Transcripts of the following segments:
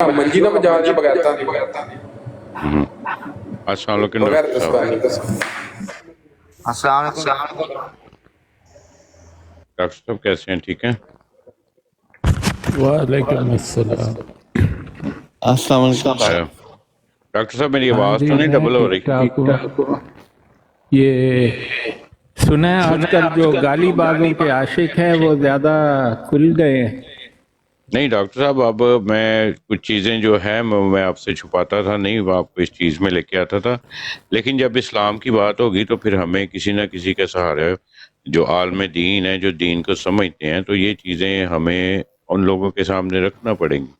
منجینا میں جہاں جی بغیر السلام علیکم السلام علیکم ڈاکٹر صاحب، کیسے ہیں؟ ٹھیک ہیں؟ وعلیکم السلام۔ السلام علیکم ڈاکٹر صاحب میری آواز تو نہیں ڈبل ہو رہی؟ ٹھیک ٹھاک ہوں۔ یہ سنا ہے آج کل جو گالی بازوں کے عاشق ہیں وہ زیادہ کھل گئے ہیں۔ نہیں ڈاکٹر صاحب، اب میں کچھ چیزیں جو ہیں میں آپ سے چھپاتا تھا نہیں، وہ آپ کو اس چیز میں لے کے آتا تھا، لیکن جب اسلام کی بات ہوگی تو پھر ہمیں کسی نہ کسی کے سہارے جو عالم دین ہے، جو دین کو سمجھتے ہیں، تو یہ چیزیں ہمیں ان لوگوں کے سامنے رکھنا پڑیں گی۔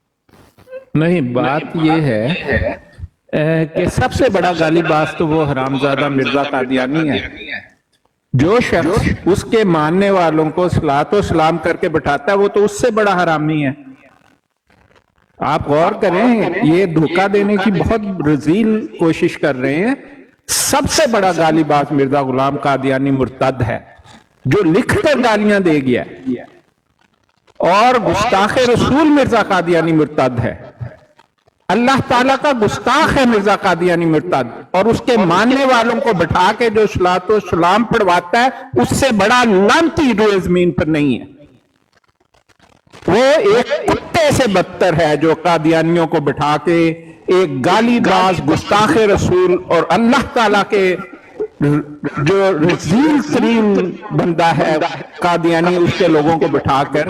نہیں، بات یہ ہے کہ سب سے بڑا گالی باز تو وہ حرامزادہ مرزا قادیانی ہے۔ جو شخص اس کے ماننے والوں کو صلاۃ و سلام کر کے بٹھاتا ہے وہ تو اس سے بڑا حرامی ہے۔ آپ غور کریں، یہ دھوکہ دینے کی بہت رذیل کوشش کر رہے ہیں۔ سب سے بڑا گالی باز مرزا غلام قادیانی مرتد ہے، جو لکھ کر گالیاں دے گیا، اور گستاخ رسول مرزا قادیانی مرتد ہے۔ اللہ تعالیٰ کا گستاخ ہے مرزا قادیانی مرتد، اور اس کے ماننے والوں کو بٹھا کے جو صلاۃ و سلام پڑھواتا ہے اس سے بڑا لعنتی روئے زمین پر نہیں ہے۔ وہ ایک کتے سے بدتر ہے جو قادیانیوں کو بٹھا کے ایک گالی باز گستاخ رسول اور اللہ تعالیٰ کے جو رذیل ترین بندہ ہے قادیانی، اس کے لوگوں کو بٹھا کر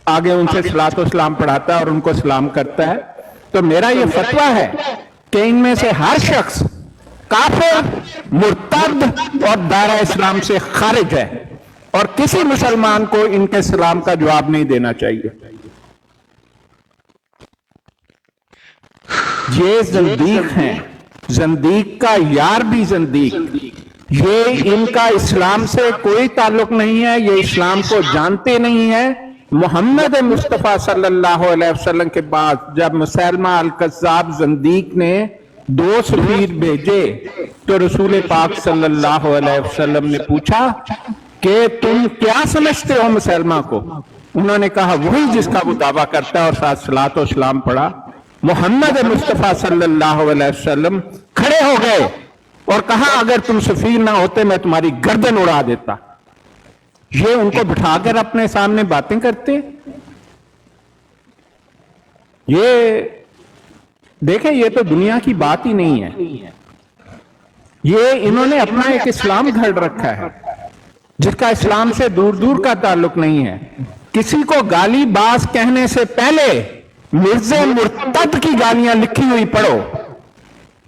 آگے ان سے صلاۃ و سلام پڑھاتا ہے اور ان کو سلام کرتا ہے۔ تو میرا یہ فتویٰ ہے کہ ان میں سے ہر شخص کافر، مرتد اور دائرہ اسلام سے خارج ہے، اور کسی مسلمان کو ان کے سلام کا جواب نہیں دینا چاہیے۔ یہ زندیق ہیں، زندیق کا یار بھی زندیق۔ یہ ان کا اسلام سے کوئی تعلق نہیں ہے، یہ اسلام کو جانتے نہیں ہیں۔ محمد مصطفیٰ صلی اللہ علیہ وسلم کے بعد جب مسیلمہ الکذاب زندیق نے 2 سفیر بھیجے تو رسول پاک صلی اللہ علیہ وسلم نے پوچھا کہ تم کیا سمجھتے ہو مسیلمہ کو؟ انہوں نے کہا وہی جس کا وہ دعویٰ کرتا ہے، اور ساتھ صلاۃ و سلام پڑھا۔ محمد مصطفیٰ صلی اللہ علیہ وسلم کھڑے ہو گئے اور کہا اگر تم سفیر نہ ہوتے میں تمہاری گردن اڑا دیتا۔ یہ ان کو بٹھا کر اپنے سامنے باتیں کرتے۔ یہ دیکھیں، یہ تو دنیا کی بات ہی نہیں ہے، یہ انہوں نے اپنا ایک اسلام گھڑ رکھا ہے جس کا اسلام سے دور دور کا تعلق نہیں ہے۔ کسی کو گالی باز کہنے سے پہلے مرزا مرتد کی گالیاں لکھی ہوئی پڑھو۔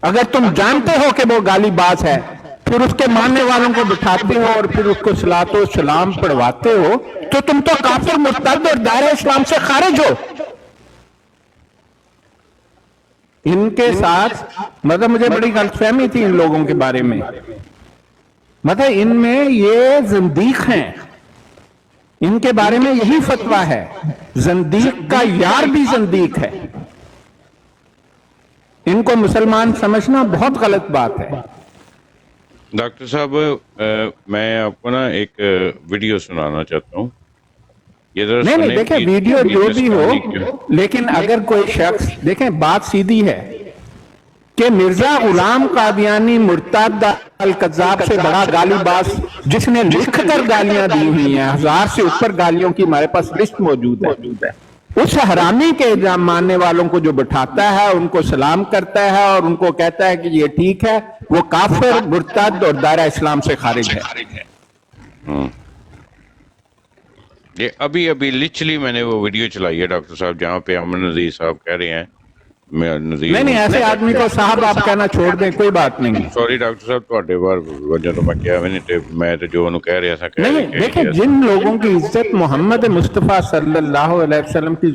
اگر تم جانتے ہو کہ وہ گالی باز ہے، پھر اس کے ماننے والوں کو بٹھاتے ہو اور پھر اس کو صلاۃ و سلام پڑھواتے ہو، تو تم تو کافر، مرتد اور دائرہ اسلام سے خارج ہو۔ ان کے ساتھ مطلب مجھے بڑی غلط فہمی تھی ان لوگوں کے بارے میں، مطلب ان میں یہ زندیق ہیں، ان کے بارے میں یہی فتویٰ ہے، زندیق کا یار بھی زندیق ہے۔ ان کو مسلمان سمجھنا بہت غلط بات ہے۔ ڈاکٹر صاحب، میں آپ کو نا ایک ویڈیو سنانا چاہتا ہوں۔ نہیں دیکھیں، ویڈیو جو بھی ہو، لیکن اگر کوئی شخص، دیکھیں بات سیدھی ہے کہ مرزا غلام قادیانی مرتد الکذاب سے بڑا گالی باز جس نے لکھ کر گالیاں دی ہوئی ہیں، 1000 سے اوپر گالیوں کی ہمارے پاس لسٹ موجود ہے، اس حرامی کے ماننے والوں کو جو بٹھاتا ہے، ان کو سلام کرتا ہے اور ان کو کہتا ہے کہ یہ ٹھیک ہے، وہ کافر، مرتد اور دائرہ اسلام سے خارج ہے۔ یہ ابھی لچلی میں نے وہ ویڈیو چلائی ہے ڈاکٹر صاحب، جہاں پہ امن نذیر صاحب کہہ رہے ہیں، نہیں ایسے آدمی کو صاحب آپ کہنا چھوڑ دیں، کوئی بات نہیں۔ سوری ڈاکٹر صاحب، تھوڑے بار وجہ تو میں کیا میں تو جو انہوں کہہ رہا تھا نہیں، دیکھیں جن لوگوں کی عزت محمد مصطفیٰ صلی اللہ علیہ وسلم کی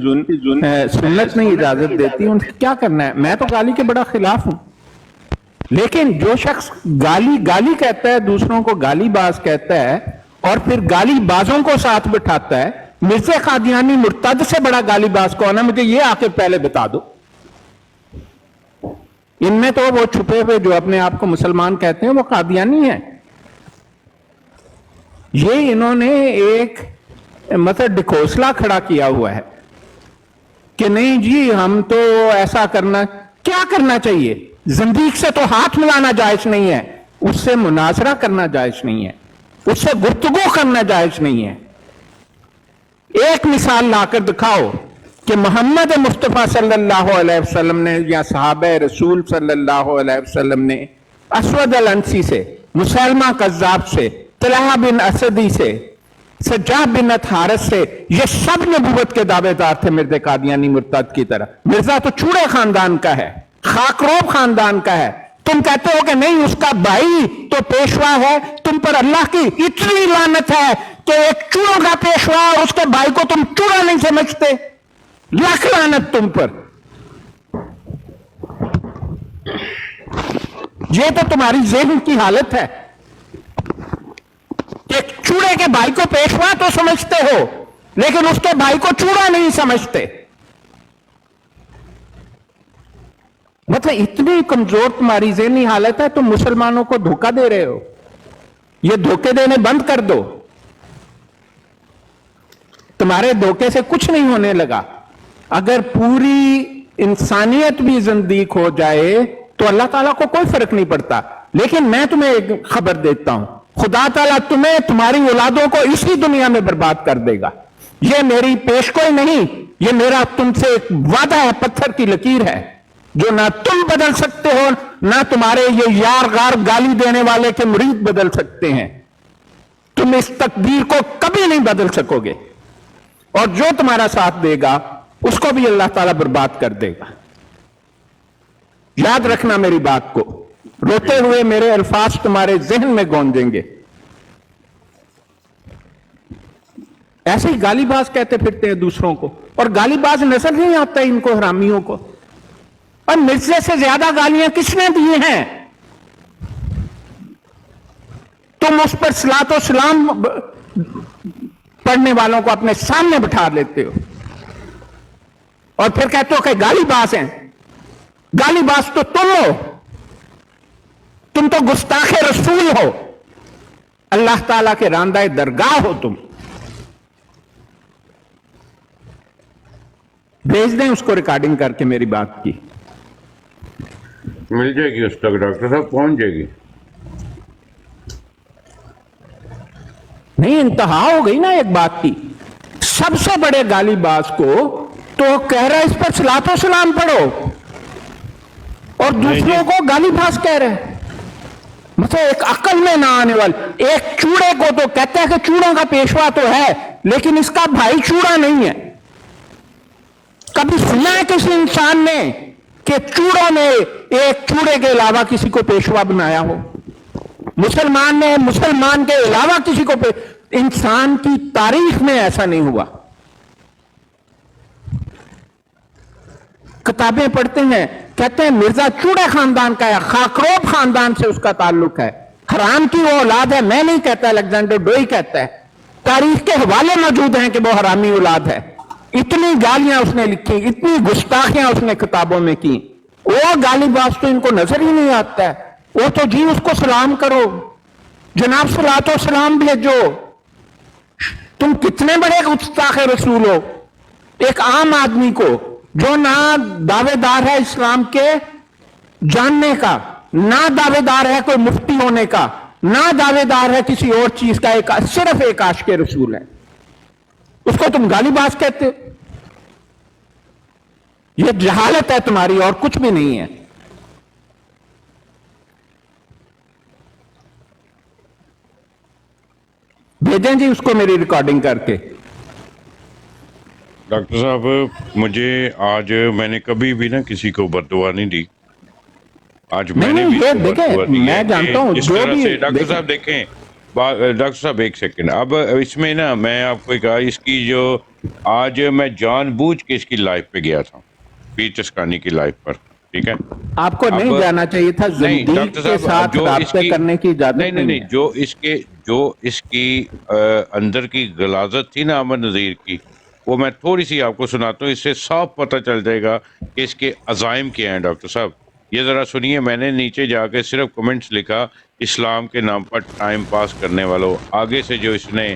سنت نہیں اجازت دیتی، ان سے کیا کرنا ہے؟ میں تو گالی کے بڑا خلاف ہوں، لیکن جو شخص گالی کہتا ہے، دوسروں کو گالی باز کہتا ہے اور پھر گالی بازوں کو ساتھ بٹھاتا ہے، مرزا قادیانی مرتد سے بڑا گالی باز کون ہے؟ مجھے یہ آ کے پہلے بتا دو۔ ان میں تو وہ چھپے ہوئے جو اپنے آپ کو مسلمان کہتے ہیں وہ قادیانی ہیں۔ یہ انہوں نے ایک مطلب ڈھکوسلا کھڑا کیا ہوا ہے کہ نہیں جی ہم تو ایسا کرنا. کیا کرنا چاہیے؟ زندیق سے تو ہاتھ ملانا جائز نہیں ہے، اس سے مناظرہ کرنا جائز نہیں ہے، اس سے گفتگو کرنا جائز نہیں ہے. ایک مثال لا کر دکھاؤ کہ محمد مصطفیٰ صلی اللہ علیہ وسلم نے یا صحابہ رسول صلی اللہ علیہ وسلم نے اسود الانسی سے، مسلمہ کذاب سے، طلحہ بن اسدی سے، سجاح بن حارث سے، یہ سب نبوت کے دعوے دار تھے مرزا قادیانی مرتد کی طرح. مرزا تو چوڑے خاندان کا ہے، خاکروب خاندان کا ہے. تم کہتے ہو کہ نہیں اس کا بھائی تو پیشوا ہے. تم پر اللہ کی اتنی لعنت ہے کہ ایک چوڑوں کا پیشوا اور اس کے بھائی کو تم چوڑا نہیں سمجھتے. لاکھ لعنت تم پر. یہ تو تمہاری ذہن کی حالت ہے. ایک چوڑے کے بھائی کو پیشوا تو سمجھتے ہو لیکن اس کے بھائی کو چوڑا نہیں سمجھتے. مطلب اتنی کمزور تمہاری ذہنی حالت ہے، تم مسلمانوں کو دھوکہ دے رہے ہو. یہ دھوکے دینے بند کر دو. تمہارے دھوکے سے کچھ نہیں ہونے لگا. اگر پوری انسانیت بھی زندیق ہو جائے تو اللہ تعالیٰ کو کوئی فرق نہیں پڑتا. لیکن میں تمہیں ایک خبر دیتا ہوں، خدا تعالیٰ تمہیں تمہاری اولادوں کو اسی دنیا میں برباد کر دے گا. یہ میری پیشگوئی نہیں، یہ میرا تم سے ایک وعدہ ہے، پتھر کی لکیر ہے جو نہ تم بدل سکتے ہو نہ تمہارے یہ یار غار گالی دینے والے کے مرید بدل سکتے ہیں. تم اس تقدیر کو کبھی نہیں بدل سکو گے اور جو تمہارا ساتھ دے گا اس کو بھی اللہ تعالیٰ برباد کر دے گا. یاد رکھنا میری بات کو. روتے ہوئے میرے الفاظ تمہارے ذہن میں گونجیں گے. ایسے ہی گالی باز کہتے پھرتے ہیں دوسروں کو، اور گالی باز نظر نہیں آتا ہے ان کو، حرامیوں کو. اور مرزے سے زیادہ گالیاں کس نے دی ہیں؟ تم اس پر صلاۃ و سلام پڑھنے والوں کو اپنے سامنے بٹھا لیتے ہو اور پھر کہتے ہو کہ گالی باز ہیں. گالی باز تو تم ہو. تم تو گستاخ رسول ہو، اللہ تعالیٰ کے راندہ درگاہ ہو. تم بھیج دیں اس کو ریکارڈنگ کر کے میری بات کی. مل جائے گی اس تک ڈاکٹر صاحب، پہنچ جائے گی. نہیں، انتہا ہو گئی نا ایک بات کی. سب سے بڑے گالی باز کو تو کہہ رہا ہے اس پر صلاۃ و سلام پڑھو اور دوسروں کو گالی باز کہہ رہے. مطلب ایک عقل میں نہ آنے والی. ایک چوڑے کو تو کہتا ہے کہ چوڑوں کا پیشوا تو ہے لیکن اس کا بھائی چوڑا نہیں ہے. کبھی سنا ہے کسی انسان نے کہ چوڑوں نے ایک چوڑے کے علاوہ کسی کو پیشوا بنایا ہو؟ مسلمان نے مسلمان کے علاوہ کسی کو انسان کی تاریخ میں ایسا نہیں ہوا. کتابیں پڑھتے ہیں، کہتے ہیں مرزا چوڑے خاندان کا ہے، خاکروب خاندان سے اس کا تعلق ہے، حرام کی وہ اولاد ہے. میں نہیں کہتا، الیگزینڈر ڈوئی کہتا ہے. تاریخ کے حوالے موجود ہیں کہ وہ حرامی اولاد ہے. اتنی گالیاں اس نے لکھی، اتنی گستاخیاں اس نے کتابوں میں کی. وہ گالی باز تو ان کو نظر ہی نہیں آتا ہے. وہ تو جی اس کو سلام کرو، جناب صلاۃ و سلام بھیجو. تم کتنے بڑے گستاخ رسول ہو. ایک عام آدمی کو جو نہ دعوے دار ہے اسلام کے جاننے کا، نہ دعوے دار ہے کوئی مفتی ہونے کا، نہ دعوے دار ہے کسی اور چیز کا، صرف ایک عاشق رسول ہے، اس کو تم گالی باز کہتے. یہ جہالت ہے تمہاری اور کچھ بھی نہیں ہے. بھیجیں جی اس کو میری ریکارڈنگ کر کے. ڈاکٹر صاحب مجھے آج میں نے کبھی بھی نا کسی کو بد دعا نہیں دی. آج میں نے بھی دیکھیں میں جانتا ہوں اس طرح سے. ڈاکٹر صاحب دیکھیں، ڈاکٹر صاحب ایک سیکنڈ. اب اس میں نا میں آپ کو کہا اس کی جو آج میں جان بوجھ کے اس کی لائف پہ گیا تھا، پیر چسکانی کی لائف پر. ٹھیک ہے، آپ کو نہیں جانا چاہیے تھا. زندیق کے ساتھ رابطے کرنے کی اجازت نہیں. جو اس کی اندر کی غلاظت تھی نا احمد نذیر کی، وہ میں تھوڑی سی آپ کو سناتا ہوں. اس سے صاف پتہ چل جائے گا کہ اس کے عزائم کیا ہیں. ڈاکٹر صاحب یہ ذرا سنیے. میں نے نیچے جا کے صرف کمنٹس لکھا، اسلام کے نام پر ٹائم پاس کرنے والوں. آگے سے جو اس نے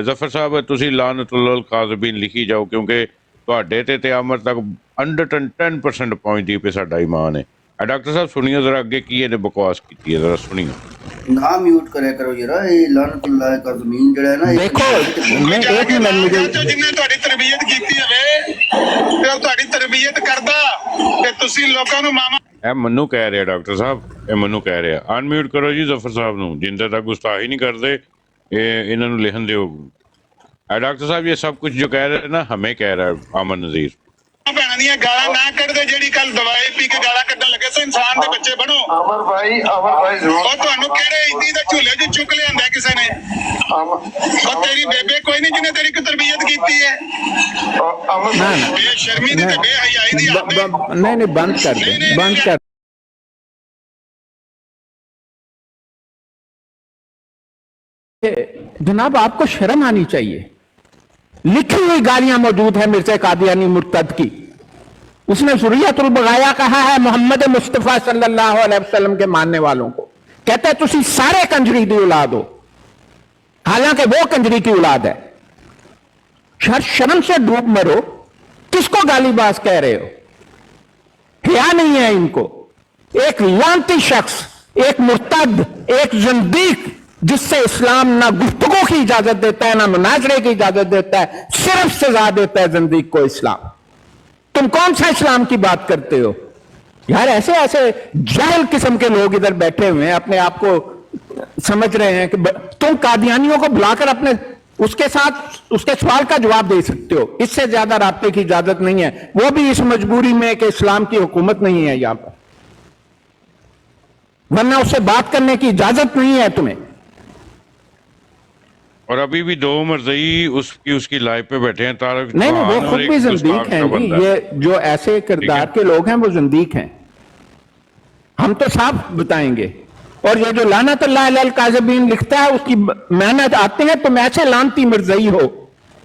ظفر صاحب تسی لعنت اللہ القاذبین لکھی جاؤ، کیونکہ ਤੁਹਾਡੇ ਤੇ ਅਮਰ ਤੱਕ 110% ਪਹੁੰਚਦੀ ਪਈ ਸਾਡਾ ਈਮਾਨ ਹੈ। ਡਾਕਟਰ ਸਾਹਿਬ ਸੁਣੀਓ ਜ਼ਰਾ ਅੱਗੇ ਕੀ ਇਹਨੇ ਬਕਵਾਸ ਕੀਤੀ ਹੈ, ਜ਼ਰਾ ਸੁਣੀਓ। ना म्यूट करे करो जरा, ये लानतुल्लाह का ज़मीन जड़ा है ना, देखो मैं एक मिनट मुझे ਜਿੰਨੇ ਤੁਹਾਡੀ ਤਰਬੀਅਤ ਕੀਤੀ ਹੋਵੇ ਤੇ ਉਹ ਤੁਹਾਡੀ ਤਰਬੀਅਤ ਕਰਦਾ ਤੇ ਤੁਸੀਂ ਲੋਕਾਂ ਨੂੰ ਮਾਮਾ ਇਹ ਮੈਨੂੰ ਕਹਿ ਰਿਹਾ ਡਾਕਟਰ ਸਾਹਿਬ, ਇਹ ਮੈਨੂੰ ਕਹਿ ਰਿਹਾ। ਅਨਮਿਊਟ ਕਰੋ ਜੀ ਜ਼ਫਰ ਸਾਹਿਬ ਨੂੰ, ਜਿੰਦੇ ਤੱਕ ਗੁਸਤਾਖੀ ਨਹੀਂ ਕਰਦੇ ਇਹ ਇਹਨਾਂ ਨੂੰ ਲਿਖਣ ਦਿਓ। डॉक्टर साहब ये सब कुछ जो कह रहे हैं ना हमें कह रहा है अमन नज़ीर। ਭੈਣਾਂ ਦੀਆਂ ਗਾਲਾਂ ਨਾ ਕੱਢਦੇ, ਜਿਹੜੀ ਕੱਲ ਦਵਾਈ ਪੀ ਕੇ ਗਾਲਾਂ ਕੱਢਣ ਲੱਗੇ ਸੋ ਇਨਸਾਨ ਦੇ ਬੱਚੇ ਬਣੋ। ਅਮਰ ਭਾਈ ਜ਼ਰੂਰ। ਉਹ ਤੁਹਾਨੂੰ ਕਿਹੜੇ ਇੱਦੀ ਦੇ ਝੂਲੇ 'ਚ ਚੁੱਕ ਲਿਆਂਦਾ ਕਿਸੇ ਨੇ? ਉਹ ਤੇਰੀ ਬੇਬੇ ਕੋਈ ਨਹੀਂ ਜਿਹਨੇ ਤੇਰੀ ਕੋਈ ਤਰਬੀਅਤ ਕੀਤੀ ਹੈ। ਅਮਰ ਬੇਸ਼ਰਮੀ ਦੀ ਤੇ ਬੇਹਯਾਈ ਦੀ ਹੱਦ ਹੈ। नहीं नहीं बंद कर दे, बंद कर। जनाब आपको शर्म आनी चाहिए। लिखी हुई गालियां मौजूद है मिर्जा कादियानी मुर्तद की। उसने ज़ुर्रियतुल बगाया कहा है मोहम्मद मुस्तफ़ा सल्लल्लाहु अलैहि वसल्लम के मानने वालों को, कहता है तुसी सारे कंजरी की औलाद हो, हालांकि वो कंजरी की औलाद है। शर्म से डूब मरो। किसको गालीबाज कह रहे हो? हिया नहीं है इनको। एक लानती शख्स, एक मुर्तद, एक ज़िंदीक, जिससे इस्लाम ना गुफ्तगू की इजाजत देता है ना मुनाजरे की इजाजत देता है, सिर्फ सजा देता है जिंदगी को इस्लाम। तुम कौन सा इस्लाम की बात करते हो यार? ऐसे ऐसे जाहिल किस्म के लोग इधर बैठे हुए हैं, अपने आप को समझ रहे हैं कि तुम कादियानियों को बुलाकर अपने उसके साथ उसके सवाल का जवाब दे सकते हो। इससे ज्यादा राब्ते की इजाजत नहीं है, वो भी इस मजबूरी में कि इस्लाम की हुकूमत नहीं है यहां पर, वरना उससे बात करने की इजाजत नहीं है तुम्हें। और अभी भी दो मर्ज़ई उसकी लाइव पे बैठे हैं तारक। नहीं नहीं, वो खुद भी ज़िंदीक हैं जी। ये जो ऐसे किरदार के लोग हैं वो ज़िंदीक हैं, हम तो साफ बताएंगे। और ये जो लानतुल्लाह अलैल काज़िबीन लिखता है उसकी मेहनत आते हैं, तुम ऐसे लानती मर्ज़ई हो।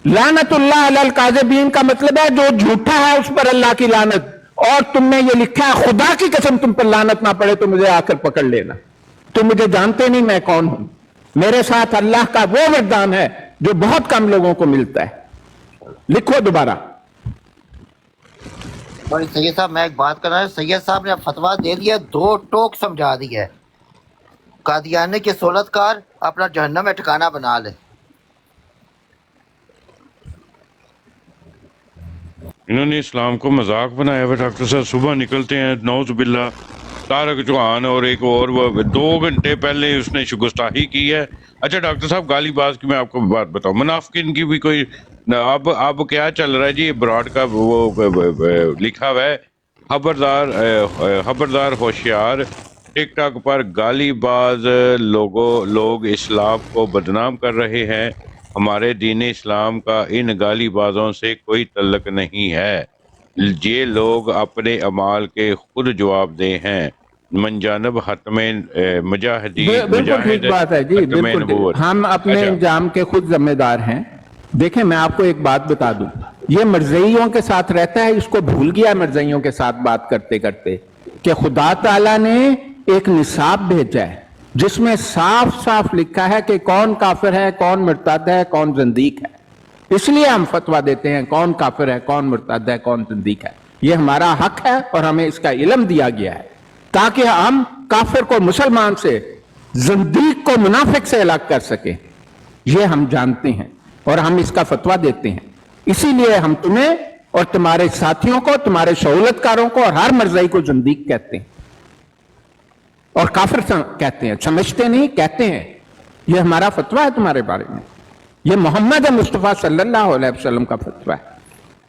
लानतुल्लाह अलैल काज़िबीन का मतलब है जो झूठा है उस पर अल्लाह की लानत, और तुमने ये लिखा है खुदा की कसम तुम पर लानत ना पड़े तो मुझे आकर पकड़ लेना। तुम मुझे जानते नहीं मैं कौन हूं। मेरे साथ अल्लाह का वो वरदान है जो बहुत कम लोगों को मिलता है। लिखो दोबारा। और सैयद साहब मैं एक बात कर रहा हूँ, सैयद साहब ने फतवा दे दिया, दो टोक समझा दिया है। कादियानी के सोलतकार अपना जहन्नम में ठिकाना बना ले। इन्होंने इस्लाम को मजाक बनाया हुआ डॉक्टर साहब। सुबह निकलते हैं नौज बिल्ला तारक चौहान और एक और 2 घंटे पहले उसने गुस्ताखी की है। अच्छा डॉक्टर साहब गालीबाज की मैं आपको बात बताऊं, मुनाफिकीन की भी कोई अब क्या चल रहा है जी, ब्रॉड का वो लिखा हुआ है खबरदार होशियार, टिकटॉक पर गालीबाज लोग इस्लाम को बदनाम कर रहे हैं। हमारे दीन इस्लाम का इन गालीबाजों से कोई तल्लक नहीं है। ये लोग अपने अमाल के खुद जवाब दे हैं। मनजानब हतमे मुजाहिदी बिल्कुल ठीक बात है जी, बिल्कुल हम अपने इंजाम के खुद जिम्मेदार हैं। देखें मैं आपको एक बात बता दूं, ये मर्ज़इयों के साथ रहता है, इसको भूल गया मर्ज़इयों के साथ बात करते करते कि खुदा ताला ने एक निसाब भेजा है जिसमें साफ साफ लिखा है कि कौन काफिर है, कौन मुर्तद है, कौन ज़िंदीक है। इसलिए हम फतवा देते हैं कौन काफिर है, कौन मुर्तद है, कौन ज़िंदीक है। ये हमारा हक है और हमें इसका इल्म दिया गया है ताकि हम काफिर को मुसलमान से, ज़िंदीक को मुनाफिक से अलग कर सकें। ये हम जानते हैं और हम इसका फतवा देते हैं। इसीलिए हम तुम्हें और तुम्हारे साथियों को, तुम्हारे सहूलतकारों को और हर मर्ज़ई को ज़िंदीक कहते हैं और काफिर कहते हैं। समझते नहीं, कहते हैं। यह हमारा फतवा है तुम्हारे बारे में। यह मोहम्मद मुस्तफ़ा सल्लल्लाहु अलैहि वसल्लम का फतवा है।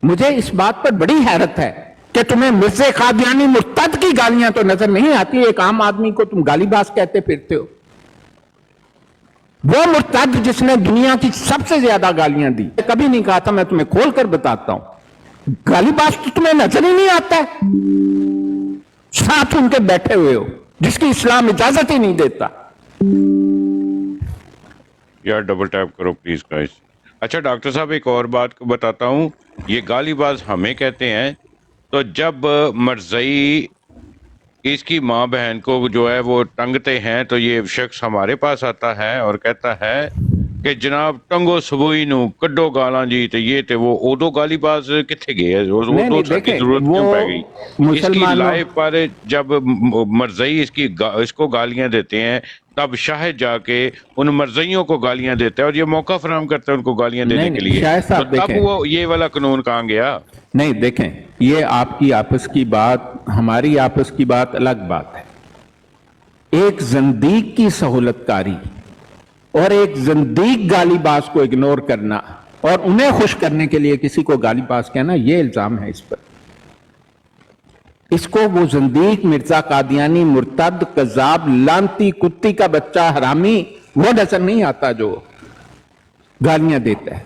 मुझे इस बात पर बड़ी हैरत है कि तुम्हें मिर्ज़ा कादियानी मुर्तद की गालियां तो नजर नहीं आती, एक आम आदमी को तुम गालीबाज कहते फिरते हो। वो मुर्तद जिसने दुनिया की सबसे ज्यादा गालियां दी, कभी नहीं कहा था, मैं तुम्हें खोल कर बताता हूं। गालीबाज तो तुम्हें नजर ही नहीं आता है, साथ उनके बैठे हुए हो जिसकी इस्लाम इजाजत ही नहीं देता। यार डबल टैप करो प्लीज गाइस। अच्छा डॉक्टर साहब एक और बात को बताता हूँ, ये गालीबाज हमें कहते हैं तो जब मर्ज़ई इसकी माँ बहन को जो है वो टंगते हैं तो ये शख्स हमारे पास आता है और कहता है ਕਿ ਜਨਾਬ ਟੰਗੋ ਸਬੋਈ ਨੂੰ ਕੱਢੋ ਗਾਲਾਂ ਜੀ ਤੇ ਇਹ ਤੇ वो ਉਦੋਂ गालीबाज किथे गए नहीं, देखें, जरूरत वो क्यों पै गई इसकी मुसलमानों- लाइफ पर जब मरज़ई इसको गालियां देते हैं तब शाहिद जाके उन मरज़इयों को गालियां देता है और ये मौका फराहम करता है उनको गालियां देने नहीं, के लिए। शाहिद साहब तो तब देखें। वो ये वाला कानून कहाँ गया? नहीं, देखें, ये आपकी आपस की बात, हमारी आपस की बात अलग बात है। एक जंदीक की सहूलतकारी और एक जंदीक गालीबाज को इग्नोर करना और उन्हें खुश करने के लिए किसी को गालीबाज कहना, यह इल्जाम है इस पर। इसको वो जंदीक, मिर्जा कादियानी, मुर्तद, कज़ाब, लानती कुत्ती का बच्चा, हरामी वो नजर नहीं आता जो गालियां देता है।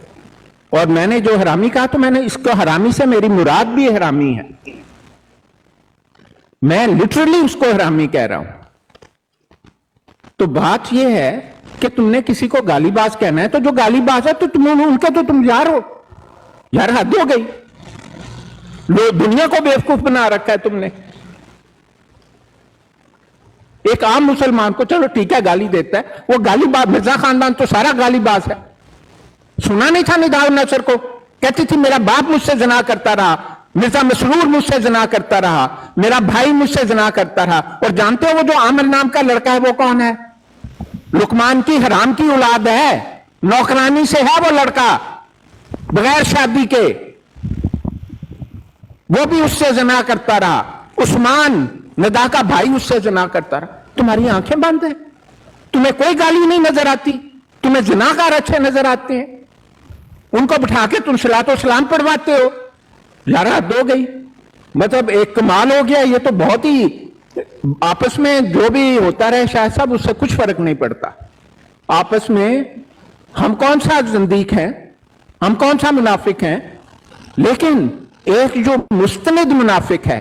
और मैंने जो हरामी कहा तो मैंने इसको हरामी से मेरी मुराद भी हरामी है, मैं लिटरली उसको हरामी कह रहा हूं। तो बात यह है कि तुमने किसी को गालीबाज कहना है तो जो गालीबाज है तो तुम उनके तो तुम यार हो, यार हद हो गई, दुनिया को बेवकूफ बना रखा है तुमने। एक आम मुसलमान को चलो ठीक है गाली देता है, वो गालीबाज, मिर्जा खानदान तो सारा गालीबाज है। सुना नहीं था निदा नसर को, कहती थी मेरा बाप मुझसे जना करता रहा, मिर्जा मसरूर मुझसे जना करता रहा, मेरा भाई मुझसे जना करता रहा। और जानते हो वो जो आमिर नाम का लड़का है वो कौन है? लुकमान की हराम की औलाद है, नौकरानी से है वो लड़का, बगैर शादी के, वो भी उससे जना करता रहा। उस्मान नदा का भाई उससे जना करता रहा। तुम्हारी आंखें बंद है, तुम्हें कोई गाली नहीं नजर आती, तुम्हें जनाकार अच्छे नजर आते हैं, उनको बिठा के तुम सलातो सलाम पढ़वाते हो। यार हद हो गई, मतलब एक कमाल हो गया। ये तो बहुत ही आपस में जो भी होता रहे शायद साहब, उससे कुछ फर्क नहीं पड़ता। आपस में हम कौन सा जंदीक हैं, हम कौन सा मुनाफिक हैं, लेकिन एक जो मुस्तनिद मुनाफिक है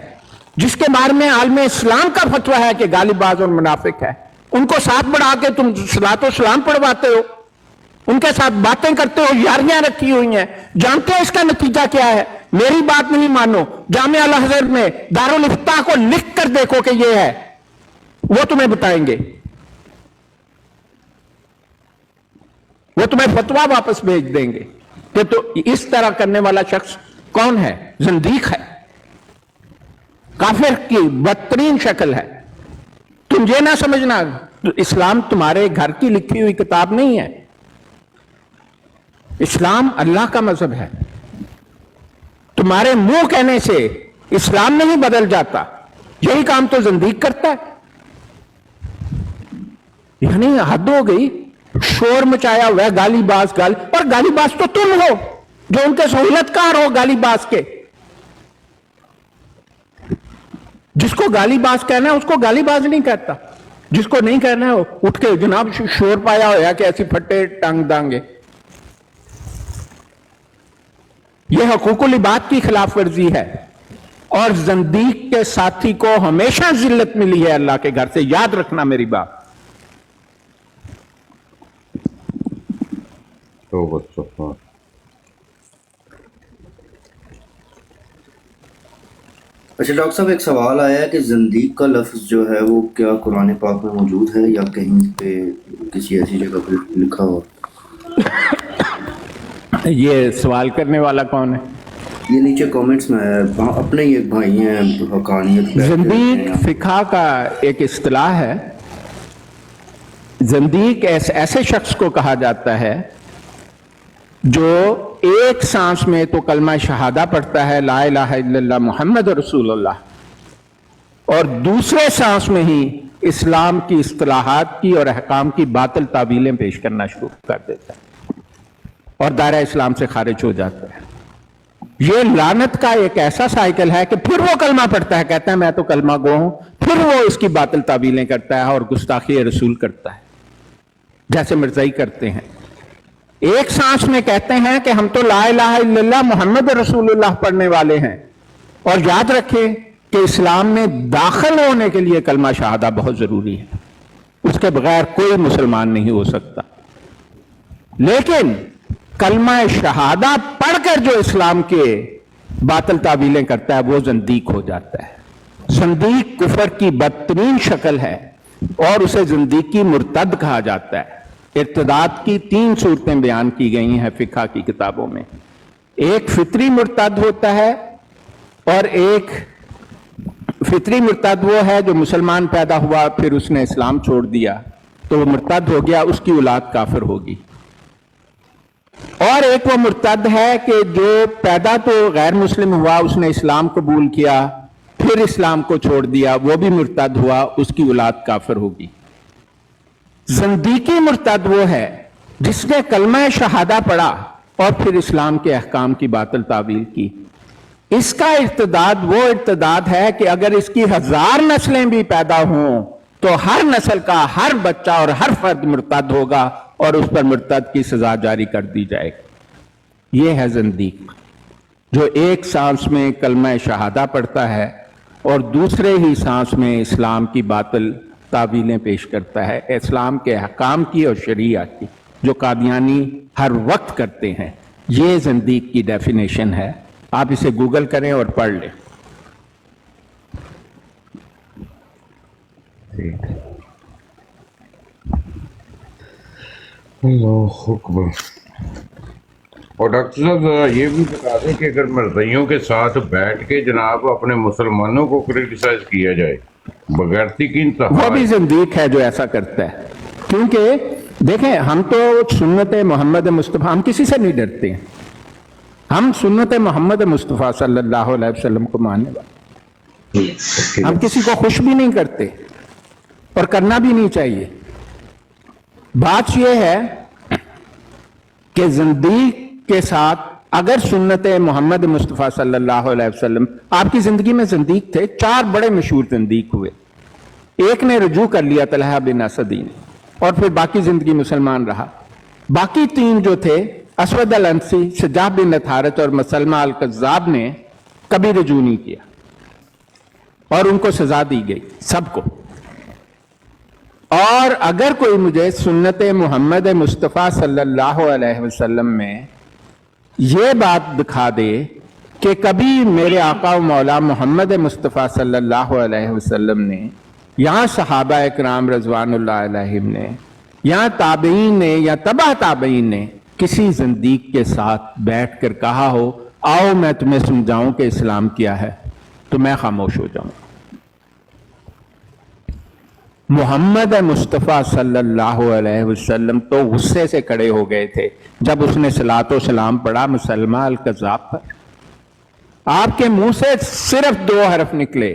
जिसके बारे में आलमे इस्लाम का फतवा है कि गालिबाज और मुनाफिक है, उनको साथ बढ़ा के तुम सलातो सलाम पढ़वाते हो, उनके साथ बातें करते हो, यारियां रखी हुई हैं। जानते हो इसका नतीजा क्या है? मेरी बात नहीं मानो, जामिया अल अज़हर में दारुल इफ्ता को लिख कर देखो कि ये है, वो तुम्हें बताएंगे, वो तुम्हें फतवा वापस भेज देंगे कि तो इस तरह करने वाला शख्स कौन है? जंदीक है, काफिर की बदतरीन शक्ल है। तुम ये ना समझना तो इस्लाम तुम्हारे घर की लिखी हुई किताब नहीं है। इस्लाम अल्लाह का मजहब है। तुम्हारे मुंह कहने से इस्लाम नहीं बदल जाता, यही काम तो जंदीक करता है। यानी हद हो गई, शोर मचाया हुआ है गालीबाज और गालीबाज तो तुम हो जो उनके सहूलतकार हो गालीबाज के। जिसको गालीबाज कहना है उसको गालीबाज नहीं कहता, जिसको नहीं कहना है वो उठ के जनाब शोर पाया होया कि ऐसी फट्टे टांग दांगे। यह हुकूकुल इबाद की खिलाफ वर्जी है और जंदीक के साथी को हमेशा जिल्लत मिली है अल्लाह के घर से, याद रखना मेरी बात। अच्छा डॉक्टर साहब, एक सवाल आया है कि जंदीक का लफ्ज़ जो है वो क्या कुरान पाक में मौजूद है या कहीं पे किसी ऐसी जगह पर लिखा हो? ये सवाल करने वाला कौन है? ये नीचे कमेंट्स में है, अपने ही एक भाई हैं हकानियत। जंदीक फिका का एक इस्तिलाह है। जंदीक ऐसे शख्स को कहा जाता है जो एक सांस में तो कलमा शहादा पढ़ता है, ला इलाहा इल्लल्लाह मुहम्मद रसूलुल्लाह, और दूसरे सांस में ही इस्लाम की इस्तिलाहात की और अहकाम की बातिल तावीलें पेश करना शुरू कर देता है और दायरा इस्लाम से खारिज हो जाता है। ये लानत का एक ऐसा साइकिल है कि फिर वो कलमा पढ़ता है, कहता है मैं तो कलमा गो हूं, फिर वो इसकी बातिल तावीलें करता है और गुस्ताखी रसूल करता है, जैसे मिर्ज़ाई करते हैं। एक सांस में कहते हैं कि हम तो ला इलाहा इल्लल्लाह मुहम्मद रसूलुल्लाह पढ़ने वाले हैं, और याद रखें कि इस्लाम में दाखिल होने के लिए कलमा शहादा बहुत जरूरी है, उसके बगैर कोई मुसलमान नहीं हो सकता। लेकिन कलमा शहादा पढ़कर जो इस्लाम के बातिल तावीलें करता है वो जंदीक हो जाता है। जंदीक कुफर की बदतरीन शक्ल है और उसे जंदीकी मुर्तद कहा जाता है। इर्तदाद की 3 सूरतें बयान की गई हैं फिक़ह की किताबों में। एक फितरी मुर्तद होता है, और एक फितरी मुर्तद वो है जो मुसलमान पैदा हुआ फिर उसने इस्लाम छोड़ दिया तो वो मुर्तद हो गया, उसकी औलाद काफिर होगी। और एक वो मुर्तद है कि जो पैदा तो गैर मुस्लिम हुआ, उसने इस्लाम कबूल किया फिर इस्लाम को छोड़ दिया, वो भी मुर्तद हुआ, उसकी औलाद काफिर होगी। ज़ंदीकी मुर्तद वो है जिसने कलमा शहादा पढ़ा और फिर इस्लाम के अहकाम की बातिल तावील की। इसका इर्तदाद वो इर्तदाद है कि अगर इसकी 1000 नस्लें भी पैदा हों तो हर नस्ल का हर बच्चा और हर फर्द मुर्तद होगा और उस पर मुर्तद की सजा जारी कर दी जाएगी। ये है ज़ंदीक, जो एक सांस में कलमा शहादा पढ़ता है और दूसरे ही सांस में इस्लाम की बातिल तावीलें पेश करता है, इस्लाम के अहकाम की और शरीयत की, जो कादियानी हर वक्त करते हैं। ये ज़ंदीक की डेफिनेशन है, आप इसे गूगल करें और पढ़ लें। अल्लाहु अकबर। और डॉक्टर साहब ये भी बता दें कि अगर मर्ज़ियों के साथ बैठ के जनाब अपने मुसलमानों को क्रिटिसाइज किया जाए बगैरती की इंतहा, वो भी ज़ंदीक है जो ऐसा करता है। क्योंकि देखें, हम तो सुन्नत मोहम्मद मुस्तफ़ा, हम किसी से नहीं डरते हैं, हम सुन्नत मोहम्मद मुस्तफ़ा सल्लल्लाहु अलैहि वसल्लम को मानने वाले, हम किसी को खुश भी नहीं करते और करना भी नहीं चाहिए। बात यह है कि ज़िंदगी के साथ अगर सुन्नत मोहम्मद मुस्तफ़ा सल्लल्लाहु अलैहि वसल्लम, आपकी जिंदगी में ज़िंदीक थे, 4 बड़े मशहूर ज़िंदीक हुए। एक ने रजू कर लिया तलहा बिन असदी ने, और फिर बाकी जिंदगी मुसलमान रहा। बाकी 3 जो थे, असवद अल अंसी, सज्जाह बिन नथारत और मसलमा अल कज़्ज़ाब, ने कभी रजू नहीं किया और उनको सजा दी गई सबको। और अगर कोई मुझे सुन्नत मोहम्मद मुस्तफ़ा सल्लल्लाहु अलैहि वसल्लम में ये बात दिखा दे कि कभी मेरे आका व मौला मोहम्मद मुस्तफ़ा सल्लल्लाहु अलैहि वसल्लम ने, यहाँ सहाबा इकराम रज़वानुल्लाह अलैहिम ने, यहाँ ताबईन ने या तबा ताबईन ने किसी ज़िंदीक के साथ बैठ कर कहा हो, आओ मैं तुम्हें समझाऊं कि इस्लाम क्या है, तो मैं खामोश हो जाऊं। मोहम्मद मुस्तफ़ा सल्लल्लाहु अलैहि वसल्लम तो गुस्से से खड़े हो गए थे जब उसने सलातो सलाम पढ़ा मुसलमा अल कज़्ज़ाब पर। आपके मुंह से सिर्फ 2 हरफ निकले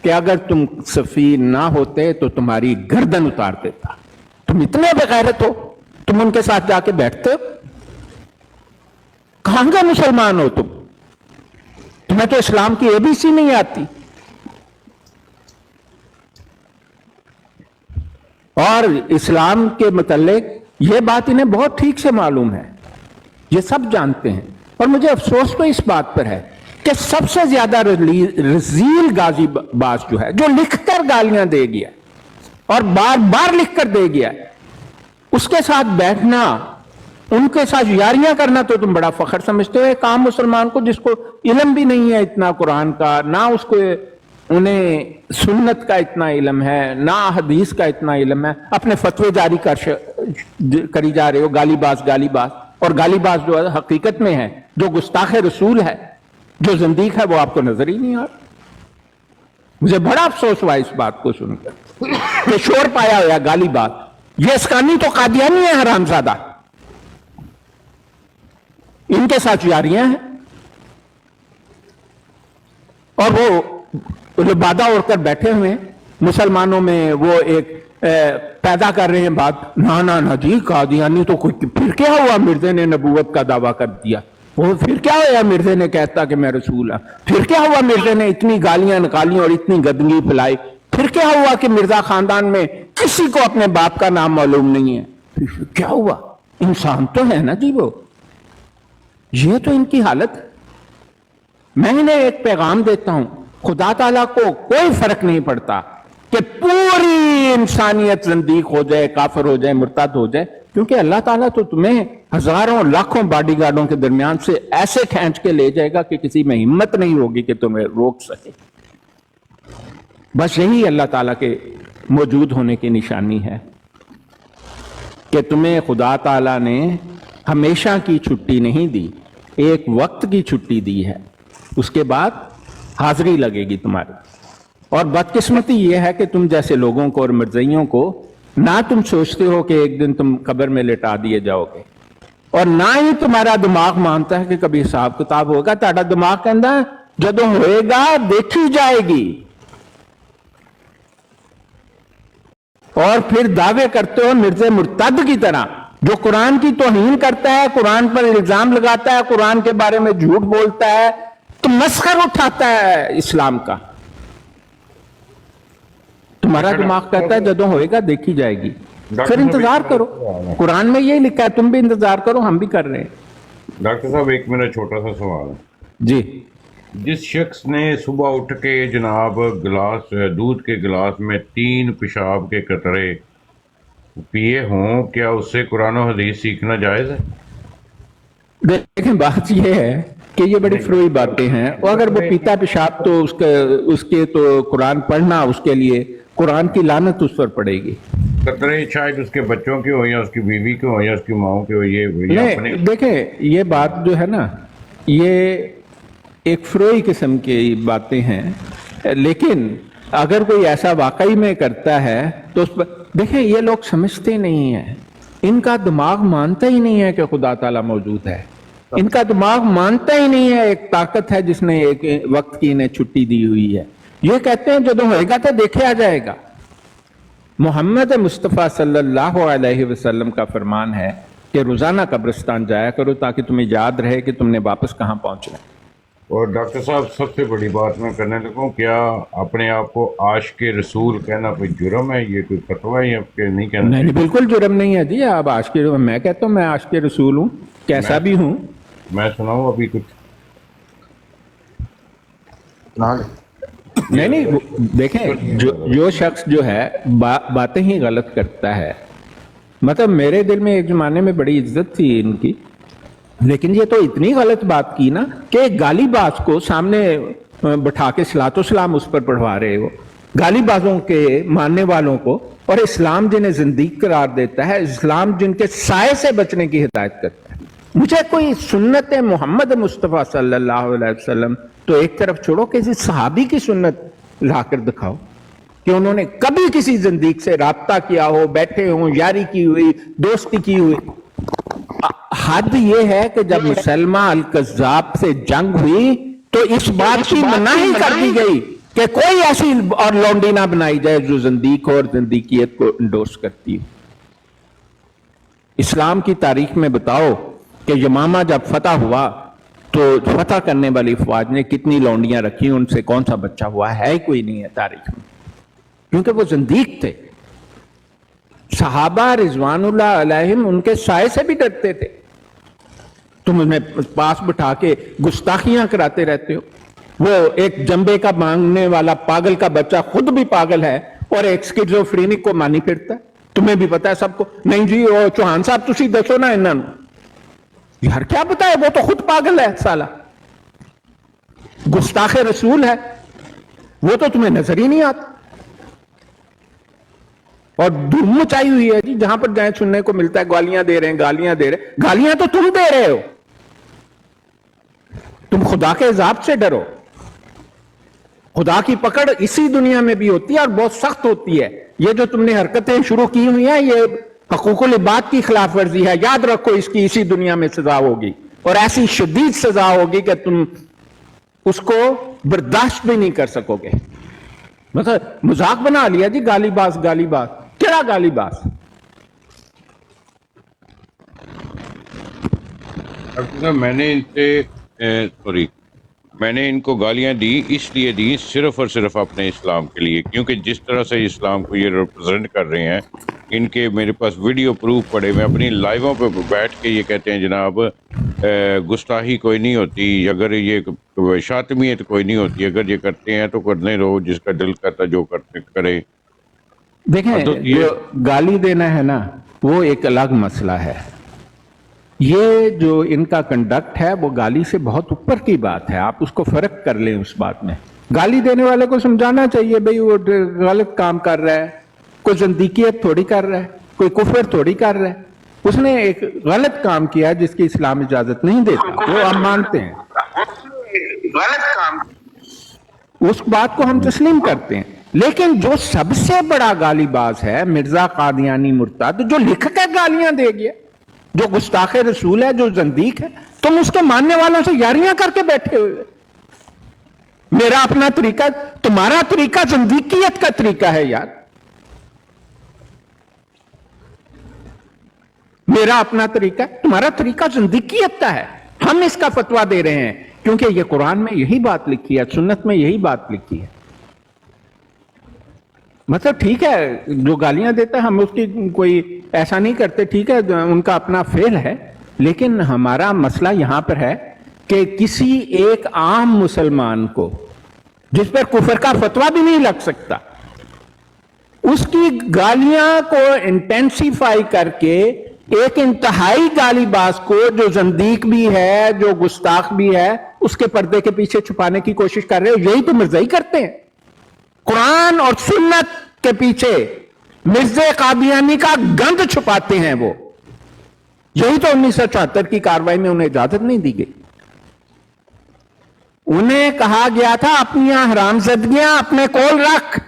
कि अगर तुम सफी ना होते तो तुम्हारी गर्दन उतार देता। तुम इतने बेगैरत हो, तुम उनके साथ जाके बैठते हो? कहां का मुसलमान हो तुम? तुम्हें तो इस्लाम की ABC नहीं आती। और इस्लाम के मुतल्लिक ये बात इन्हें बहुत ठीक से मालूम है, ये सब जानते हैं। और मुझे अफसोस तो इस बात पर है कि सबसे ज्यादा रजील गाजीबाज जो है, जो लिखकर गालियां दे गया और बार बार लिखकर दे गया, उसके साथ बैठना, उनके साथ यारियां करना तो तुम बड़ा फख्र समझते हो। एक आम मुसलमान को जिसको इल्म भी नहीं है इतना कुरान का, ना उसको उन्हें सुन्नत का इतना इल्म है, ना हदीस का इतना इल्म है, अपने फतवे जारी करी जा रहे हो, गालीबाज गालीबाज। और गालीबाज जो हकीकत में है, जो गुस्ताख रसूल है, जो ज़िंदीक है, वो आपको नजर ही नहीं आ रहा। मुझे बड़ा अफसोस हुआ इस बात को सुनकर कि शोर पाया हुआ गालीबाज। ये इसकानी तो कादियानी है, हरामजादा, इनके साथ यारियां हैं। और वो बाधा ओढ़कर बैठे हुए हैं मुसलमानों में, वो एक पैदा कर रहे हैं बात, ना ना ना जी कादियानी तो कोई, फिर क्या हुआ मिर्जे ने नबूवत का दावा कर दिया, वो फिर क्या हुआ मिर्जे ने कहता कि मैं रसूल हूं, फिर क्या हुआ मिर्जे ने इतनी गालियां निकाली और इतनी गंदगी फैलाई, फिर क्या हुआ कि मिर्जा खानदान में किसी को अपने बाप का नाम मालूम नहीं है, फिर क्या हुआ? इंसान तो है ना जी वो। ये तो इनकी हालत है। मैं इन्हें एक पैगाम देता हूं, खुदा ताला को कोई फर्क नहीं पड़ता कि पूरी इंसानियत ज़िंदीक हो जाए, काफिर हो जाए, मुर्तद हो जाए, क्योंकि अल्लाह ताला तो तुम्हें हजारों लाखों बॉडीगार्डों के दरमियान से ऐसे खींच के ले जाएगा कि किसी में हिम्मत नहीं होगी कि तुम्हें रोक सके। बस यही अल्लाह ताला के मौजूद होने की निशानी है। کہ تمہیں خدا تعالیٰ نے ہمیشہ کی چھٹی نہیں دی، ایک وقت کی چھٹی دی ہے، اس کے بعد حاضری لگے گی تمہاری۔ اور بدقسمتی یہ ہے کہ تم جیسے لوگوں کو اور مرزائیوں کو نہ تم سوچتے ہو کہ ایک دن تم قبر میں لٹا دیے جاؤ گے، اور نہ ہی تمہارا دماغ مانتا ہے کہ کبھی حساب کتاب ہوگا۔ تہاڈا دماغ کہندا ہے جدوں ہوئے گا دیکھی جائے گی، اور پھر دعوے کرتے ہو مرزا مرتد کی طرح جو قرآن کی توہین کرتا ہے، قرآن پر الزام لگاتا ہے، قرآن کے بارے میں جھوٹ بولتا ہے، تو مسخر اٹھاتا ہے اسلام کا۔ تمہارا دماغ کہتا ہے جدوں ہوئے گا دیکھی جائے گی، پھر انتظار کرو۔ قرآن میں یہی لکھا ہے، تم بھی انتظار کرو، ہم بھی کر رہے ہیں۔ ڈاکٹر صاحب ایک میرا چھوٹا سا سوال ہے، جی، جس شخص نے صبح اٹھ کے جناب گلاس دودھ کے گلاس میں 3 پیشاب کے قطرے پیے ہوں، کیا اس سے قرآن و حدیث سیکھنا جائز ہے؟ دیکھیں بات یہ ہے کہ یہ بڑی فروئی باتیں ہیں، اور اگر وہ پیتا پیشاب تو اس کے تو قرآن پڑھنا اس کے لیے قرآن کی لعنت اس پر پڑے گی۔ قطرے شاید اس کے بچوں کے ہو یا اس کی بیوی کے ہو یا اس کی ماؤں کے ہو، یہ اپنے دیکھیں یہ بات جو ہے نا، یہ ایک فروئی قسم کی باتیں ہیں، لیکن اگر کوئی ایسا واقعی میں کرتا ہے تو اس پر دیکھیں یہ لوگ سمجھتے نہیں ہیں، ان کا دماغ مانتا ہی نہیں ہے کہ خدا تعالیٰ موجود ہے، ان کا دماغ مانتا ہی نہیں ہے ایک طاقت ہے جس نے ایک وقت کی انہیں چھٹی دی ہوئی ہے۔ یہ کہتے ہیں جدوں ہوئے گا تو دیکھے آ جائے گا۔ محمد مصطفیٰ صلی اللہ علیہ وسلم کا فرمان ہے کہ روزانہ قبرستان جایا کرو تاکہ تمہیں یاد رہے کہ تم نے واپس کہاں پہنچنا ہے۔ اور ڈاکٹر صاحب سب سے بڑی بات میں کرنے لگوں، کیا اپنے آپ کو عاشق رسول کہنا کوئی جرم ہے؟ یہ کوئی فتویٰ ہے یا کہ نہیں کہنا؟ نہیں بالکل جرم نہیں ہے جی، آپ عاشق، میں کہتا ہوں میں عاشق رسول ہوں، کیسا بھی ہوں۔ میں سناؤں ابھی کچھ؟ نہیں دیکھیں جو شخص جو ہے باتیں ہی غلط کرتا ہے، مطلب میرے دل میں ایک زمانے میں بڑی عزت تھی ان کی، لیکن یہ تو اتنی غلط بات کی نا کہ گالی باز کو سامنے بٹھا کے صلاۃ و سلام اس پر پڑھوا رہے ہو، گالی بازوں کے ماننے والوں کو، اور اسلام جنہیں زندیق قرار دیتا ہے، اسلام جن کے سائے سے بچنے کی ہدایت کرتا ہے۔ مجھے کوئی سنت محمد مصطفیٰ صلی اللہ علیہ وسلم تو ایک طرف چھوڑو، کسی صحابی کی سنت لا کر دکھاؤ کہ انہوں نے کبھی کسی زندیق سے رابطہ کیا ہو، بیٹھے ہوں، یاری کی ہوئی، دوستی کی ہوئی۔ حد یہ ہے کہ جب مسلمہ الکذاب سے جنگ ہوئی تو اس بات کی مناہی کر دی گئی کہ کوئی ایسی اور لونڈی نہ بنائی جائے جو زندیق اور زندیقیت کو انڈورس کرتی ہو۔ اسلام کی تاریخ میں بتاؤ کہ یمامہ جب فتح ہوا تو فتح کرنے والی افواج نے کتنی لونڈیاں رکھی، ان سے کون سا بچہ ہوا ہے؟ کوئی نہیں ہے تاریخ میں، کیونکہ وہ زندیق تھے۔ صحابہ رضوان اللہ علیہم ان کے سائے سے بھی ڈرتے تھے، تم انہیں پاس بٹھا کے گستاخیاں کراتے رہتے ہو۔ وہ ایک جنبے کا مانگنے والا پاگل کا بچہ خود بھی پاگل ہے اور ایک سکیزوفرینک کو مانی پھرتا ہے، تمہیں بھی پتا ہے سب کو۔ نہیں جی وہ چوہان صاحب تسی دسو نا انہاں نوں، یار کیا بتائے، وہ تو خود پاگل ہے سالہ، گستاخ رسول ہے، وہ تو تمہیں نظر ہی نہیں آتا۔ اور دھوم مچائی ہوئی ہے جی، جہاں پر جائیں سننے کو ملتا ہے گالیاں دے رہے ہیں، گالیاں دے رہے ہیں، گالیاں تو تم دے رہے ہو۔ تم خدا کے عذاب سے ڈرو، خدا کی پکڑ اسی دنیا میں بھی ہوتی ہے اور بہت سخت ہوتی ہے۔ یہ جو تم نے حرکتیں شروع کی ہوئی ہیں یہ حقوق العباد کی خلاف ورزی ہے، یاد رکھو اس کی اسی دنیا میں سزا ہوگی، اور ایسی شدید سزا ہوگی کہ تم اس کو برداشت بھی نہیں کر سکو گے۔ مطلب مذاق بنا لیا جی، گالی باز، گالی باز، کیا گالی باز؟ ڈاکٹر صاحب میں نے ان کو گالیاں دی، اس لیے دی صرف اور صرف اپنے اسلام کے لیے، کیونکہ جس طرح سے اسلام کو یہ ریپرزینٹ کر رہے ہیں، ان کے میرے پاس ویڈیو پروف پڑے میں اپنی لائیووں پہ بیٹھ کے یہ کہتے ہیں جناب گستاخی کوئی نہیں ہوتی، اگر یہ شاطمیت کوئی نہیں ہوتی، اگر یہ کرتے ہیں تو کرنے رہو، جس کا دل کرتا جو کرتے کرے۔ دیکھیں جو گالی دینا ہے نا وہ ایک الگ مسئلہ ہے، یہ جو ان کا کنڈکٹ ہے وہ گالی سے بہت اوپر کی بات ہے، آپ اس کو فرق کر لیں اس بات میں۔ گالی دینے والے کو سمجھانا چاہیے بھئی وہ غلط کام کر رہا ہے، کوئی زندیقیت تھوڑی کر رہا ہے، कोई कुफर थोड़ी कर रहा है, उसने एक गलत काम किया जिसकी इस्लाम इजाजत नहीं देता, वो हम मानते हैं, गलत काम उस बात को हम तस्लीम करते हैं। लेकिन जो सबसे बड़ा गालीबाज है मिर्जा कादियानी मुर्ताद, जो लिख के गालियां दे गया, जो गुस्ताखे रसूल है, जो जंदीक है, तुम उसके मानने वालों से यारियां करके बैठे हुए। मेरा अपना तरीका, तुम्हारा तरीका जंदीकियत का तरीका है यार। मेरा अपना तरीका, तुम्हारा तरीका जिंदगियत का है। हम इसका फतवा दे रहे हैं क्योंकि ये कुरान में यही बात लिखी है, सुन्नत में यही बात लिखी है। मतलब ठीक है, जो गालियां देता है हम उसकी कोई ऐसा नहीं करते, ठीक है, उनका अपना फेल है, लेकिन हमारा मसला यहां पर है कि किसी एक आम मुसलमान को जिस पर कुफर का फतवा भी नहीं लग सकता, उसकी गालियां को इंटेंसिफाई करके एक इंतहाई गालीबाज को, जो जंदीक भी है, जो गुस्ताख भी है, उसके पर्दे के पीछे छुपाने की कोशिश कर रहे हो। यही तो मिर्जाई करते हैं, कुरान और सुन्नत के पीछे मिर्जे कादियानी का गंद छुपाते हैं वो। यही तो 1974 की कार्रवाई में उन्हें इजाजत नहीं दी गई। उन्हें कहा गया था अपनी हरामजदगियां अपने कोल रख,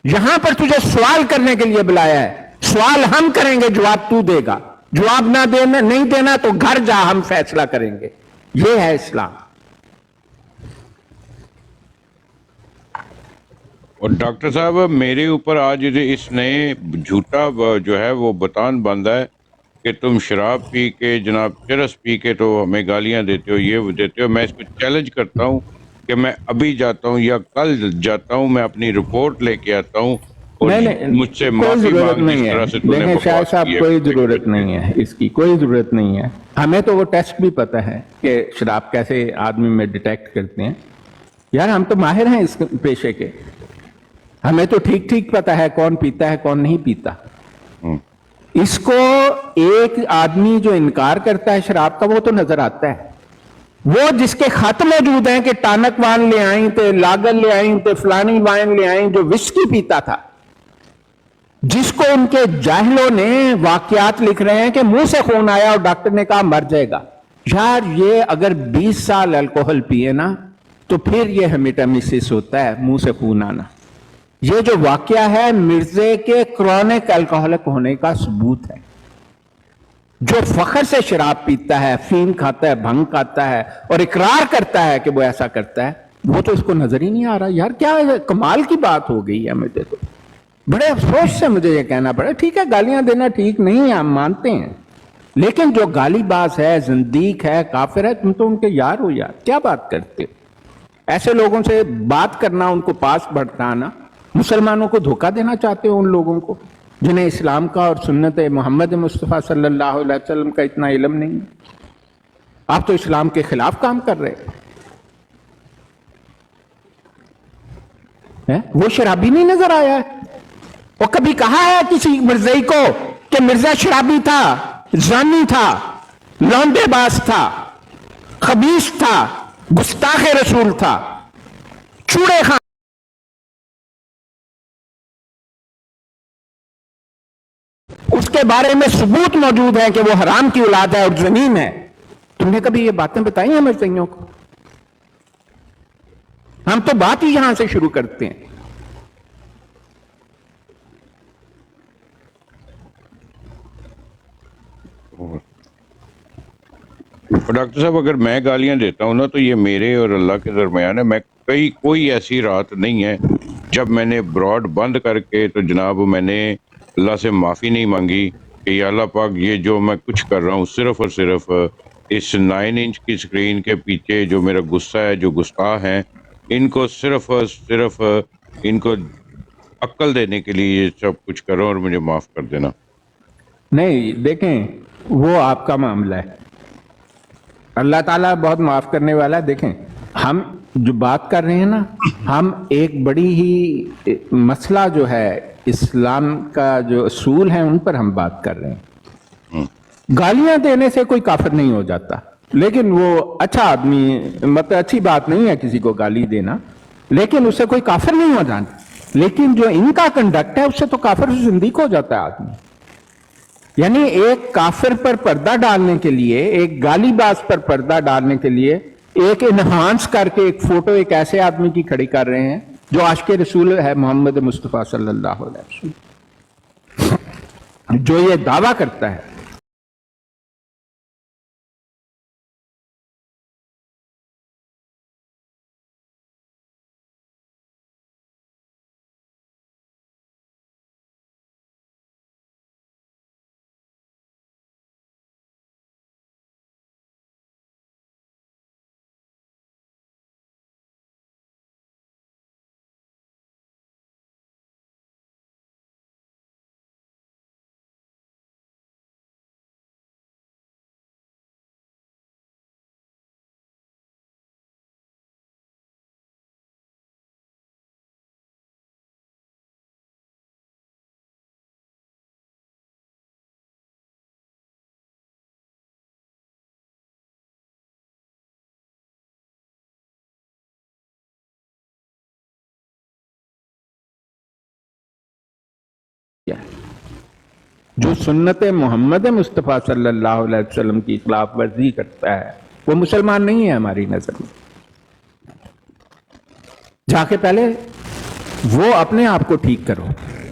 यहां पर तुझे सवाल करने के लिए बुलाया है, सवाल हम करेंगे, जवाब तू देगा, जवाब ना देना नहीं देना तो घर जा, हम फैसला करेंगे। यह है इस्लाम। और डॉक्टर साहब मेरे ऊपर आज इस नए झूठा जो है वो बतान बांधा है कि तुम शराब पी के, जनाब चरस पी के तो हमें गालियां देते हो, ये देते हो। मैं इसको चैलेंज करता हूं कि मैं अभी जाता हूं या कल जाता हूं, मैं अपनी रिपोर्ट लेके आता हूं और मुझसे माफी मांग, जिस तरह से तूने देखें शाह साहब, बकवास की कोई है। जरूरत नहीं है इसकी, कोई जरूरत नहीं है। हमें तो वो टेस्ट भी पता है कि शराब कैसे आदमी में डिटेक्ट करते हैं। यार हम तो माहिर हैं इस पेशे के, हमें तो ठीक ठीक पता है कौन पीता है कौन नहीं पीता। इसको एक आदमी जो इनकार करता है शराब का, वो तो नजर आता है। वो जिसके खत मौजूद हैं कि टानक वाइन ले आई थे, लागल ले आई थे, फलानी वाइन ले आई, जो विस्की पीता था, जिसको उनके जाहिलों ने वाकयात लिख रहे हैं कि मुंह से खून आया और डॉक्टर ने कहा मर जाएगा। यार ये अगर 20 साल अल्कोहल पिए ना तो फिर ये हेमेटोमेसिस होता है, मुंह से खून आना। ये जो वाकया है मिर्जे के क्रॉनिक अल्कोहलिक होने का सबूत है। जो फखर से शराब पीता है, फीम खाता है, भंग खाता है और इकरार करता है कि वो ऐसा करता है, वो तो इसको नजर ही नहीं आ रहा। यार क्या कमाल की बात हो गई है। मुझे तो बड़े अफसोस से मुझे ये कहना पड़ा। ठीक है, गालियां देना ठीक नहीं है, हम मानते हैं, लेकिन जो गालीबाज है, जिंदीक है, काफिर है, तुम तो उनके यार हो यार, क्या बात करते हो। ऐसे लोगों से बात करना, उनको पास बढ़ाना, मुसलमानों को धोखा देना चाहते हो उन लोगों को जिन्हें इस्लाम का और सुन्नत मोहम्मद मुस्तफ़ा सल्लल्लाहु अलैहि वसल्लम का इतना इल्म नहीं है। आप तो इस्लाम के खिलाफ काम कर रहे हैं। वो शराबी नहीं नजर आया है। वो कभी कहा है किसी मिर्ज़ई को कि मिर्जा शराबी था, जानी था, लौंडेबाज था, खबीस था, गुस्ताखे रसूल था, चूड़े खां। उसके बारे में सबूत मौजूद है कि वो हराम की औलाद है और जमीन है। तुमने कभी ये बातें बताई हैं मिर्ज़इयों को? हम तो बात ही यहां से शुरू करते हैं। डॉक्टर साहब अगर मैं गालियां देता हूं ना तो ये मेरे और अल्लाह के दरमियान है। मैं कोई ऐसी रात नहीं है जब मैंने ब्रॉड बंद करके तो जनाब मैंने अल्लाह से माफ़ी नहीं मांगी कि या अल्लाह पाक ये जो मैं कुछ कर रहा हूँ सिर्फ और सिर्फ इस 9 इंच की स्क्रीन के पीछे जो मेरा गुस्सा है, जो गुस्ताख हैं, इनको सिर्फ और सिर्फ इनको अक्ल देने के लिए ये सब कुछ करो और मुझे माफ़ कर देना। नहीं, देखें वो आपका मामला है, अल्लाह ताला बहुत माफ करने वाला है। देखें हम जो बात कर रहे हैं ना, हम एक बड़ी ही मसला जो है इस्लाम का जो असूल है उन पर हम बात कर रहे हैं। गालियां देने से कोई काफिर नहीं हो जाता, लेकिन वो अच्छा आदमी, मतलब अच्छी बात नहीं है किसी को गाली देना, लेकिन उससे कोई काफिर नहीं हो जाता। लेकिन जो इनका कंडक्ट है उससे तो काफिर जिंदगी हो जाता है आदमी। یعنی ایک کافر پر پردہ ڈالنے کے لیے، ایک گالی باز پر پردہ ڈالنے کے لیے ایک انہانس کر کے ایک فوٹو ایک ایسے آدمی کی کھڑی کر رہے ہیں جو عاشق رسول ہے محمد مصطفیٰ صلی اللہ علیہ وسلم، جو یہ دعویٰ کرتا ہے۔ جو سنت محمد مصطفیٰ صلی اللہ علیہ وسلم کی خلاف ورزی کرتا ہے وہ مسلمان نہیں ہے ہماری نظر میں۔ جا کے پہلے وہ اپنے آپ کو ٹھیک کرو۔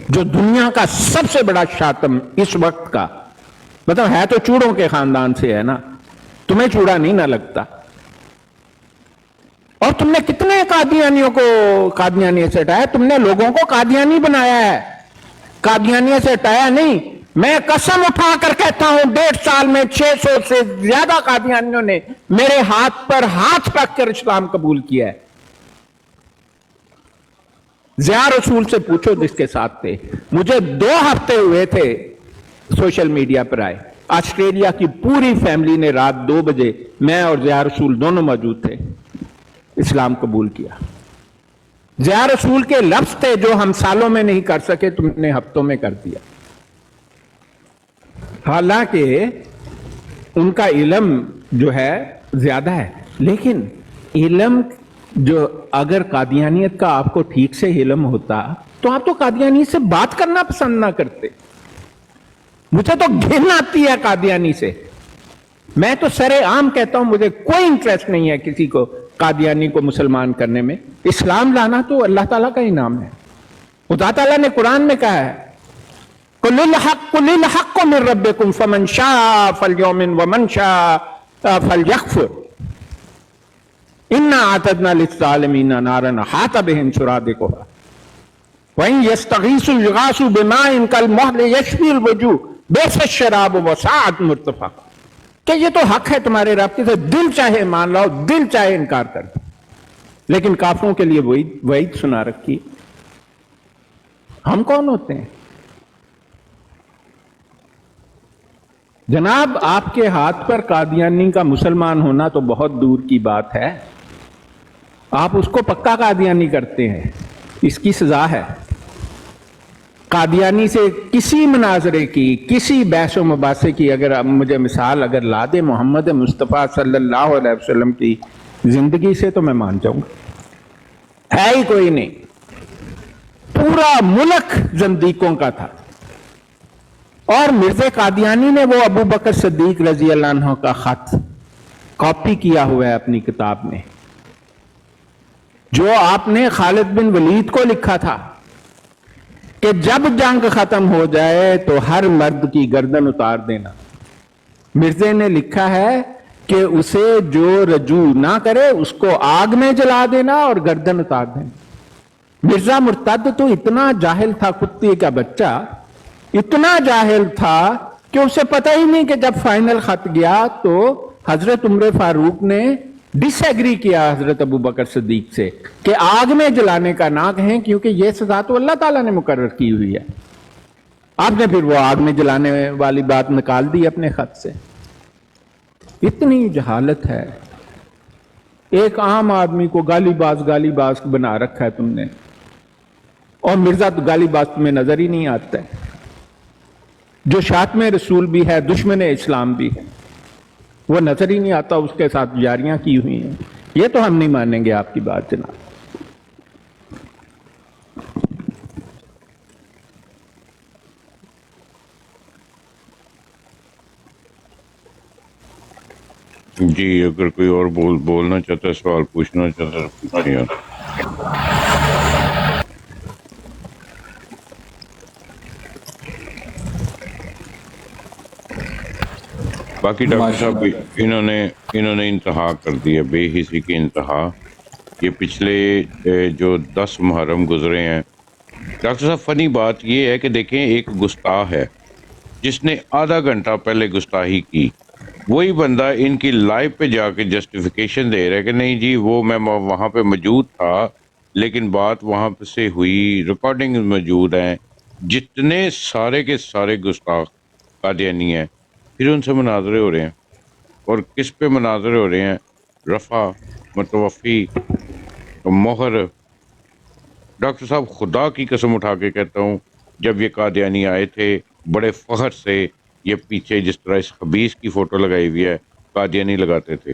جو دنیا کا سب سے بڑا شاتم اس وقت کا، مطلب ہے تو چوڑوں کے خاندان سے ہے نا، تمہیں چوڑا نہیں نہ لگتا، اور تم نے کتنے قادیانیوں کو قادیانی سے ہٹایا، تم نے لوگوں کو قادیانی بنایا ہے، قادیانی سے ہٹایا نہیں۔ میں قسم اٹھا کر کہتا ہوں 1.5 سال میں 600 سے زیادہ قادیانیوں نے میرے ہاتھ پر ہاتھ رکھ کر اسلام قبول کیا ہے۔ ضیاء رسول سے پوچھو جس کے ساتھ تھے، مجھے 2 ہفتے ہوئے تھے سوشل میڈیا پر آئے، آسٹریلیا کی پوری فیملی نے رات 2 بجے میں اور ضیاء رسول دونوں موجود تھے، اسلام قبول کیا۔ ضیاء رسول کے لفظ تھے جو ہم سالوں میں نہیں کر سکے، تم نے ہفتوں میں کر دیا۔ حالانکہ ان کا علم جو ہے زیادہ ہے، لیکن علم جو اگر قادیانیت کا آپ کو ٹھیک سے علم ہوتا تو آپ تو قادیانی سے بات کرنا پسند نہ کرتے۔ مجھے تو گھن آتی ہے قادیانی سے، میں تو سر عام کہتا ہوں مجھے کوئی انٹرسٹ نہیں ہے کسی کو قادیانی کو مسلمان کرنے میں۔ اسلام لانا تو اللہ تعالیٰ کا انعام ہے۔ خدا تعالیٰ نے قرآن میں کہا ہے قُلِ الْحَقُّ مِن رَبِّكُمْ فَمَنْ شَاءَ فَلْيُؤْمِنْ وَمَنْ شَاءَ فَلْيَكْفُرْ إِنَّا أَعْتَدْنَا لِلظَّالِمِينَ نَارًا أَحَاطَ بِهِمْ سُرَادِقُهَا وَإِنْ يَسْتَغِيثُوا يُغَاثُوا بِمَاءٍ كَالْمُهْلِ يَشْوِي الْوُجُوهَ بِئْسَ الشَّرَابُ وَسَاءَتْ مُرْتَفَقًا کہ یہ تو حق ہے تمہارے رب کی، دل چاہے مان لاؤ، دل چاہے انکار کر دو، لیکن کافروں کے لیے وعید سنا رکھی۔ ہم کون ہوتے ہیں؟ جناب آپ کے ہاتھ پر قادیانی کا مسلمان ہونا تو بہت دور کی بات ہے، آپ اس کو پکا قادیانی کرتے ہیں، اس کی سزا ہے۔ قادیانی سے کسی مناظرے کی، کسی بحث و مباحثے کی اگر مجھے مثال اگر لا دے محمد مصطفیٰ صلی اللہ علیہ وسلم کی زندگی سے تو میں مان جاؤں گا، ہے ہی کوئی نہیں۔ پورا ملک زندیقوں کا تھا، اور مرزا قادیانی نے وہ ابو بکر صدیق رضی اللہ عنہ کا خط کاپی کیا ہوا ہے اپنی کتاب میں، جو آپ نے خالد بن ولید کو لکھا تھا کہ جب جنگ ختم ہو جائے تو ہر مرد کی گردن اتار دینا۔ مرزا نے لکھا ہے کہ اسے جو رجوع نہ کرے اس کو آگ میں جلا دینا اور گردن اتار دینا۔ مرزا مرتد تو اتنا جاہل تھا، کتے کا بچہ اتنا جاہل تھا کہ اسے پتہ ہی نہیں کہ جب فائنل خط گیا تو حضرت عمر فاروق نے ڈس ایگری کیا حضرت ابو بکر صدیق سے کہ آگ میں جلانے کا نہ کہیں، کیونکہ یہ سزا تو اللہ تعالیٰ نے مقرر کی ہوئی ہے۔ آپ نے پھر وہ آگ میں جلانے والی بات نکال دی اپنے خط سے۔ اتنی جہالت ہے، ایک عام آدمی کو گالی باز بنا رکھا ہے تم نے، اور مرزا تو گالی باز تمہیں نظر ہی نہیں آتا ہے، جو شاتم رسول بھی ہے، دشمن اسلام بھی ہے، وہ نظر ہی نہیں آتا، اس کے ساتھ جاریاں کی ہوئی ہیں۔ یہ تو ہم نہیں مانیں گے آپ کی بات جناب۔ جی اگر کوئی اور بولنا چاہتا ہے، سوال پوچھنا چاہتا ہے تو پوچھیے۔ باقی ڈاکٹر صاحب انہوں نے انتہا کر دی ہے، بے حسی کی انتہا۔ یہ پچھلے جو 10 محرم گزرے ہیں، ڈاکٹر صاحب فنی بات یہ ہے کہ دیکھیں ایک گستاخ ہے جس نے آدھا گھنٹہ پہلے گستاخی کی، وہی بندہ ان کی لائیو پہ جا کے جسٹیفیکیشن دے رہا ہے کہ نہیں جی وہ میں وہاں پہ موجود تھا لیکن بات وہاں پہ سے ہوئی، ریکارڈنگ موجود ہیں۔ جتنے سارے کے سارے گستاخ قادیانی ہیں، پھر ان سے مناظرے ہو رہے ہیں، اور کس پہ مناظرے ہو رہے ہیں؟ رفع، متوفی، مہر۔ ڈاکٹر صاحب خدا کی قسم اٹھا کے کہتا ہوں، جب یہ قادیانی آئے تھے بڑے فخر سے، یہ پیچھے جس طرح اس خبیث کی فوٹو لگائی ہوئی ہے قادیانی لگاتے تھے،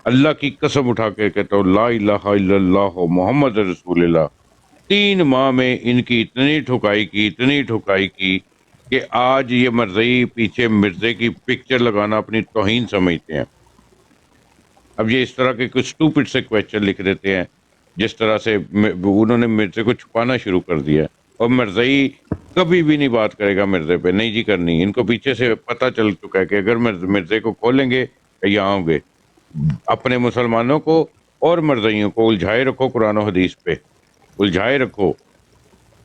اللہ کی قسم اٹھا کے کہتا ہوں لا الہ الا اللہ محمد رسول اللہ، 3 ماہ میں ان کی اتنی ٹھکائی کی کہ آج یہ مرزئی پیچھے مرزے کی پکچر لگانا اپنی توہین سمجھتے ہیں۔ اب یہ اس طرح کے کچھ اسٹوپڈ سے کویسچن لکھ دیتے ہیں، جس طرح سے انہوں نے مرزے کو چھپانا شروع کر دیا، اور مرزئی کبھی بھی نہیں بات کرے گا مرزے پہ، نہیں جی کرنی۔ ان کو پیچھے سے پتہ چل چکا ہے کہ اگر مرزے کو کھولیں گے یہاں ہوں گے۔ اپنے مسلمانوں کو اور مرزائیوں کو الجھائے رکھو، قرآن و حدیث پہ الجھائے رکھو۔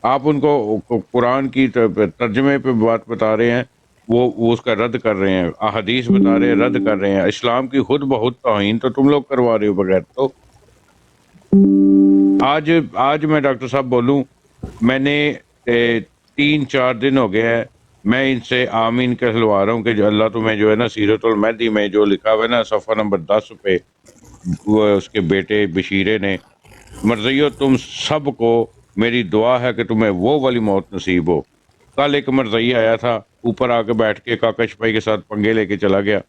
آپ ان کو قرآن کی ترجمے پہ بات بتا رہے ہیں، وہ اس کا رد کر رہے ہیں، احادیث بتا رہے ہیں رد کر رہے ہیں، اسلام کی خود بہت توہین تو تم لوگ کروا رہے ہو بغیر تو۔ آج میں ڈاکٹر صاحب بولوں، میں نے 3-4 دن ہو گیا ہے میں ان سے آمین کہلوا رہا ہوں کہ جو اللہ تمہیں جو ہے نا سیرت المہدی میں جو لکھا ہوا ہے نا صفحہ نمبر 10 پہ، وہ اس کے بیٹے بشیرے نے، مرزیو تم سب کو میری دعا ہے کہ تمہیں وہ والی موت نصیب ہو۔ کل ایک مرزئی آیا تھا، اوپر آ کے بیٹھ کے کاکا شپائی کے ساتھ پنگے لے کے چلا گیا،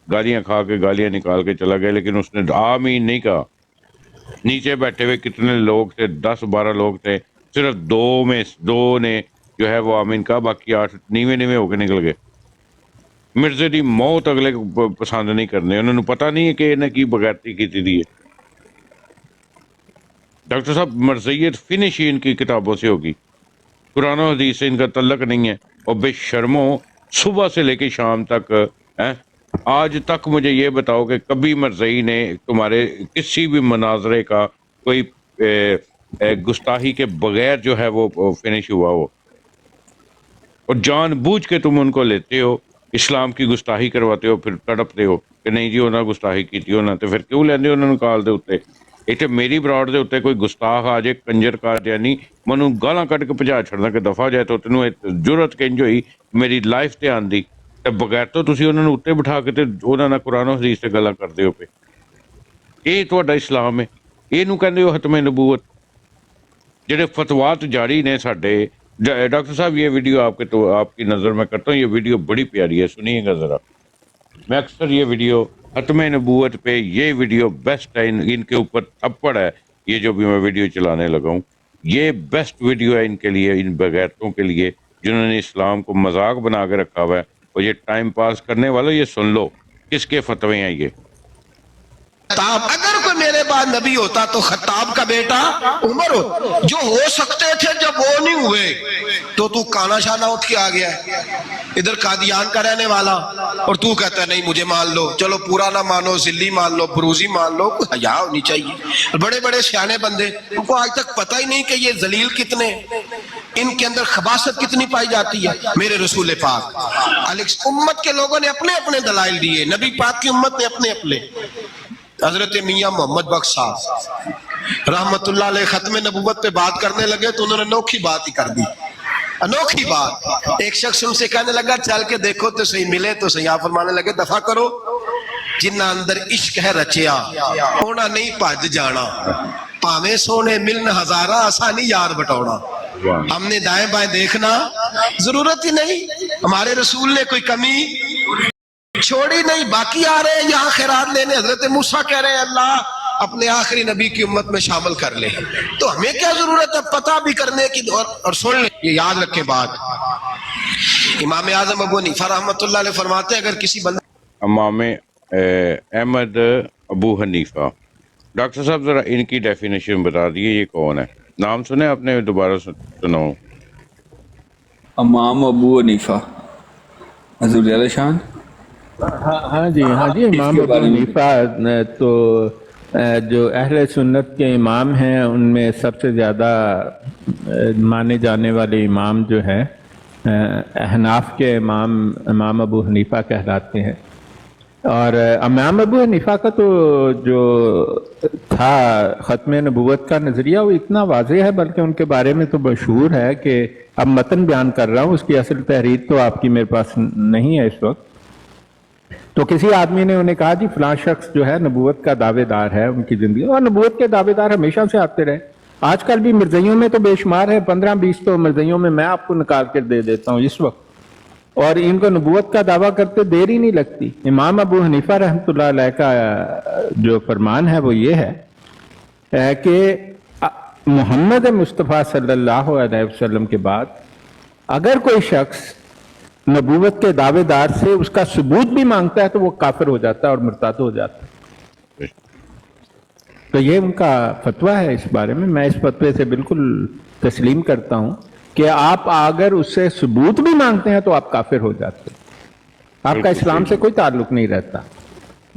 گالیاں کھا کے گالیاں نکال کے چلا گیا، لیکن اس نے آمین نہیں کہا۔ نیچے بیٹھے ہوئے کتنے لوگ تھے؟ 10-12 لوگ تھے، صرف 2 نے جو ہے وہ آمین کہا، باقی 8 نیوے ہو کے نکل گئے۔ مرزے دی موت اگلے کو پسند نہیں کرنے، انہوں نے پتہ نہیں ہے کہ انہیں کی بغیرتی کی تھی ہے۔ ڈاکٹر صاحب مرزیت فنش ہی ان کی کتابوں سے ہوگی، قرآن و حدیث سے ان کا تعلق نہیں ہے، اور بے شرموں صبح سے لے کے شام تک آج تک مجھے یہ بتاؤ کہ کبھی مرزئی نے تمہارے کسی بھی مناظرے کا کوئی گستاخی کے بغیر جو ہے وہ فنش ہوا ہو، اور جان بوجھ کے تم ان کو لیتے ہو، اسلام کی گستاخی کرواتے ہو، پھر تڑپتے ہو کہ نہیں جی انہاں گستاخی کی انہاں، تو پھر کیوں لیندے انہوں نے کال دے اتنے اتنے میری براڈ دے اتنے کوئی گستاخ آ جائے کنجر قادیانی منو گالاں کٹ کے بھجا چھڑنا کہ دفعہ جائے، تو تینوں جرت کنج ہوئی میری لائف تے آندی تے بغیر تو تسی انہوں نے اتنے بٹھا کے تے انہاں نہ قرآن و حدیث سے گلاں کردے ہو پہ۔ یہ تہاڈا اسلام ہے، یہ نو کہندے ہو ختم نبوت، جڑے فتوات جاری نے ساڈے۔ ڈاکٹر صاحب یہ ویڈیو آپ کے تو آپ کی نظر میں کرتا ہوں، یہ ویڈیو بڑی پیاری ہے، سنیے گا ذرا۔ میں اکثر یہ ویڈیو ختم نبوت پہ یہ ویڈیو بیسٹ ہے، ان کے اوپر تھپڑ ہے، یہ جو بھی میں ویڈیو چلانے لگا ہوں یہ بیسٹ ویڈیو ہے ان کے لیے، ان بغیرتوں کے لیے جنہوں نے اسلام کو مذاق بنا کے رکھا ہوا ہے، اور یہ ٹائم پاس کرنے والوں یہ سن لو کس کے فتوے ہیں یہ۔ خطاب اگر کوئی میرے بعد نبی ہوتا تو خطاب کا بیٹا عمر ہو، جو ہو سکتے تھے جب وہ نہیں ہوئے تو کانا شانہ اٹھ کے آ گیا ادھر قادیان کا رہنے والا، اور تو کہتا ہے نہیں مجھے مان لو، چلو پورا نہ مانو، ذلی مان لو، بروزی مان لو، حیا ہونی چاہیے۔ بڑے بڑے سیانے بندے ان کو آج تک پتہ ہی نہیں کہ یہ ذلیل کتنے، ان کے اندر خباثت کتنی پائی جاتی ہے۔ میرے رسول پاک امت کے لوگوں نے اپنے اپنے دلائل دیے، نبی پاک کی امت نے اپنے اپنے۔ حضرت میاں محمد بخش صاحب رحمت اللہ علیہ ختم نبوت پہ بات کرنے لگے تو انہوں نے انوکھی بات ہی کر دی، انوکھی بات۔ ایک شخص ان سے کہنے لگا چل کے دیکھو تو صحیح، ملے تو صحیح۔ آپ فرمانے لگے دفع کرو، جنہ اندر عشق ہے رچیا ہونا نہیں بھج جانا، پاویں سونے ملن ہزارہ آسانی یار بٹونا۔ ہم نے دائیں بائیں دیکھنا ضرورت ہی نہیں، ہمارے رسول نے کوئی کمی چھوڑی نہیں، باقی آ رہے ہیں یہاں خیرات لینے۔ حضرت موسیٰ کہہ رہے ہیں اللہ اپنے آخری نبی کی امت میں شامل کر لے، تو ہمیں کیا ضرورت ہے پتہ بھی کرنے کی؟ اور سن لیں، یہ یاد رکھیں بات، امام اعظم ابو حنیفہ رحمۃ اللہ علیہ فرماتے ہیں اگر کسی بندے امام احمد ابو حنیفہ. ڈاکٹر صاحب ذرا ان کی ڈیفینیشن بتا دیے یہ کون ہے. نام سنے آپ نے؟ دوبارہ سناؤ. امام ابو حنیفہ حضور زیادہ شان. ہاں جی امام ابو حنیفہ تو جو اہل سنت کے امام ہیں ان میں سب سے زیادہ مانے جانے والے امام جو ہیں احناف کے امام ابو حنیفہ کہلاتے ہیں. اور امام ابو حنیفہ کا تو جو تھا ختم نبوت کا نظریہ وہ اتنا واضح ہے، بلکہ ان کے بارے میں تو مشہور ہے کہ اب متن بیان کر رہا ہوں، اس کی اصل تحریر تو آپ کی میرے پاس نہیں ہے اس وقت. تو کسی آدمی نے انہیں کہا جی فلاں شخص جو ہے نبوت کا دعوے دار ہے ان کی زندگی، اور نبوت کے دعوے دار ہمیشہ سے آتے رہے. آج کل بھی مرزائیوں میں تو بے شمار ہے، 15-20 تو مرزائیوں میں آپ کو نکال کر دے دیتا ہوں اس وقت، اور ان کو نبوت کا دعویٰ کرتے دیر ہی نہیں لگتی. امام ابو حنیفہ رحمۃ اللہ علیہ کا جو فرمان ہے وہ یہ ہے کہ محمد مصطفیٰ صلی اللہ علیہ وسلم کے بعد اگر کوئی شخص نبوت کے دعوے دار سے اس کا ثبوت بھی مانگتا ہے تو وہ کافر ہو جاتا ہے اور مرتد ہو جاتا ہے. تو یہ ان کا فتویٰ ہے اس بارے میں. میں اس فتوے سے بالکل تسلیم کرتا ہوں کہ آپ اگر اس سے ثبوت بھی مانگتے ہیں تو آپ کافر ہو جاتے ہیں، آپ کا اسلام سے کوئی تعلق نہیں رہتا.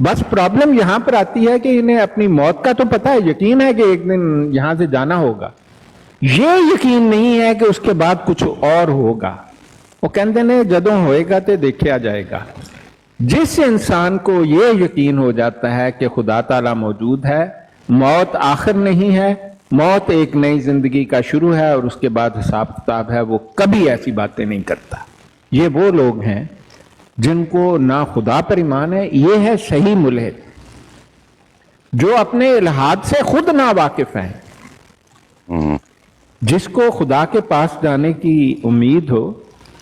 بس پرابلم یہاں پر آتی ہے کہ انہیں اپنی موت کا تو پتہ ہے، یقین ہے کہ ایک دن یہاں سے جانا ہوگا، یہ یقین نہیں ہے کہ اس کے بعد کچھ اور ہوگا. وہ کہتے ہیں جدوں ہوئے گا تے دیکھا جائے گا. جس انسان کو یہ یقین ہو جاتا ہے کہ خدا تعالیٰ موجود ہے، موت آخر نہیں ہے، موت ایک نئی زندگی کا شروع ہے اور اس کے بعد حساب کتاب ہے، وہ کبھی ایسی باتیں نہیں کرتا. یہ وہ لوگ ہیں جن کو نہ خدا پر ایمان ہے. یہ ہے صحیح ملحد جو اپنے الحاد سے خود نا واقف ہیں. جس کو خدا کے پاس جانے کی امید ہو،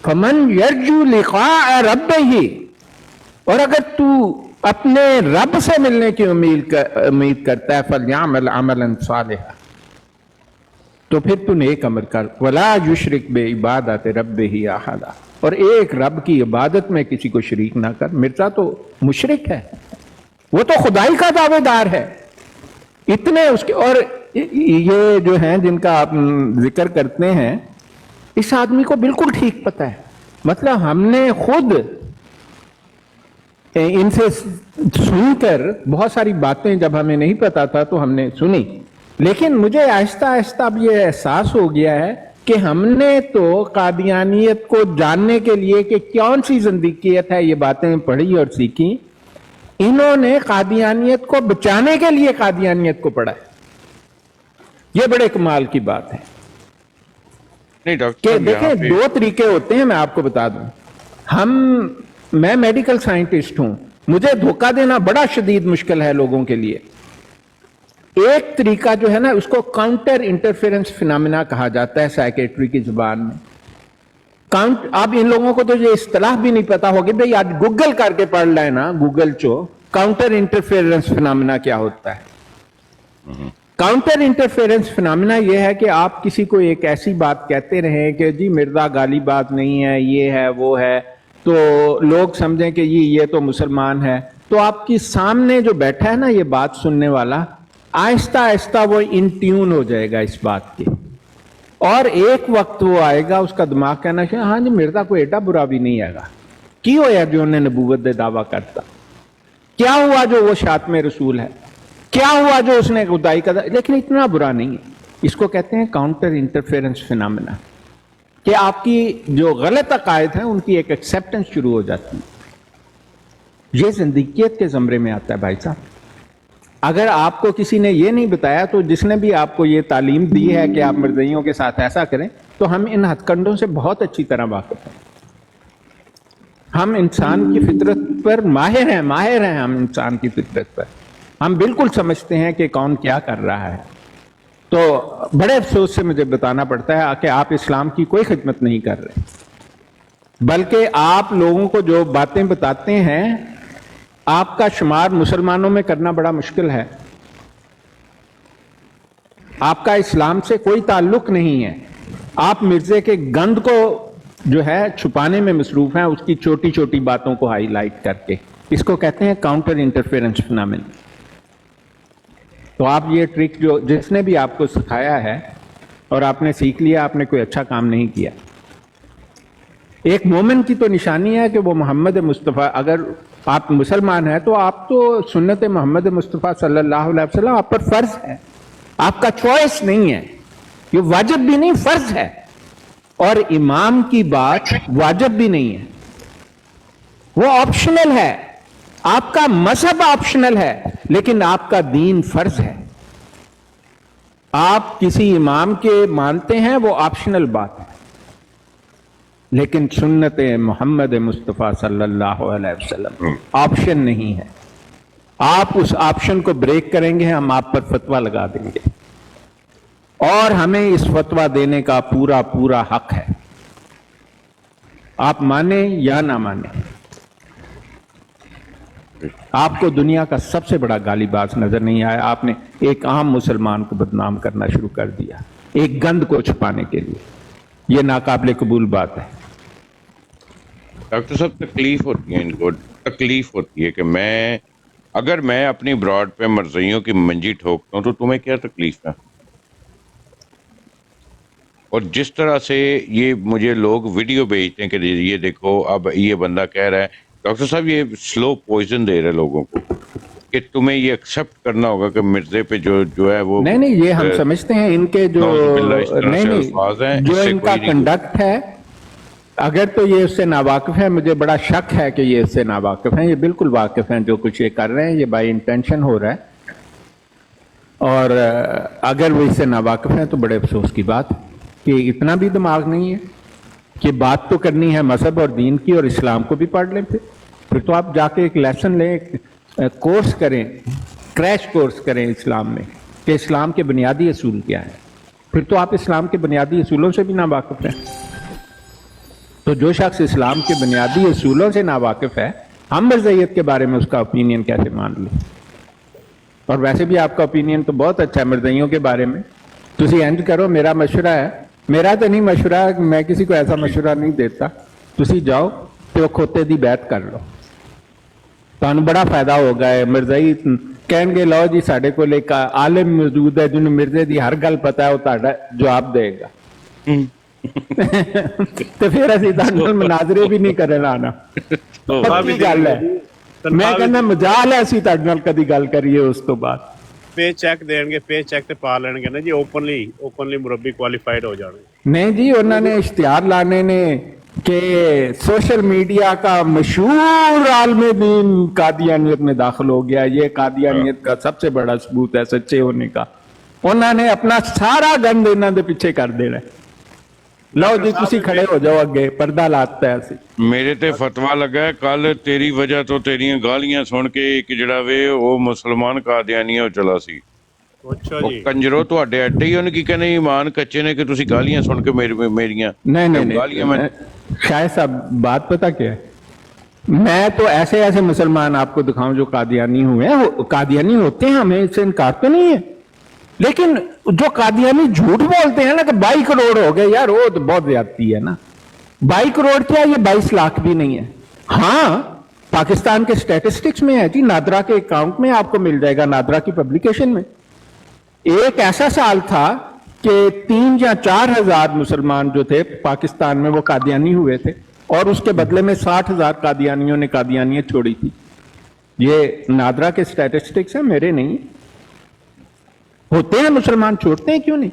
فمن یرجو لقاء ربہ، اور اگر تو اپنے رب سے ملنے کی امید کرتا ہے، فلیعمل عملا صالحا، تو پھر تو نیک عمل کر. ولا یشرک بعبادۃ ربہ احدا، اور ایک رب کی عبادت میں کسی کو شریک نہ کر. مرزا تو مشرک ہے، وہ تو خدائی کا دعوے دار ہے. اتنے اس کے، اور یہ جو ہیں جن کا آپ ذکر کرتے ہیں، اس آدمی کو بالکل ٹھیک پتہ ہے. مطلب ہم نے خود ان سے سن کر بہت ساری باتیں جب ہمیں نہیں پتا تھا تو ہم نے سنی، لیکن مجھے آہستہ آہستہ اب یہ احساس ہو گیا ہے کہ ہم نے تو قادیانیت کو جاننے کے لیے کہ کون سی زندگیت ہے یہ باتیں پڑھی اور سیکھی. انہوں نے قادیانیت کو بچانے کے لیے قادیانیت کو پڑھا ہے. یہ بڑے کمال کی بات ہے. نہیں کہ ڈاکٹر صاحب دیکھیں یہاں پہ دو طریقے ہوتے ہیں، میں آپ کو بتا دوں. میں میڈیکل سائنٹسٹ ہوں، مجھے دھوکہ دینا بڑا شدید مشکل ہے لوگوں کے لیے. ایک طریقہ جو ہے نا اس کو کاؤنٹر انٹرفیرنس فینامنا کہا جاتا ہے سائیکیٹری کی زبان میں. اب ان لوگوں کو تو یہ اصطلاح بھی نہیں پتا ہوگی، بھئی آج گوگل کر کے پڑھ لائے نا، گوگل چو کاؤنٹر انٹرفیرنس فینامنا کیا ہوتا ہے. کاؤنٹر انٹرفیرنس فینامنا یہ ہے کہ آپ کسی کو ایک ایسی بات کہتے رہیں کہ جی مرزا گالی بات نہیں ہے، یہ ہے وہ ہے، تو لوگ سمجھیں کہ یہ تو مسلمان ہے. تو آپ کی سامنے جو بیٹھا ہے نا یہ بات سننے والا، آہستہ آہستہ وہ ان ٹیون ہو جائے گا اس بات کے، اور ایک وقت وہ آئے گا اس کا دماغ کہنا چاہیے ہاں جی مرزا کوئی ایڈا برا بھی نہیں ہے گا. کی ہویا جو انہیں نبوت دے دعویٰ کرتا؟ کیا ہوا جو وہ شاتم رسول ہے؟ کیا ہوا جو اس نے خدائی کا؟ لیکن اتنا برا نہیں ہے. اس کو کہتے ہیں کاؤنٹر انٹرفیرنس فینامنا، کہ آپ کی جو غلط عقائد ہیں ان کی ایک ایکسیپٹنس شروع ہو جاتی ہے. یہ زندگیت کے زمرے میں آتا ہے بھائی صاحب. اگر آپ کو کسی نے یہ نہیں بتایا تو جس نے بھی آپ کو یہ تعلیم دی ہے کہ آپ مرزائیوں کے ساتھ ایسا کریں، تو ہم ان ہتھ کنڈوں سے بہت اچھی طرح واقف ہیں. ہم انسان کی فطرت پر ماہر ہیں ہم انسان کی فطرت پر. ہم بالکل سمجھتے ہیں کہ کون کیا کر رہا ہے. تو بڑے افسوس سے مجھے بتانا پڑتا ہے کہ آپ اسلام کی کوئی خدمت نہیں کر رہے، بلکہ آپ لوگوں کو جو باتیں بتاتے ہیں آپ کا شمار مسلمانوں میں کرنا بڑا مشکل ہے. آپ کا اسلام سے کوئی تعلق نہیں ہے. آپ مرزے کے گند کو جو ہے چھپانے میں مصروف ہیں، اس کی چھوٹی چھوٹی باتوں کو ہائی لائٹ کر کے. इसको कहते हैं काउंटर इंटरफेरेंस फिनोमेना। तो आप ये ट्रिक जो जिसने भी आपको सिखाया है और आपने सीख लिया, आपने कोई अच्छा काम नहीं किया। एक मोमिन की तो निशानी है कि वो मोहम्मद मुस्तफ़ा, अगर आप मुसलमान हैं तो आप तो सुन्नत मोहम्मद मुस्तफ़ा सल्लल्लाहु अलैहि वसल्लम आप पर फर्ज है, आपका चॉइस नहीं है, ये वाजिब भी नहीं फर्ज है। और इमाम की बात वाजिब भी नहीं है, वो ऑप्शनल है। आपका मजहब ऑप्शनल है लेकिन आपका दीन फर्ज है। आप किसी इमाम के मानते हैं वो ऑप्शनल बात है, लेकिन सुन्नत मोहम्मद मुस्तफ़ा सल्लल्लाहु अलैहि वसल्लम ऑप्शन नहीं है। आप उस ऑप्शन को ब्रेक करेंगे, हम आप पर फतवा लगा देंगे और हमें इस फतवा देने का पूरा पूरा हक है, आप माने या ना माने। आपको दुनिया का सबसे बड़ा गालीबाज नजर नहीं आया, आपने एक आम मुसलमान को बदनाम करना शुरू कर दिया एक गंद को छुपाने के लिए। यह नाकाबिले कबूल बात है। डॉक्टर साहब तकलीफ होती है, इनको तकलीफ होती है कि अगर मैं अपनी ब्रॉड पे मर्जियों की मंजी ठोकता हूँ तो तुम्हें क्या तकलीफ है। और जिस तरह से ये मुझे लोग वीडियो भेजते हैं कि ये देखो अब ये बंदा कह रहा है, डॉक्टर साहब ये स्लो पॉइजन दे रहे हैं लोगों को कि तुम्हें ये एक्सेप्ट करना होगा कि मिर्जे पे जो है वो नहीं ये हम समझते हैं इनके जो नहीं जो इनका कंडक्ट है, अगर तो ये उससे नावाकिफ है, मुझे बड़ा शक है कि ये इससे नावाकिफ हैं। ये बिल्कुल वाकिफ हैं, जो कुछ ये कर रहे हैं ये बाय इंटेंशन हो रहा है। और अगर वो इससे नावाकिफ हैं तो बड़े अफसोस की बात है कि इतना भी दिमाग नहीं है कि बात तो करनी है मजहब और दीन की, और इस्लाम को भी पढ़ लें। फिर तो आप जाके एक लेसन लें, कोर्स करें, क्रैश कोर्स करें इस्लाम में कि इस्लाम के बुनियादी असूल क्या है। फिर तो आप इस्लाम के बुनियादी असूलों से भी नावाकिफ हैं। तो जो शख्स इस्लाम के बुनियादी असूलों से नावाकिफ है, हम मरज़इयत के बारे में उसका ओपिनियन कैसे मान लें। और वैसे भी आपका ओपिनियन तो बहुत अच्छा है मरज़इयों के बारे में। तुसी इंज करो, मेरा मशवरा है, मेरा तो नहीं मशवरा, मैं किसी को ऐसा मशवरा नहीं देता, तुसी जाओ तो खोते दी बैत कर लो, तुहानू बड़ा फायदा होगा। मरज़ई कहणगे लो जी साडे कोल एक आलिम मौजूद है जिन्होंने मिर्जे की हर गल पता है, वो तुहाडा जवाब देगा। तो फिर असीं तुहाडे नाल मुनाज़रे भी नहीं करन आना। पक्की गल है, मैं कहना मजाल है असीं तुहाडे नाल कदी गल करिए उस तो बाद पे चेक देंगे, पे चेक ते पा लेंगे ना जी, ओपनली मुरब्बी क्वालिफाइड हो जाने। नहीं जी, उन्होंने इश्तिहार लाने ने कि सोशल मीडिया का मशहूर आलमे दीन कादियानियत में दाखिल हो गया, ये कादियानियत का सबसे बड़ा सबूत है सच्चे होने का। उन्होंने अपना सारा गंद इन्हों के पीछे कर देना। लो जी तुसी खड़े हो जाओ अगे, पर्दा लाता है असी। मेरे ते फतवा लगा है कल तेरी वजह तो तेरियां गालियां सुन के एक जड़ा वे वो मुसलमान कादियानी चला सी। अच्छा वो जी, कंजरो तुहाडे अड्डे ही उन्हें की कहने ईमान कच्चे ने कि तुसी गालियां सुन के मेरियां नहीं शायद साहब बात पता क्या है, मैं तो ऐसे ऐसे मुसलमान आपको दिखाऊं जो कादियानी हुए हैं, कादियानी होते हैं, हमें इससे इनकार तो नहीं है। लेकिन जो कादियानी झूठ बोलते हैं ना कि 22 करोड़ हो गए, यार वो तो बहुत ज्यादती है ना। 22 करोड़ क्या, ये 22 लाख भी नहीं है। हाँ पाकिस्तान के स्टैटिस्टिक्स में है जी, नादरा के अकाउंट में आपको मिल जाएगा, नादरा की पब्लिकेशन में। एक ऐसा साल था कि 3 या 4 हजार मुसलमान जो थे पाकिस्तान में वो कादियानी हुए थे, और उसके बदले में 60,000 कादियानियों ने कादियानियत छोड़ी थी। ये नादरा के स्टैटिस्टिक्स हैं, मेरे नहीं। होते हैं मुसलमान, छोड़ते हैं क्यों नहीं।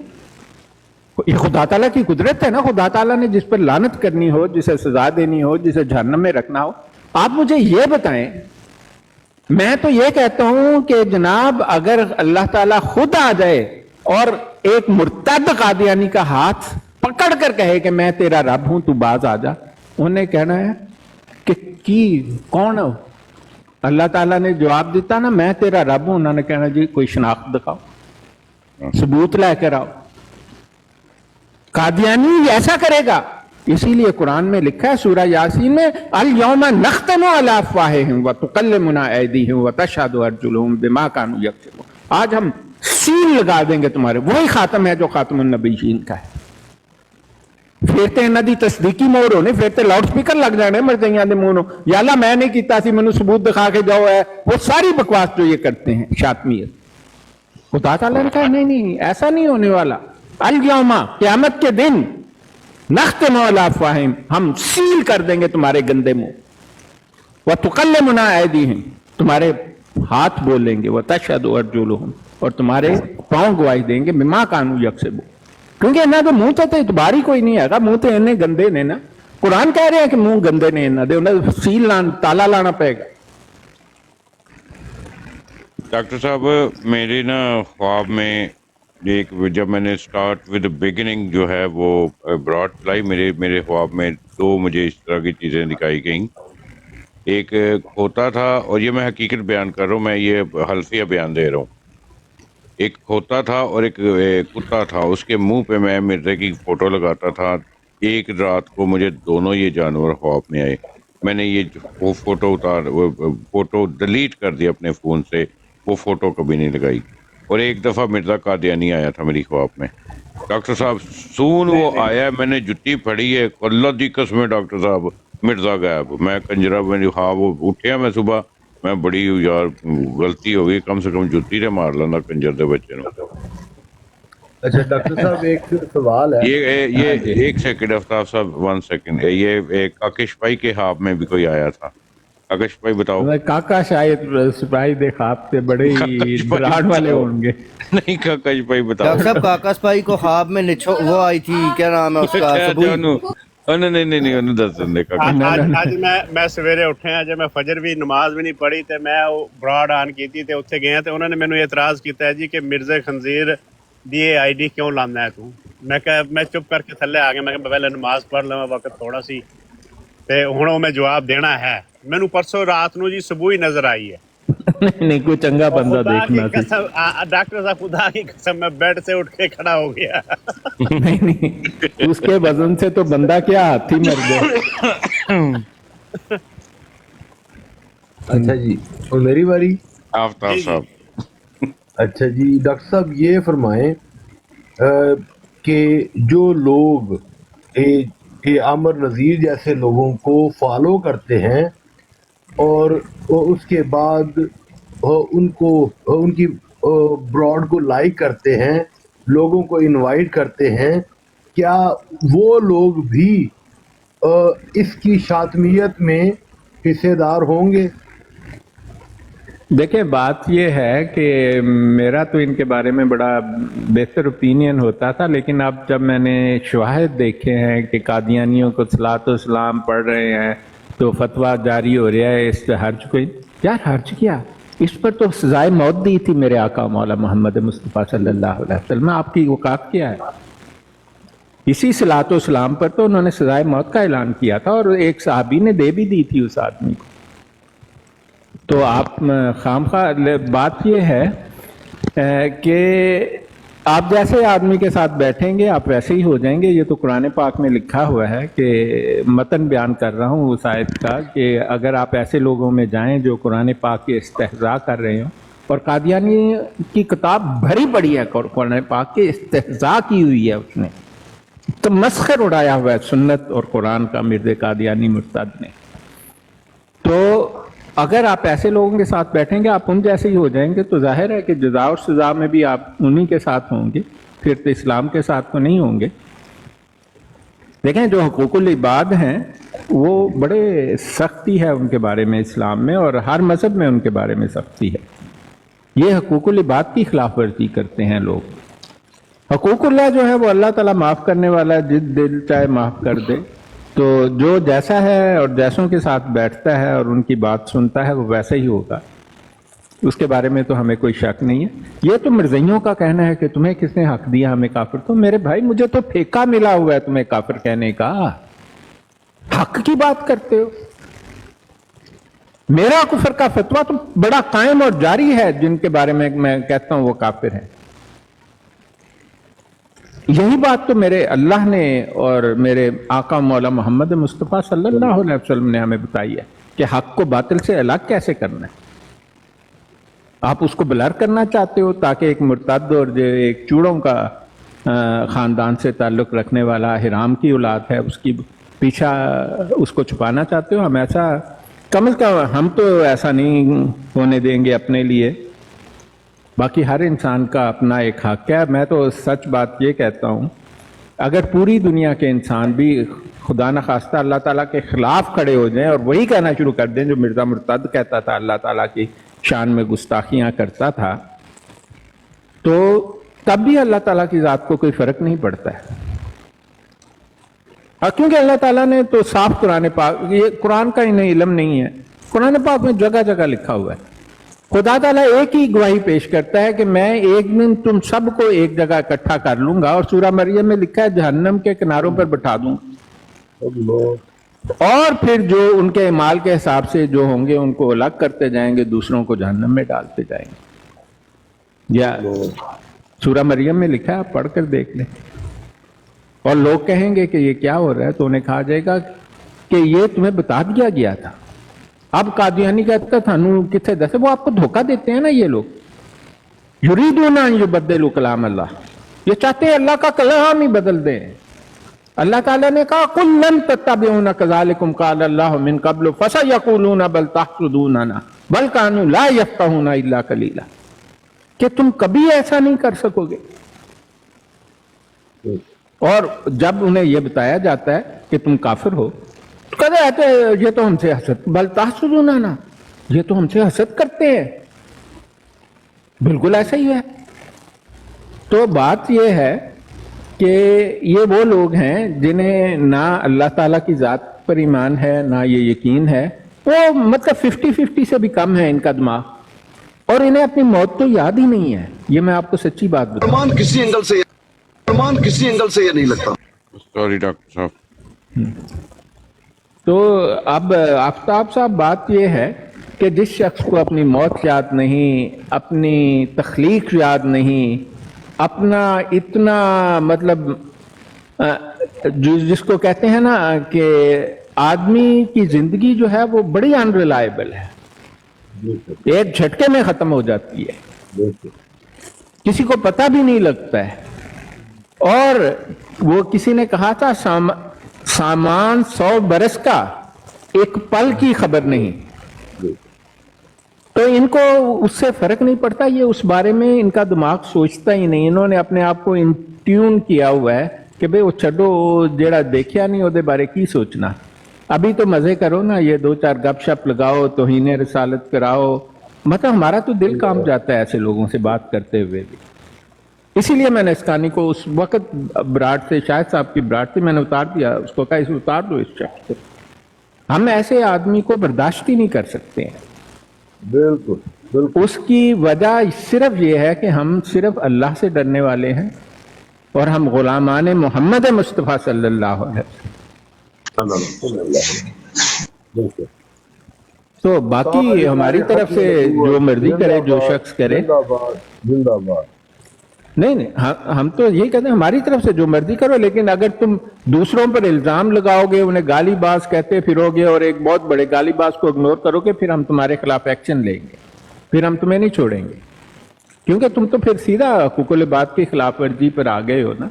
ये खुदा ताला की कुदरत है ना, खुदा ताला ने जिस पर लानत करनी हो, जिसे सजा देनी हो, जिसे जहन्नम में रखना हो। आप मुझे ये बताएं, मैं तो ये कहता हूं कि जनाब अगर अल्लाह ताला खुद आ जाए और एक मुर्तद कादियानी का हाथ पकड़ कर कहे कि मैं तेरा रब हूं, तू बाज आ जा, उन्हें कहना है कि कौन हो। अल्लाह ताला ने जवाब दिता ना मैं तेरा रब हूं, उन्होंने कहना जी कोई शनाख्त दिखाओ, सबूत लेकर आओ। कादियानी ऐसा करेगा, इसीलिए कुरान में लिखा है सूरह यासीन में, अल यौमा नख्तमु अला अफ़वाहिहिम व तुकल्लिमुना ऐदीहिम व तशहदु अर्जुलुहुम बिमा कानू यक्सिबून। आज हम सील लगा देंगे तुम्हारे, वही खात्म है जो खातमुन नबीयीन का है। ਫਿਰ ਤੇ ਇਹਨਾਂ ਦੀ ਤਸਦੀਕੀ ਮੋਹਰ ਹੋਣੀ, ਫਿਰ ਤੇ ਲਾਊਡ ਸਪੀਕਰ ਲੱਗ ਜਾਣੇ ਮਰਜ਼ਈਆਂ ਦੇ ਮੂੰਹ ਨੂੰ, या अल्लाह मैं नहीं कीता सी मैनू सबूत दिखा के जाओ है, वो सारी बकवास जो ये करते हैं शातमियत। खुदा ताला ने कहा नहीं नहीं ऐसा नहीं होने वाला, अल यौमा क़यामत के दिन नख्तिमु अला अफ़वाहिम, हम सील कर देंगे तुम्हारे गंदे मुंह, व तुकल्लिमुना ऐदीहिम, तुम्हारे हाथ बोलेंगे, व तशहदु अर्जुलुहुम, और तुम्हारे पांव गवाही देंगे, बिमा कानू यक्सिबू, क्योंकि इन्हों के मुंह तो इतबार ही कोई नहीं है, मुंह तो इन्ने गंदे ने ना, कुरान कह रहे हैं कि मुंह गंदे ने इन्हों दे, उन्हें सील ताला लाना पड़ेगा। डॉक्टर साहब मेरे ना ख्वाब में एक, जब मैंने स्टार्ट विद बिगिनिंग जो है वो ब्रॉड लाई, मेरे ख्वाब में दो मुझे इस तरह की चीज़ें दिखाई गईं। एक खोता था, और ये मैं हकीकत बयान कर रहा हूँ, मैं ये हल्फिया बयान दे रहा हूँ। एक खोता था और एक कुत्ता था, उसके मुंह पे मैं मिर्ज़े की फ़ोटो लगाता था। एक रात को मुझे दोनों ये जानवर ख्वाब में आए, मैंने वो फ़ोटो डिलीट कर दिया अपने फ़ोन से, वो फ़ोटो कभी नहीं लगाई। और एक दफ़ा मिर्ज़ा कादियानी आया था मेरी ख्वाब में, डॉक्टर साहब सून वो आया, मैंने जुत्ती फड़ी है, अल्लाह दी कसम डॉक्टर साहब मिर्ज़ा गायब, मैं कंजरा में, हाँ वो उठिया मैं सुबह, मैं बड़ी यार गलती हो गई, कम से कम जुत्ती ने मार लेना कंजर दे बच्चे ने। अच्छा डॉक्टर साहब एक सवाल है, ये एक सेकंड आफ्ताब साहब, 1 सेकंड, ये एक काकिश भाई के ख्वाब में भी कोई आया था, काकिश भाई बताओ। काका शायद सिपाही दे ख्वाब से बड़े ही डराने वाले होंगे। नहीं काकिश भाई बताओ। डॉक्टर साहब काकस भाई को ख्वाब में वो आई थी, क्या नाम है उसका, नहीं दस ਅੱਜ ਮੈਂ ਸਵੇਰੇ ਉੱਠਿਆ, ਜੇ ਮੈਂ ਫਜਰ ਵੀ ਨਮਾਜ਼ ਵੀ ਨਹੀਂ ਪੜ੍ਹੀ ਤੇ ਮੈਂ ਉਹ ਬਰਾਡ ਆਨ ਕੀਤੀ ਤੇ ਉੱਥੇ ਗਿਆ ਤੇ ਉਹਨਾਂ ਨੇ ਮੈਨੂੰ ਇਤਰਾਜ਼ ਕੀਤਾ ਜੀ ਕਿ ਮਿਰਜ਼ਾ ਖੰਜ਼ੀਰ ਦੀ ਇਹ ਆਈਡੀ ਕਿਉਂ ਲਾਉਂਦਾ ਹੈ ਤੂੰ। ਮੈਂ ਕਿਹਾ, ਮੈਂ ਚੁੱਪ ਕਰਕੇ ਥੱਲੇ ਆ ਗਿਆ, ਮੈਂ ਕਿਹਾ ਪਹਿਲਾਂ ਨਮਾਜ਼ ਪੜ੍ਹ ਲਵਾਂ, ਵਕਤ ਥੋੜਾ ਸੀ ਤੇ ਹੁਣ ਉਹ ਮੈਂ ਜਵਾਬ ਦੇਣਾ ਹੈ। ਮੈਨੂੰ ਪਰਸੋਂ ਰਾਤ ਨੂੰ ਜੀ ਸੁਬਹ ਹੀ ਨਜ਼ਰ ਆਈ ਹੈ। नहीं कोई चंगा बंदा देखना थी। डॉक्टर साहब खुदा की कसम मैं बेड से उठ के खड़ा हो गया। नहीं उसके वजन से तो बंदा क्या हाथी मर गया। अच्छा जी और मेरी बारी। आफ्ताब साहब। अच्छा जी डॉक्टर साहब ये फरमाएं कि जो लोग आमर नज़ीर जैसे लोगों को फॉलो करते हैं और उसके बाद उनकी ब्रॉड को लाइक करते हैं, लोगों को इनवाइट करते हैं, क्या वो लोग भी इसकी शातमियत में हिस्सेदार होंगे? देखिए बात ये है कि मेरा तो इनके बारे में बड़ा बेहतर ओपिनियन होता था, लेकिन अब जब मैंने शवाहिद देखे हैं कि कादियानियों को सलातो सलाम पढ़ रहे हैं तो फतवा जारी हो रहा है इस हर्ज को, यार हर्ज किया, इस पर तो सजाए मौत दी थी मेरे आका मौला मोहम्मद मुस्तफ़ा सल्लल्लाहु अलैहि वसल्लम। आपकी औकात क्या है? इसी सलातो सलाम पर तो उन्होंने सजाए मौत का ऐलान किया था और एक सहाबी ने दे भी दी थी उस आदमी को। तो आप खामखा बात ये है कि आप जैसे आदमी के साथ बैठेंगे आप वैसे ही हो जाएंगे। ये तो कुरान पाक में लिखा हुआ है कि मतन बयान कर रहा हूँ उस आयत का कि अगर आप ऐसे लोगों में जाएं जो कुरान पाक के इस्तेहज़ा कर रहे हो, और कादियानी की किताब भरी पड़ी है कुरान पाक के इस्तेहज़ा की हुई है, उसने तो मस्खर उड़ाया हुआ है सुन्नत और कुरान का मिर्ज़ा कादियानी मुर्तद ने। तो अगर आप ऐसे लोगों के साथ बैठेंगे आप उन जैसे ही हो जाएंगे, तो जाहिर है कि जज़ा और सज़ा में भी आप उन्हीं के साथ होंगे, फिर तो इस्लाम के साथ तो नहीं होंगे। देखें जो हुकूकुल इबाद हैं वो बड़े सख्ती है उनके बारे में इस्लाम में, और हर मज़हब में उनके बारे में सख्ती है। ये हुकूकुल इबाद की खिलाफ वर्जी करते हैं लोग। हुकूकुल्लाह जो है वो अल्लाह ताला माफ़ करने वाला है, जिस दिल चाहे माफ़ कर दे। तो जो जैसा है और जैसों के साथ बैठता है और उनकी बात सुनता है वो वैसा ही होगा, उसके बारे में तो हमें कोई शक नहीं है। ये तो मिर्ज़इयों का कहना है कि तुम्हें किसने हक दिया हमें काफिर, तो मेरे भाई मुझे तो फेंका मिला हुआ है तुम्हें काफिर कहने का, हक की बात करते हो। मेरा कुफर का फतवा तो बड़ा कायम और जारी है, जिनके बारे में मैं कहता हूं वो काफिर है। यही बात तो मेरे अल्लाह ने और मेरे आका मौला मोहम्मद मुस्तफ़ा सल्लल्लाहु अलैहि वसल्लम ने हमें बताई है कि हक को बातिल से अलग कैसे करना है। आप उसको ब्लर करना चाहते हो ताकि एक मुर्तद और जो एक चूड़ों का ख़ानदान से ताल्लुक़ रखने वाला हिराम की औलाद है, उसकी पीछा उसको छुपाना चाहते हो। हम ऐसा कम अज़ कम हम तो ऐसा नहीं होने देंगे अपने लिए। बाकी हर इंसान का अपना एक हक़ है। मैं तो सच बात ये कहता हूँ, अगर पूरी दुनिया के इंसान भी खुदा न खास्ता अल्लाह ताला के ख़िलाफ़ खड़े हो जाएं और वही कहना शुरू कर दें जो मिर्ज़ा मुर्तद कहता था, अल्लाह ताला की शान में गुस्ताखियाँ करता था, तो तब भी अल्लाह ताला की ज़ात को कोई फ़र्क नहीं पड़ता है। क्योंकि अल्लाह ताला ने तो साफ कुरान पाक, ये कुरान का इन्हें इल्म नहीं है, कुरान पाक में जगह जगह लिखा हुआ है। खुदा ताला एक ही गवाही पेश करता है कि मैं एक दिन तुम सबको एक जगह इकट्ठा कर लूंगा, और सूरह मरियम में लिखा है जहन्नम के किनारों पर बिठा दूंगा, और फिर जो उनके इमाल के हिसाब से जो होंगे उनको अलग करते जाएंगे, दूसरों को जहन्नम में डालते जाएंगे। या सूरह मरियम में लिखा है, आप पढ़कर देख लें। और लोग कहेंगे कि ये क्या हो रहा है, तो उन्हें कहा जाएगा कि ये तुम्हें बता दिया गया था। अब कादियानी कहता थानू किथे दसे, वो आपको धोखा देते हैं ना ये लोग। युरीदूना अन युबद्दिलू कलाम अल्लाह, ये चाहते हैं अल्लाह का कलाम ही बदल दें। अल्लाह ताला ने कहा कुल लन तत्तबिऊना कज़ालिकुम क़ाल अल्लाहु मिन क़ब्लु फसयक़ूलूना बल तहसुदूना बल कानू ला यफ़क़हूना इल्ला क़लीला, कि तुम कभी ऐसा नहीं कर सकोगे। और जब उन्हें यह बताया जाता है कि तुम काफिर हो, तो कहते हैं ये तो हमसे हसद, बल तहसुदूना ना, ये तो हमसे हसद करते हैं। बिल्कुल ऐसा ही है। तो बात यह है कि ये वो लोग हैं जिन्हें ना अल्लाह ताला की ज़ात पर ईमान है, ना ये यकीन है। वो मतलब 50-50 से भी कम है इनका दिमाग, और इन्हें अपनी मौत तो याद ही नहीं है। ये मैं आपको सच्ची बात बताऊं, किसी एंगल से ये नहीं लगता। सॉरी डॉक्टर साहब। तो अब आफ्ताब साहब बात यह है कि जिस शख्स को अपनी मौत याद नहीं, अपनी तख्लीक याद नहीं, अपना इतना मतलब जिसको कहते हैं ना कि आदमी की जिंदगी जो है वो बड़ी अनरिलायबल है, एक झटके में खत्म हो जाती है, किसी को पता भी नहीं लगता है। और वो किसी ने कहा था सामान 100 बरस का, एक पल की खबर नहीं। तो इनको उससे फर्क नहीं पड़ता, ये उस बारे में इनका दिमाग सोचता ही नहीं। इन्होंने अपने आप को इन ट्यून किया हुआ है कि भाई वो छो जेड़ा देखा नहीं ओदे बारे की सोचना, अभी तो मजे करो ना, ये 2-4 गपशप लगाओ, तौहीन रिसालत कराओ। मतलब हमारा तो दिल काम जाता है ऐसे लोगों से बात करते हुए भी। इसीलिए मैंने इस कहानी को उस वक्त ब्राड से, शायद साहब की ब्राड से, मैंने उतार दिया, उसको कहा इसे उतार दो इस शख्स से। हम ऐसे आदमी को बर्दाश्त ही नहीं कर सकते हैं। बिल्कुल। उसकी वजह सिर्फ ये है कि हम सिर्फ अल्लाह से डरने वाले हैं, और हम गुलामान मोहम्मद मुस्तफ़ा सल्लल्लाहु अलैहि वसल्लम। तो बाकी हमारी तरफ से जो मर्जी करे, जो शख्स करे, नहीं, हम तो यही कहते हैं हमारी तरफ से जो मर्जी करो, लेकिन अगर तुम दूसरों पर इल्जाम लगाओगे, उन्हें गाली बाज कहते फिरोगे और एक बहुत बड़े गाली बाज को इग्नोर करोगे, फिर हम तुम्हारे खिलाफ एक्शन लेंगे, फिर हम तुम्हें नहीं छोड़ेंगे, क्योंकि तुम तो फिर सीधा हुकूक बात की खिलाफ वर्जी पर आ गए हो ना।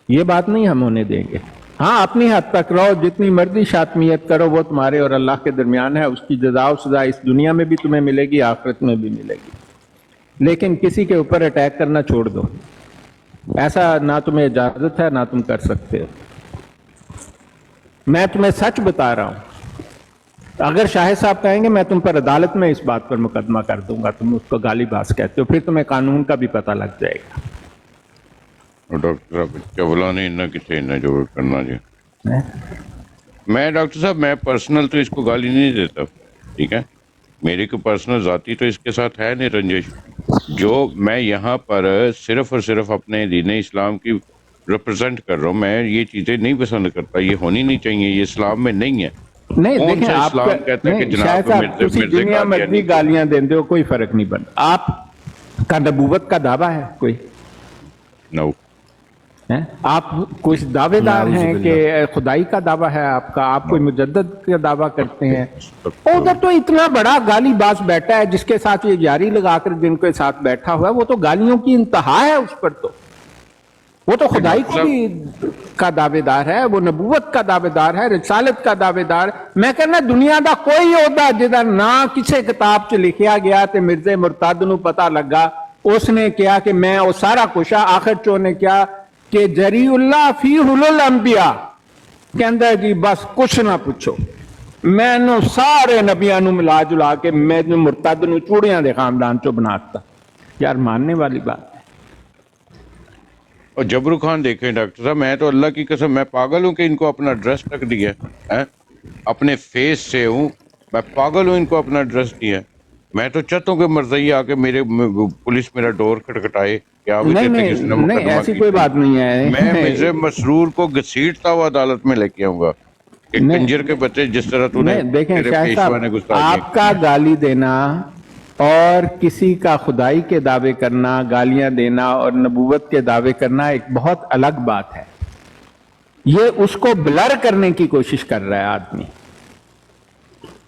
ये बात नहीं हम होने देंगे। हाँ, अपनी हद तक रहो, जितनी मर्जी शातमियत करो, वो तुम्हारे और अल्लाह के दरमियान है। उसकी जज़ा और सज़ा इस दुनिया में भी तुम्हें मिलेगी, आखिरत में भी मिलेगी। लेकिन किसी के ऊपर अटैक करना छोड़ दो, ऐसा ना तुम्हें इजाजत है, ना तुम कर सकते हो। मैं तुम्हें सच बता रहा हूं, अगर शाहिद साहब कहेंगे मैं तुम पर अदालत में इस बात पर मुकदमा कर दूंगा, तुम उसको गाली बाज कहते हो, फिर तुम्हें कानून का भी पता लग जाएगा। डॉक्टर साहब क्या बोला नहीं ना, किसे इतना जो करना जी। मैं डॉक्टर साहब, मैं पर्सनल तो इसको गाली नहीं देता, ठीक है, मेरी को पर्सनल जाती तो इसके साथ है नहीं रंजिश। जो मैं यहाँ पर सिर्फ और सिर्फ अपने दीन इस्लाम की रिप्रेजेंट कर रहा हूँ। मैं ये चीज़ें नहीं पसंद करता, ये होनी नहीं चाहिए, ये इस्लाम में नहीं है। नहीं, देखें, आप इस्लाम कहता है कि शायद दुनिया मर्जी गालियां देते हो, कोई फर्क नहीं बनता। आपका नबूवत का दावा है कोई? नो। आप कुछ दावेदार हैं कि खुदाई का दावा है आपका, आप कोई मुजद्दद का दावा करते हैं। उधर तो इतना बड़ा गाली बाज बैठा है, जिसके साथ ये यारी लगाकर जिनके साथ बैठा हुआ है, वो तो गालियों की इंतहा है उस पर। तो وہ تو خدائی کو بھی کا دعویدار ہے, وہ نبوت کا دعویدار ہے, رسالت کا دعویدار. میں کہنا دنیا دا کوئی عہدہ جدا نہ کسی کتاب چ لکھیا گیا تے مرزا مرتد نو پتہ لگا, اس نے کیا کہ میں وہ سارا کچھ آخر چو نے کیا کہ جری اللہ فی حل الانبیاء کہندا جی بس کچھ نہ پوچھو, میں نو سارے نبیاں نو ملا جلا کے میں مرتد نو چوڑیاں دے خاندان چو بناتا. یار ماننے والی بات. اور جبرو خان دیکھیں ڈاکٹر صاحب, میں تو اللہ کی قسم میں پاگل ہوں کہ ان کو اپنا ایڈریس تک دیا ہے, اپنے فیس سے ہوں, میں پاگل ہوں ان کو اپنا ایڈریس دیا. میں تو چاہتا ہوں کہ مرضی آ کے میرے پولیس میرا ڈور کھٹکھٹائے کہ آپ نہیں ایسی کوئی بات نہیں ہے. میں مرزا مسرور کو گھسیٹتا ہوا عدالت میں لے کے آؤں گا کہ کنجر کے بچے جس طرح تو نے دیکھیں شاہ صاحب, آپ کا گالی دینا اور کسی کا خدائی کے دعوے کرنا, گالیاں دینا اور نبوت کے دعوے کرنا ایک بہت الگ بات ہے. یہ اس کو بلر کرنے کی کوشش کر رہا ہے آدمی,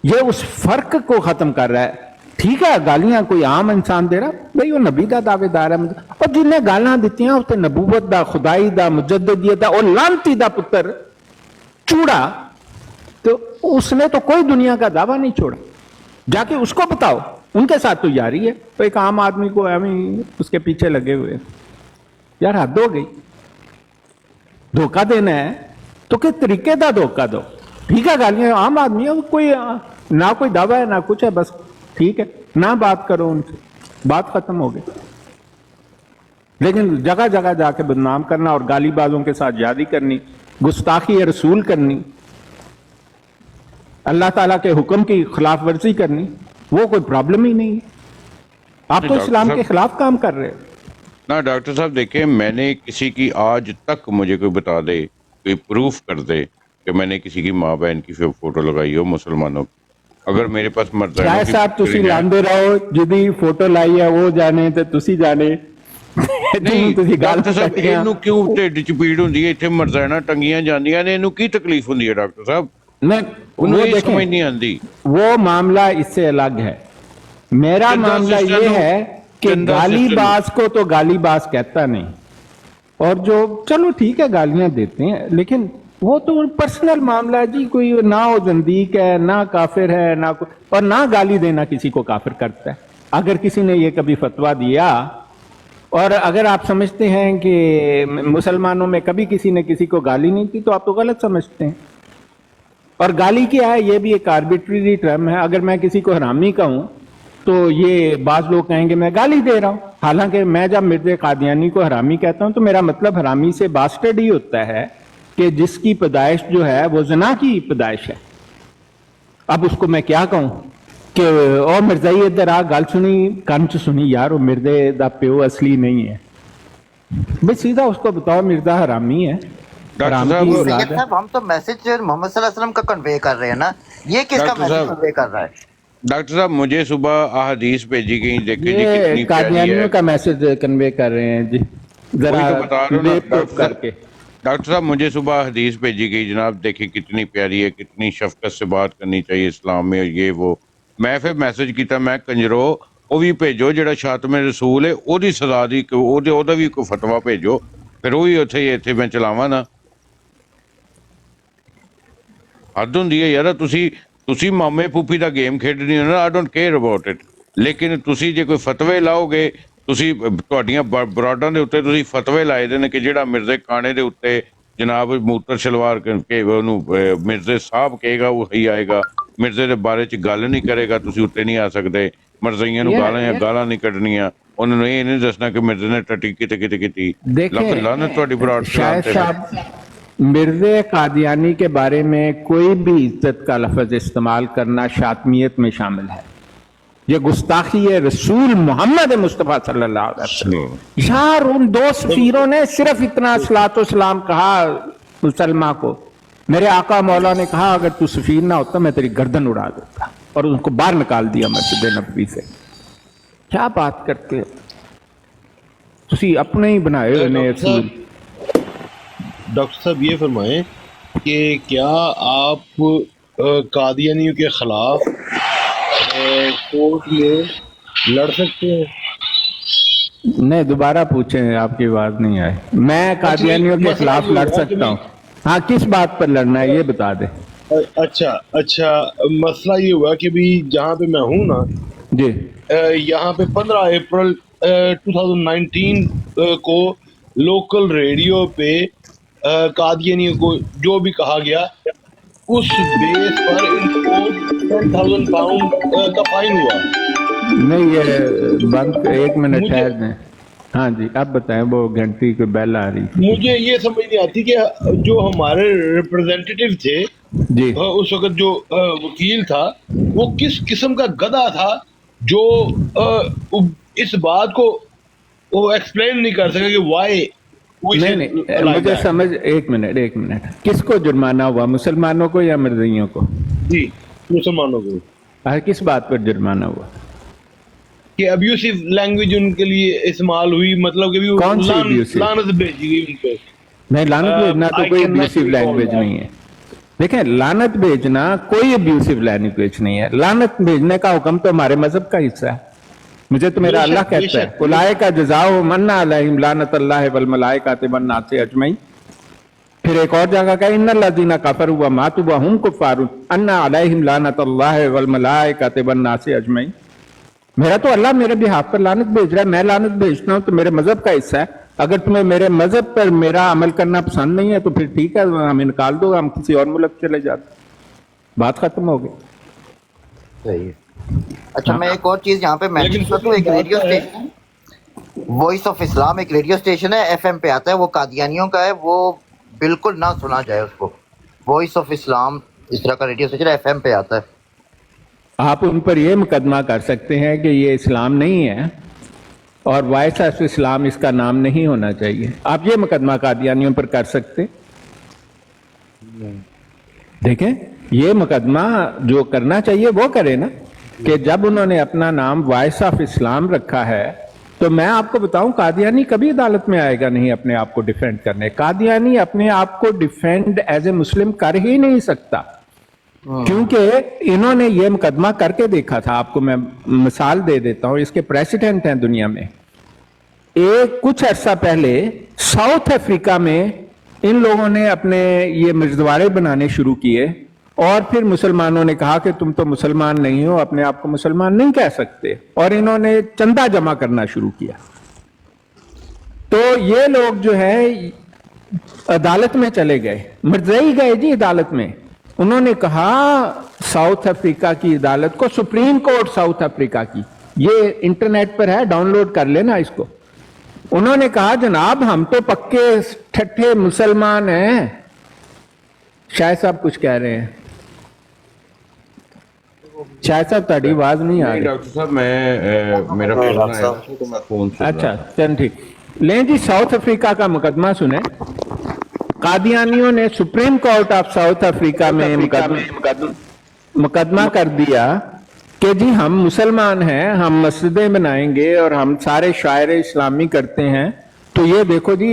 یہ اس فرق کو ختم کر رہا ہے. ٹھیک ہے گالیاں کوئی عام انسان دے رہا, بھئی وہ نبی دا دعوے دار ہے, اور جنہیں گالیاں دیتی ہیں اس تے نبوت دا, خدائی دا, مجددیت دا, اور لانتی دا پتر چوڑا, تو اس نے تو کوئی دنیا کا دعویٰ نہیں چھوڑا. جا کے اس کو بتاؤ, ان کے ساتھ تو یاری ہے. تو ایک عام آدمی کو ہمیں اس کے پیچھے لگے ہوئے, یار حد ہو گئی. دھوکہ دینا ہے تو کس طریقے دا دھوکہ دو. ٹھیک ہے گالیاں عام آدمی ہے, کوئی نہ کوئی دعویٰ ہے نہ کچھ ہے, بس ٹھیک ہے نہ بات کرو ان سے, بات ختم ہو گئی. لیکن جگہ جگہ جا کے بدنام کرنا اور گالی بازوں کے ساتھ یاری کرنی, گستاخی رسول کرنی, اللہ تعالیٰ کے حکم کی خلاف ورزی کرنی, وہ کوئی پرابلم ہی نہیں ہے. آپ تو اسلام کے خلاف کام کر رہے ہو. نہ ڈاکٹر صاحب دیکھیں, میں نے کسی کی آج تک مجھے کوئی بتا دے, کوئی پروف کر دے کہ میں نے کسی کی ماں بہن کی فوٹو لگائی ہو مسلمانوں کی. اگر میرے پاس مرزا صاحب تسی لاندے رہو, جدی فوٹو لائی ہے وہ جانے تے تسی جانے. نہیں ڈاکٹر صاحب اینو کیوں ٹھڈ چ پیڑ ہوندی ہے, ایتھے مرزائنا ٹنگیاں جاندیاں نے, اینو کی تکلیف ہوندی ہے ڈاکٹر صاحب؟ سمجھ نہیں آندی. وہ معاملہ اس سے الگ ہے. میرا معاملہ یہ ہے کہ گالی باز کو تو گالی باز کہتا نہیں, اور جو چلو ٹھیک ہے گالیاں دیتے ہیں, لیکن وہ تو پرسنل معاملہ ہے جی. کوئی نہ وہ زندیق ہے نہ کافر ہے نہ اور نہ گالی دینا کسی کو کافر کرتا ہے. اگر کسی نے یہ کبھی فتویٰ دیا, اور اگر آپ سمجھتے ہیں کہ مسلمانوں میں کبھی کسی نے کسی کو گالی نہیں کی, تو آپ تو غلط سمجھتے ہیں. اور گالی کیا ہے, یہ بھی ایک آربیٹری ٹرم ہے. اگر میں کسی کو حرامی کہوں تو یہ بعض لوگ کہیں گے میں گالی دے رہا ہوں, حالانکہ میں جب مرزا قادیانی کو حرامی کہتا ہوں تو میرا مطلب حرامی سے باسٹرڈ ہی ہوتا ہے کہ جس کی پیدائش جو ہے وہ زنا کی پیدائش ہے. اب اس کو میں کیا کہوں کہ او مرزائی ادھر آ, گل سنی کن چ سنی یار, وہ مرزے دا پیو اصلی نہیں ہے. بھئی سیدھا اس کو بتاؤ مرزا حرامی ہے. سید صاحب ہم تو میسج محمد صلی اللہ علیہ وسلم کا کنوے کر رہے ہیں نا, یہ کس کا میسج کنوے کر رہا ہے؟ ڈاکٹر صاحب مجھے صبح احادیث بھیجی گئی, دیکھیں جی یہ قادیانیوں کا میسج کنوے کر رہے ہیں جی, ذرا کر کے. ڈاکٹر صاحب مجھے صبح حدیث بھیجی گئی, جناب دیکھیں کتنی پیاری ہے, کتنی شفقت سے بات کرنی چاہیے اسلام میں, یہ وہ. میں پھر میسج کیتا, میں کنجرو وہ بھی بھیجو جڑا شاتم رسول ہے وہی سزا دی, وہ بھی کوئی فتوا بھیجو, پھر وہی اتنے میں چلاواں نا. حد ہوندی ہے یار, تسی مامے پھوپھی دا گیم کھیڈنی ہو نا, I don't care about it. لیکن تسی جے کوئی فتوے لاؤ گے, تسی تہاڈیاں براڈاں دے اوتے تسی فتوے لائے دے نے کہ جڑا مرزے کانے دے اوتے جناب موتر شلوار کے اونوں مرزے صاحب کہے گا وہی آئے گا, مرزے دے بارے چ گل نہیں کرے گا تسی اوتے نہیں آ سکدے. مرزائیاں نو گالاں نہیں کڈنیاں, انہوں نے یہ نہیں دسنا کہ مرزے نے ٹٹی کیتی. لعنت تہاڈی براڈ صاحب, مرزا قادیانی کے بارے میں کوئی بھی عزت کا لفظ استعمال کرنا شاطمیت میں شامل ہے. یہ گستاخی ہے رسول محمد مصطفیٰ صلی اللہ علیہ وسلم. یار ان دو سفیروں نے صرف اتنا صلاۃ و سلام کہا مسلمہ کو. میرے آقا مولا نے کہا اگر تو سفیر نہ ہوتا میں تیری گردن اڑا دیتا, اور ان کو باہر نکال دیا مسجد نبوی سے. کیا بات کرتے ہو تسی, اپنے ہی بنائے ہوئے رسول. ڈاکٹر صاحب یہ فرمائیں کہ کیا آپ قادیانیوں کے خلاف کورٹ میں لڑ سکتے ہیں؟ नहीं, दोबारा पूछें, आपकी आवाज नहीं आई। मैं कादियानियों के खिलाफ लड़ सकता हूँ। हाँ, किस बात पर लड़ना है ये बता दे। अच्छा, मसला ये हुआ कि भी जहाँ पे मैं हूँ ना जी, यहाँ पे 15 अप्रैल 2019 को लोकल रेडियो पे कादियानियों को जो भी कहा गया उस बेस पर इनको 10,000 पाउंड का फाइन हुआ। नहीं ये बंद, एक मिनट मुझे- ठहर दें। हाँ जी, आप बताएं, वो घंटी की बेल आ रही थी। मुझे ये समझ नहीं आती कि जो हमारे रिप्रेजेंटेटिव थे जी, उस वक्त जो वकील था वो किस किस्म का गधा था जो इस बात को वो एक्सप्लेन नहीं कर सका कि वाई नहीं, मुझे समझ, एक मिनट, किसको जुर्माना हुआ, मुसलमानों को या मिर्जियों को? जी, मुसलमानों को। किस बात पर जुर्माना हुआ? कि अब्यूसिव लैंग्वेज उनके लिए इस्तेमाल हुई, मतलब कि भी कौन सी abusive? लानत भेजी गई उन पे। नहीं, लानत भेजना तो I कोई cannot abusive recall language that. नहीं है। देखें, लानत भेजना कोई अब्यूसिव लैंग्वेज नहीं है। लानत भेजने का हुक्म तो हमारे मजहब का हिस्सा है। मुझे तो मेरा बेशक, अल्लाह कहता है, बेशक। उलाए का जजाओ मन्ना अलैहिम लानतुल्लाहि वल मलाइकाति वन नासी अजमईन। फिर एक और जगह का इन्नल लज़ीना कफरू व मातू व हुम कुफ्फारुन अन्ना अलैहिम लानतुल्लाहि वल मलाइकाति वन नासी अजमईन। मेरा तो अल्लाह मेरे बिहाफ पर लानत भेज रहा है, मैं लानत भेजता हूं तो मेरे मजहब का हिस्सा है। अगर तुम्हें मेरे मजहब पर मेरा अमल करना पसंद नहीं है तो फिर ठीक है, हमें निकाल दो, हम किसी और मुल्क चले जाते, बात खत्म हो गई। सही है। अच्छा, मैं एक और चीज यहाँ पे मेंशन कर दूं, एक radio station voice of Islam, एक रेडियो स्टेशन है, एफएम पे आता है, वो कादियानियों का है, वो बिल्कुल ना सुना जाए उसको। वॉइस ऑफ इस्लाम इस तरह का रेडियो स्टेशन एफएम पे आता है। आप उन पर यह मुकदमा कर सकते हैं कि ये इस्लाम नहीं है और वॉइस ऑफ इस्लाम इसका नाम नहीं होना चाहिए। आप ये मुकदमा कादियानियों पर कर सकते। देखें, ये मुकदमा जो करना चाहिए वो करे ना, कि जब उन्होंने अपना नाम वॉइस ऑफ इस्लाम रखा है तो मैं आपको बताऊं, कादियानी कभी अदालत में आएगा नहीं अपने आप को डिफेंड करने। कादियानी अपने आप को डिफेंड एज ए मुस्लिम कर ही नहीं सकता, क्योंकि इन्होंने ये मुकदमा करके देखा था। आपको मैं मिसाल दे देता हूं, इसके प्रेसिडेंट हैं दुनिया में। एक कुछ अरसा पहले साउथ अफ्रीका में इन लोगों ने अपने ये मजदवारे बनाने शुरू किए और फिर मुसलमानों ने कहा कि तुम तो मुसलमान नहीं हो, अपने आप को मुसलमान नहीं कह सकते, और इन्होंने चंदा जमा करना शुरू किया। तो ये लोग जो है अदालत में चले गए, मिर्ज़ाई गए जी अदालत में। उन्होंने कहा साउथ अफ्रीका की अदालत को, सुप्रीम कोर्ट साउथ अफ्रीका की, ये इंटरनेट पर है, डाउनलोड कर लेना इसको। उन्होंने कहा जनाब हम तो पक्के ठट्ठे मुसलमान हैं। शायद साहब कुछ कह रहे हैं। शायद साहब ताड़ी आवाज नहीं आ रही। डॉक्टर साहब मैं मेरा फोन आया था तो मैं फोन सुन रहा अच्छा, चल ठीक। लें जी, साउथ अफ्रीका का मुकदमा सुने। कादियानियों ने supreme court of south Africa में मुकदमा कर दिया कि जी हम मुसलमान हैं, हम मस्जिदें बनाएंगे और हम सारे शायर इस्लामी करते हैं, तो ये देखो जी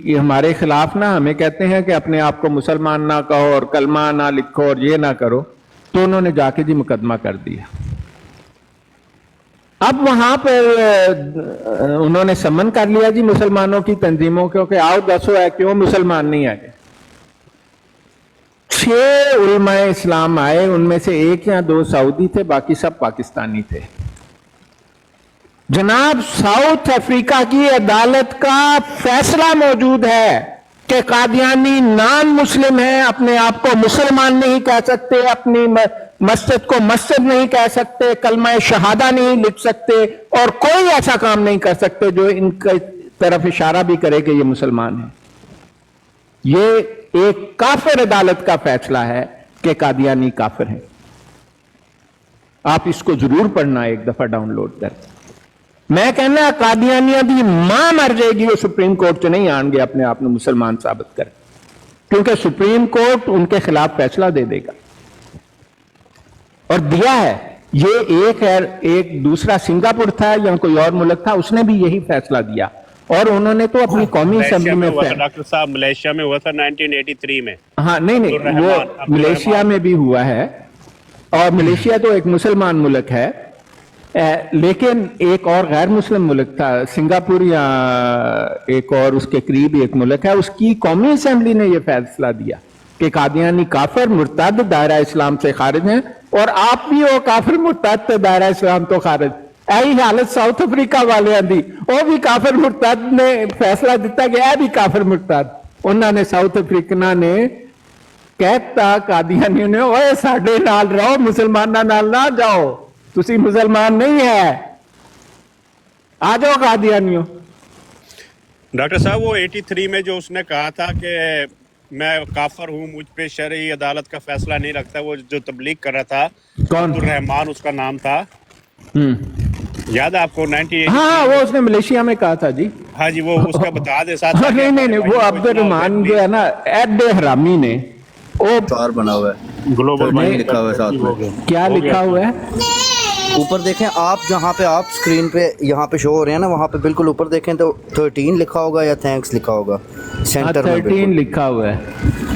ये हमारे खिलाफ ना, हमें कहते हैं कि अपने आप को मुसलमान ना कहो और कलमा ना लिखो और ये ना करो। तो उन्होंने जाके जी मुकदमा कर दिया। अब वहां पर उन्होंने सम्मन कर लिया जी मुसलमानों की तंजीमों को कि आओ दसो है क्यों मुसलमान नहीं आए। 6 उलमाए इस्लाम आए, उनमें से 1 या 2 सऊदी थे, बाकी सब पाकिस्तानी थे। जनाब, साउथ अफ्रीका की अदालत का फैसला मौजूद है कि कादियानी नॉन मुस्लिम है, अपने आप को मुसलमान नहीं कह सकते, अपनी मस्जिद को मस्जिद नहीं कह सकते, कलमा शहादा नहीं लिख सकते और कोई ऐसा काम नहीं कर सकते जो इनकी तरफ इशारा भी करे कि ये मुसलमान है। ये एक काफिर अदालत का फैसला है कि कादियानी काफिर है। आप इसको जरूर पढ़ना, एक दफा डाउनलोड कर। मैं कहना कादियानिया दी मां मर जाएगी, वो सुप्रीम कोर्ट च नहीं आएंगे अपने आप को मुसलमान साबित कर, क्योंकि सुप्रीम कोर्ट उनके खिलाफ फैसला दे देगा और दिया है। ये एक है, एक दूसरा सिंगापुर था या कोई और मुल्क था, उसने भी यही फैसला दिया और उन्होंने तो अपनी कौमी असेंबली में डॉक्टर साहब मलेशिया में हुआ था 1983 में। हाँ, नहीं वो मलेशिया में भी हुआ है और मलेशिया तो एक मुसलमान मुल्क है लेकिन एक और गैर मुस्लिम मुल्क था, सिंगापुर या एक और उसके करीब एक मुल्क है, उसकी कौमी असेंबली ने यह फैसला दिया कि कादियानी काफिर मुर्ताद दायरा इस्लाम से खारिज हैं, और आप भी हो काफिर मुर्ताद दायरा इस्लाम तो खारिज। यही हालत साउथ अफ्रीका वाले दी, वो भी काफिर मुर्ताद ने फैसला दिता कि यह भी काफिर मुर्ताद। उन्होंने साउथ अफ्रीकना ने कहता कादियानी ने, ओए साडे नाल रहो, मुसलमाना नाल ना जाओ, तुसी मुसलमान नहीं है, आ जाओ कादियानियों। डॉक्टर साहब वो 83 में जो उसने कहा था कि मैं काफर हूँ, मुझ पे शरई अदालत का फैसला नहीं रखता, वो जो तबलीग कर रहा था, कौन? अब्दुल रहमान उसका नाम था, याद है आपको? 98। हाँ, वो उसने मलेशिया में कहा था जी। हाँ जी, वो उसका बता दे साथ। हाँ, नहीं, वो अब्दुल रहमान जो है ना, एड हरामी ने वो चार बना हुआ है, ग्लोबल नहीं लिखा हुआ है साथ में। क्या लिखा हुआ है ऊपर देखें आप, जहाँ पे आप स्क्रीन पे यहाँ पे शो हो रहे हैं ना, वहाँ पे बिल्कुल ऊपर देखें तो 13 लिखा होगा या थैंक्स लिखा होगा सेंटर में। 13 लिखा हुआ है।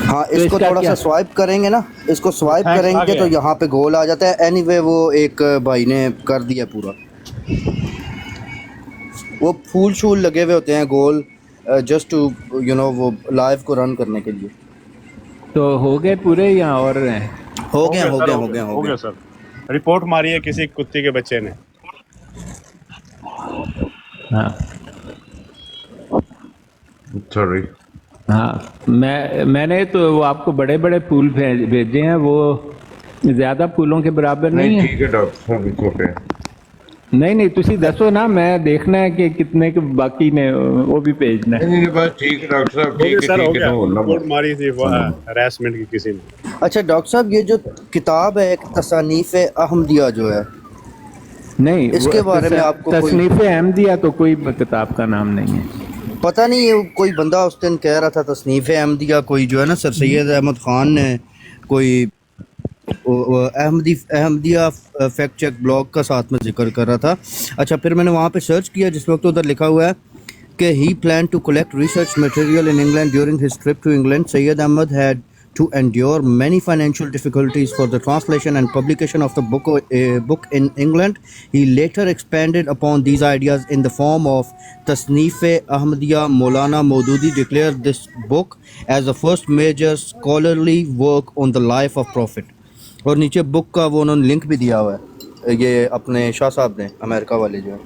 हाँ, तो इसको थोड़ा सा स्वाइप करेंगे ना, इसको स्वाइप करेंगे तो यहाँ पे गोल आ जाता है। एनीवे वो एक भाई ने कर दिया पूरा, वो फूल शूल लगे हुए होते हैं गोल, जस्ट टू यू नो वो लाइव को रन करने के लिए। तो हो गए पूरे या और हैं? हो गया सर। रिपोर्ट मारी है किसी कुत्ते के बच्चे ने। हाँ सॉरी। हाँ, मैंने तो वो आपको बड़े बड़े फूल भेजे हैं, वो ज्यादा फूलों के बराबर नहीं है। ठीक है डॉक्टर साहब, छोटे नहीं तुसी दसो ना, मैं देखना है कि कितने के बाकी ने वो भी भेजना है। नहीं बस ठीक है डॉक्टर साहब, ठीक है रिपोर्ट मारी थी हरासमेंट की किसी ने। अच्छा डॉक्टर साहब, ये जो किताब है तसनीफ अहमदिया जो है, नहीं इसके बारे में आपको तसनीफ अहमदिया तो कोई किताब का नाम नहीं है। पता नहीं, ये कोई बंदा उस दिन कह रहा था तसनीफ अहमदिया, कोई जो है ना सर सैयद अहमद खान ने कोई अहमदिया फैक्ट चेक ब्लॉग का साथ में जिक्र कर रहा था। अच्छा, फिर मैंने वहाँ पे सर्च किया, जिस वक्त उधर लिखा हुआ है कि he plan to collect research material in England during his trip to England. Syed Ahmad had to endure many financial difficulties for the translation and publication of the book in England. He later expanded upon these ideas in the form of Tasneef-e-Ahmadiyya. Maulana Maududi declared this book as the first major scholarly work on the life of Prophet. और नीचे book का वो उन्होंने link भी दिया हुआ है, ये अपने शाह साहब ने, अमेरिका वाले जो है।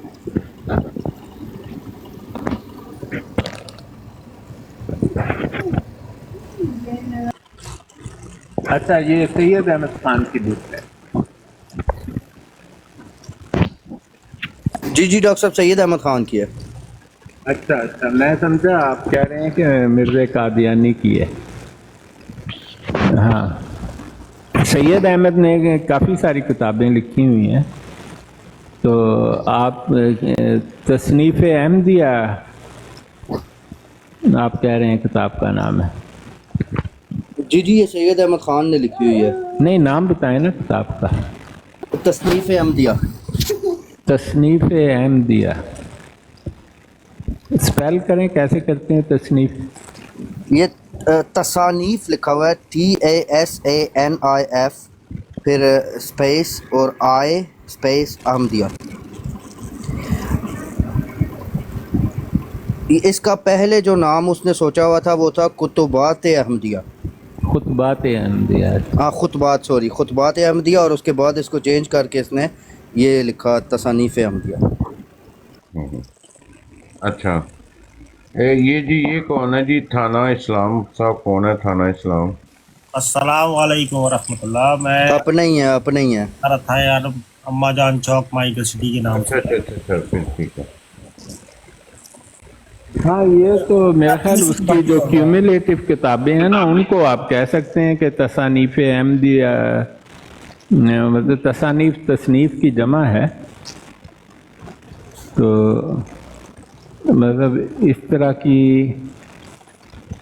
अच्छा, ये सैयद अहमद खान की बुक है। जी डॉक्टर साहब, सैयद अहमद खान की है। अच्छा, मैं समझा आप कह रहे हैं कि मिर्ज़ा कादियानी की है। हाँ, सैयद अहमद ने काफ़ी सारी किताबें लिखी हुई हैं, तो आप तसनीफ़ अहमदिया आप कह रहे हैं किताब का नाम है? जी ये सैयद अहमद खान ने लिखी हुई है। नहीं, नाम बताएं ना किताब का। तसनीफ अहमदिया। तसनीफ अहमदिया स्पेल करें, कैसे करते हैं तसनीफ? ये तसानीफ लिखा हुआ है, TASANIF, फिर स्पेस और I स्पेस अहमदिया। इसका पहले जो नाम उसने सोचा हुआ था वो था कुतुबात अहमदिया। खुतबात अहमदिया। हाँ, खुतबात अहमदिया, और उसके बाद इसको चेंज करके इसने ये लिखा तसानीफ अहमदिया। अच्छा, ये जी ये कौन है जी? थाना इस्लाम साहब कौन है? थाना इस्लाम। अस्सलाम वालेकुम वरहमतुल्लाह। मैं अपने ही है था यार, अम्मा जान चौक माई सिटी के नाम से। अच्छा, फिर ठीक है। हाँ, ये तो मेरा ख्याल उसकी जो क्यूमुलेटिव किताबें हैं ना, उनको आप कह सकते हैं कि तसानीफ अहमदिया, मतलब तसनीफ की जमा है, तो मतलब इस तरह की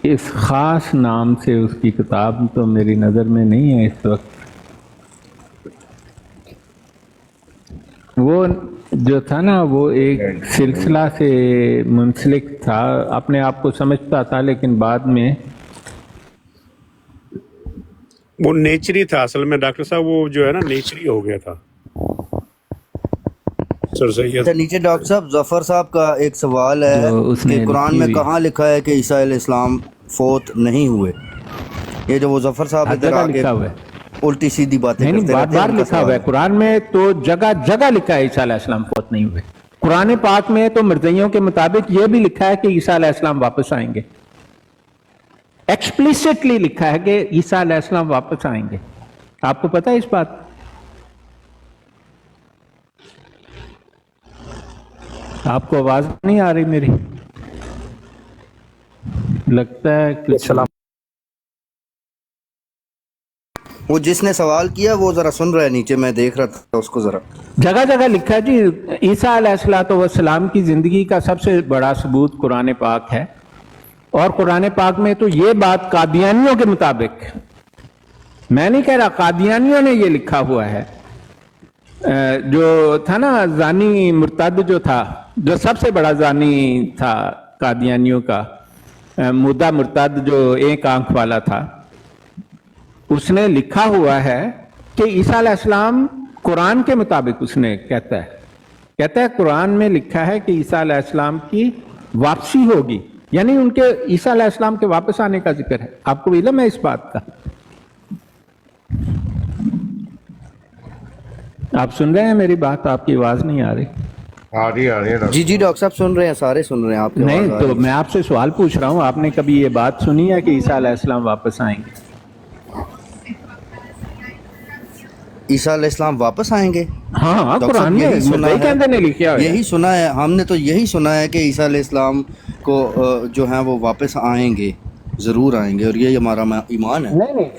इस ख़ास नाम से उसकी किताब तो मेरी नज़र में नहीं है इस वक्त। वो जो था ना, वो एक सिलसिला से मुंसलिक था, अपने आप को समझता था, लेकिन बाद में वो नेचरी था असल में डॉक्टर साहब, वो जो है ना नेचरी हो गया था। डॉक्टर सैयद। अच्छा, नीचे डॉक्टर साहब जफर साहब का एक सवाल है जो उसने कि कुरान लिखी में हुई- कहाँ लिखा है कि ईसा अलैहिस्सलाम फोत नहीं हुए। ये जो वो जफर साहब हर इधर जगह आके लिखा हुआ है। उल्टी सीधी बातें नहीं करते बार रहते हैं, बार उनका लिखा हुआ सवाल है कुरान में, तो जगह जगह लिखा है ईसा अलैहिस्सलाम फौत नहीं हुए। कुरान पाक में तो मर्जियों के मुताबिक यह भी लिखा है कि ईसा अलैहिस्सलाम वापस आएंगे, एक्सप्लिसिटली लिखा है कि ईसा अलैहिस्सलाम वापस आएंगे। आपको पता है इस बात? आपको आवाज नहीं आ रही मेरी? लगता है कुछ वो जिसने सवाल किया वो जरा सुन रहा है नीचे, मैं देख रहा था उसको जरा। जगह जगह लिखा है जी ईसा अलैहिस्सलाम की जिंदगी का सबसे बड़ा सबूत कुरान पाक है। और कुरान पाक में तो ये बात कादियानियों के मुताबिक, मैं नहीं कह रहा, कादियानियों ने ये लिखा हुआ है। जो था ना जानी मुर्तद जो था, जो सबसे बड़ा जानी था कादियानियों का, मुद्दा मुर्तद जो एक आंख वाला था, उसने लिखा हुआ है कि ईसा अलैहिस्सलाम कुरान के मुताबिक उसने कहता है कुरान में लिखा है कि ईसा अलैहिस्सलाम की वापसी होगी, यानी उनके ईसा अलैहिस्सलाम के वापस आने का जिक्र है। आपको इल्म है इस बात का? आप सुन रहे हैं मेरी बात? आपकी आवाज नहीं आ रही? आ रही है जी जी डॉक्टर साहब सुन रहे हैं, सारे सुन रहे हैं आपकी नहीं आवाज़ आ तो रही है। मैं आपसे सवाल पूछ रहा हूं, आपने कभी ये बात सुनी है कि ईसा अलैहिस्सलाम वापस आएंगे? ईसा अलैहिस्सलाम वापस आएंगे? हाँ डॉक्टर कुरान साहब, में यही सुना मुद्दई के है, अंदर ने लिखा है। यही सुना है हमने, तो यही सुना है कि ईसा अलैहिस्सलाम को जो है वो वापस आएंगे, ज़रूर आएंगे, और ये हमारा ईमान है। नहीं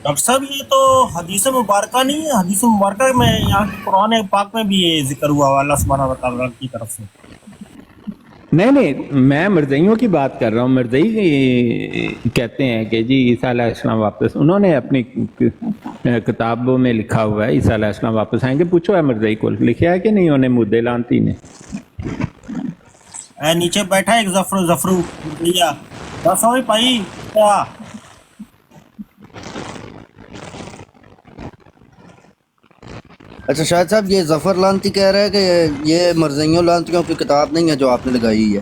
डॉक्टर साहब ये तो हदीस मुबारका नहीं है, हदीस मुबारका में यहाँ कुरान पाक में भी ये जिक्र हुआ हुआ अल्लाह सुब्हानहू व तआला की तरफ से। नहीं, मैं मर्जियों की बात कर रहा हूँ। मर्जी कहते हैं कि जी ईसा अलैहिस्सलाम वापस, उन्होंने अपनी किताबों में लिखा हुआ है ईसा अलैहिस्सलाम वापस आएंगे। पूछो है मर्जी को लिखा है कि नहीं उन्हें मुद्दे लानती ने? नीचे बैठा एक जफरू भैया, बस वही भाई क्या अच्छा शायद साहब, ये जफर लानती कह रहा है कि ये मर्जियों लानतियों की किताब नहीं है जो आपने लगाई है।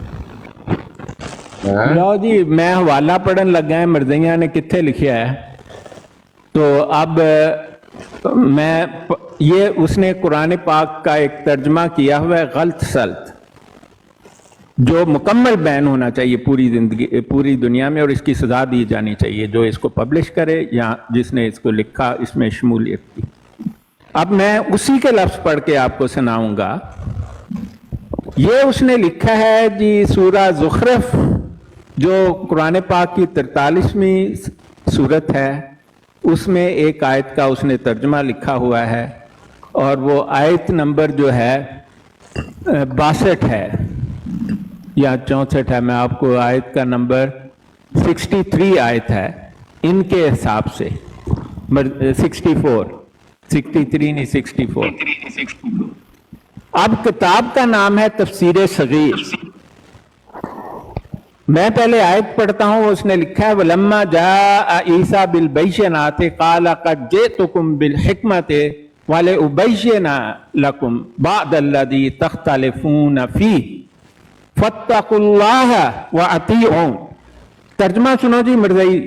लो जी, मैं हवाला पढ़न लगा है मर्जिया ने कितने लिखा है। तो अब ये उसने कुरान पाक का एक तर्जमा किया हुआ है गलत सल्त, जो मुकम्मल बैन होना चाहिए पूरी जिंदगी पूरी दुनिया में, और इसकी सजा दी जानी चाहिए जो इसको पब्लिश करे या जिसने इसको लिखा इसमें शमूलियत की। अब मैं उसी के लफ्ज पढ़ के आपको सुनाऊंगा। ये उसने लिखा है जी सूरा ज़ुखरफ, जो कुरान पाक की 43वीं सूरत है, उसमें एक आयत का उसने तर्जमा लिखा हुआ है, और वो आयत नंबर जो है 62 है या 64 है, मैं आपको आयत का नंबर 63 आयत है इनके हिसाब से, 63 नहीं 64। अब किताब का नाम है तफसीर सगीर। मैं पहले आयत पढ़ता हूं, उसने लिखा है वलम्मा जा ईसा बिल बैशिनात काला कद जितुकुम बिल हिकमत वाले उबैशिना लकुम बादल्लदी तख्तलिफून फी फत्तकुल्लाह व अतीऊन। तर्जमा सुनो जी मर्ज़ई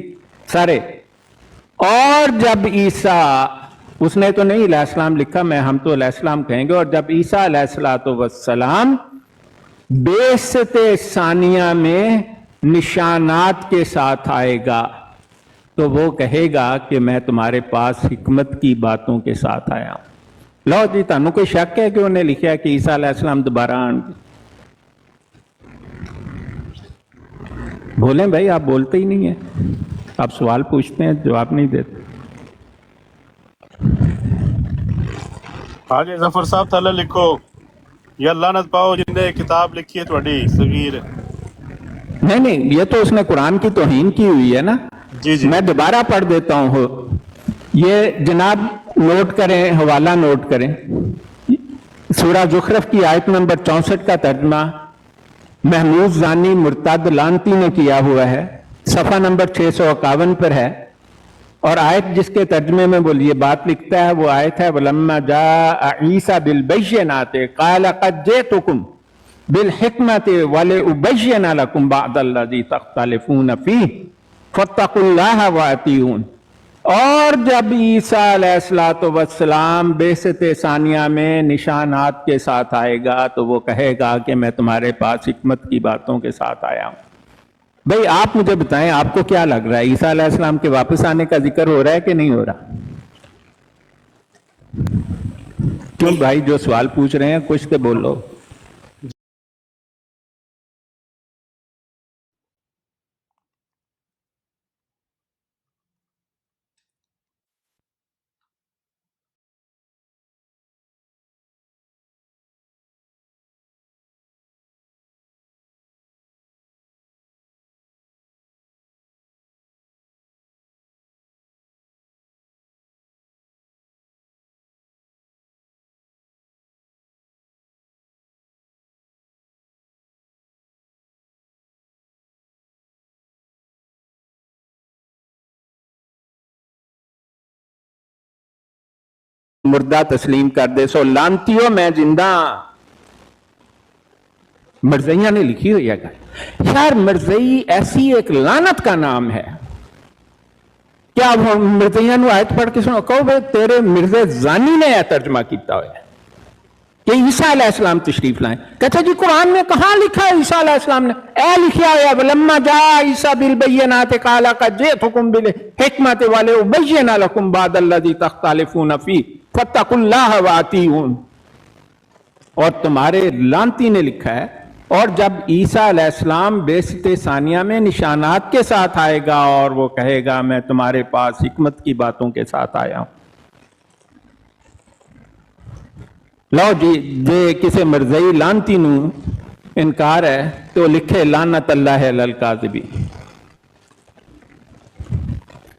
सारे। और जब ईसा, उसने तो नहीं अलैहिस्सलाम लिखा, मैं हम तो अलैहिस्सलाम कहेंगे, और जब ईसा अलैहिस्सलाम बेइज्जते सानिया में निशानात के साथ आएगा तो वो कहेगा कि मैं तुम्हारे पास हिकमत की बातों के साथ आया हूं। लो जी, तानू कोई शक है कि उन्हें लिखा है कि ईसा अलैहिस्सलाम दोबारा आएंगे? बोलें भाई, आप बोलते ही नहीं है, आप सवाल पूछते हैं जवाब नहीं देते। आगे जफर साहब थल्ले लिखो, या लानत पाओ जिन्हें किताब लिखी है थोड़ी सगीर। नहीं, ये तो उसने कुरान की तौहीन की हुई है ना। जी जी, मैं दोबारा पढ़ देता हूँ, ये जनाब नोट करें, हवाला नोट करें। सूरा ज़ुखरफ की आयत नंबर 64 का तर्जमा महमूद जानी मुर्तद लानती ने किया हुआ है, सफ़ा नंबर 651 पर है। اور آیت جس کے ترجمے میں وہ یہ بات لکھتا ہے وہ آیت ہے وَلَمَّا جَاءَ عِيسَى بِالْبَيِّنَاتِ قَالَ قَدْ جِئْتُكُمْ بِالْحِكْمَةِ وَلِأُبَيِّنَ لَكُمْ بَعْضَ الَّذِي تَخْتَلِفُونَ فِيهِ فَاتَّقُوا اللَّهَ وَأَطِیعُونِ۔ اور جب عیسیٰ علیہ السلام بعثت ثانیہ میں نشانات کے ساتھ آئے گا تو وہ کہے گا کہ میں تمہارے پاس حکمت کی باتوں کے ساتھ آیا ہوں۔ بھئی آپ مجھے بتائیں آپ کو کیا لگ رہا ہے، عیسیٰ علیہ السلام کے واپس آنے کا ذکر ہو رہا ہے کہ نہیں ہو رہا؟ کیوں بھائی جو سوال پوچھ رہے ہیں کچھ تو بولو۔ مردہ تسلیم کر دے سو لانتیوں میں زندہ۔ مرزیہ نے لکھی ہوئی ہے یار مرزئی ایسی ایک لعنت کا نام ہے۔ کیا مرزیہ نو آیت پڑھ کے سنو کہو بھئی تیرے مرزے زانی نے یہ ترجمہ کیتا ہوئے کہ عیسیٰ علیہ السلام تشریف لائیں۔ کہتا جی قرآن میں کہاں لکھا ہے عیسیٰ علیہ السلام نے؟ اے لکھا ہوا ہے وَلَمَّا جَاءَ عِيسَى بِالْبَيِّنَاتِ قَالَ قَدْ جِئْتُكُمْ بِالْحِكْمَةِ وَلِأُبَيِّنَ لَكُمْ بَعْضَ الَّذِي تَخْتَلِفُونَ فِيهِ فَاتَّقُوا اللَّهَ وَأَطِیعُونِ۔ اور تمہارے لانتی نے لکھا ہے اور جب عیسیٰ علیہ السلام بعثت ثانیہ میں نشانات کے ساتھ آئے گا اور وہ کہے گا میں تمہارے پاس حکمت کی باتوں کے ساتھ آیا ہوں۔ لو جی جے کسی مرزئی لانتی نو انکار ہے تو لکھے لعنت اللہ علی الکاذبین۔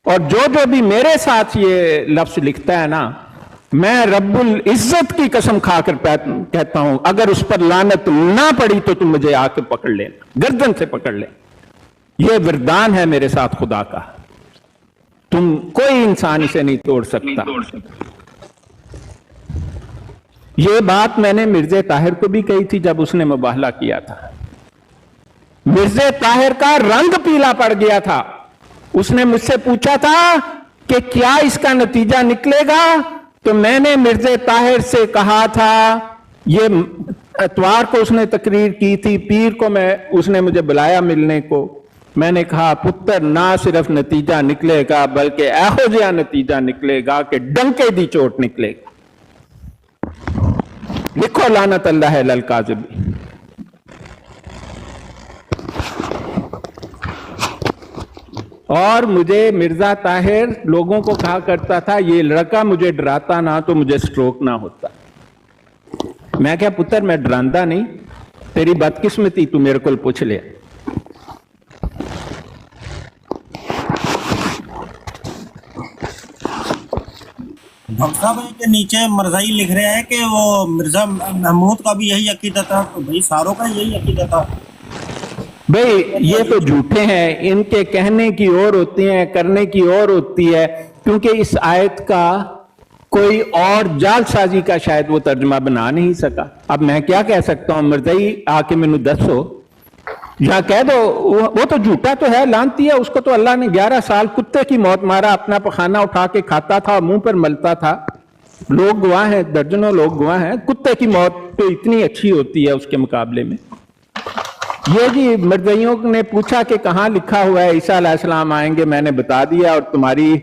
اور جو بھی میرے ساتھ یہ لفظ لکھتا ہے نا میں رب العزت کی قسم کھا کر کہتا ہوں اگر اس پر لعنت نہ پڑی تو تم مجھے آ کے پکڑ لینا، گردن سے پکڑ لے۔ یہ وردان ہے میرے ساتھ خدا کا، تم کوئی انسان اسے نہیں توڑ سکتا۔ یہ بات میں نے مرزا طاہر کو بھی کہی تھی جب اس نے مباہلہ کیا تھا۔ مرزا طاہر کا رنگ پیلا پڑ گیا تھا۔ اس نے مجھ سے پوچھا تھا کہ کیا اس کا نتیجہ نکلے گا، تو میں نے مرزا طاہر سے کہا تھا، یہ اتوار کو اس نے تقریر کی تھی، پیر کو اس نے مجھے بلایا ملنے کو، میں نے کہا پتر نہ صرف نتیجہ نکلے گا بلکہ ایہو جہا نتیجہ نکلے گا کہ ڈنکے دی چوٹ نکلے گا۔ لکھو لعنت اللہ علی الکاذبین۔ اور مجھے مرزا طاہر لوگوں کو کہا کرتا تھا یہ لڑکا مجھے ڈراتا نہ تو مجھے سٹروک نہ ہوتا۔ میں کہا پتر میں ڈراندا نہیں، تیری بدقسمتی تو میرے کو پوچھ لے۔ ڈاکٹر صاحب کے نیچے مرزائی لکھ رہے ہیں کہ وہ مرزا محمود کا بھی یہی عقیدہ تھا، تو بھائی ساروں کا یہی عقیدہ تھا۔ بھئی یہ تو جھوٹے ہیں، ان کے کہنے کی اور ہوتی ہیں کرنے کی اور ہوتی ہے، کیونکہ اس آیت کا کوئی اور جال سازی کا شاید وہ ترجمہ بنا نہیں سکا۔ اب میں کیا کہہ سکتا ہوں مرزائی آ کے میں دسو یا کہہ دو وہ تو جھوٹا تو ہے، لانتی ہے، اس کو تو اللہ نے 11 سال کتے کی موت مارا، اپنا پخانہ اٹھا کے کھاتا تھا، منہ پر ملتا تھا، لوگ گواہ ہیں، درجنوں لوگ گواہ ہیں، کتے کی موت تو اتنی اچھی ہوتی ہے اس کے مقابلے میں۔ یہ جی مرزائیوں نے پوچھا کہ کہاں لکھا ہوا ہے عیسیٰ علیہ السلام آئیں گے، میں نے بتا دیا اور تمہاری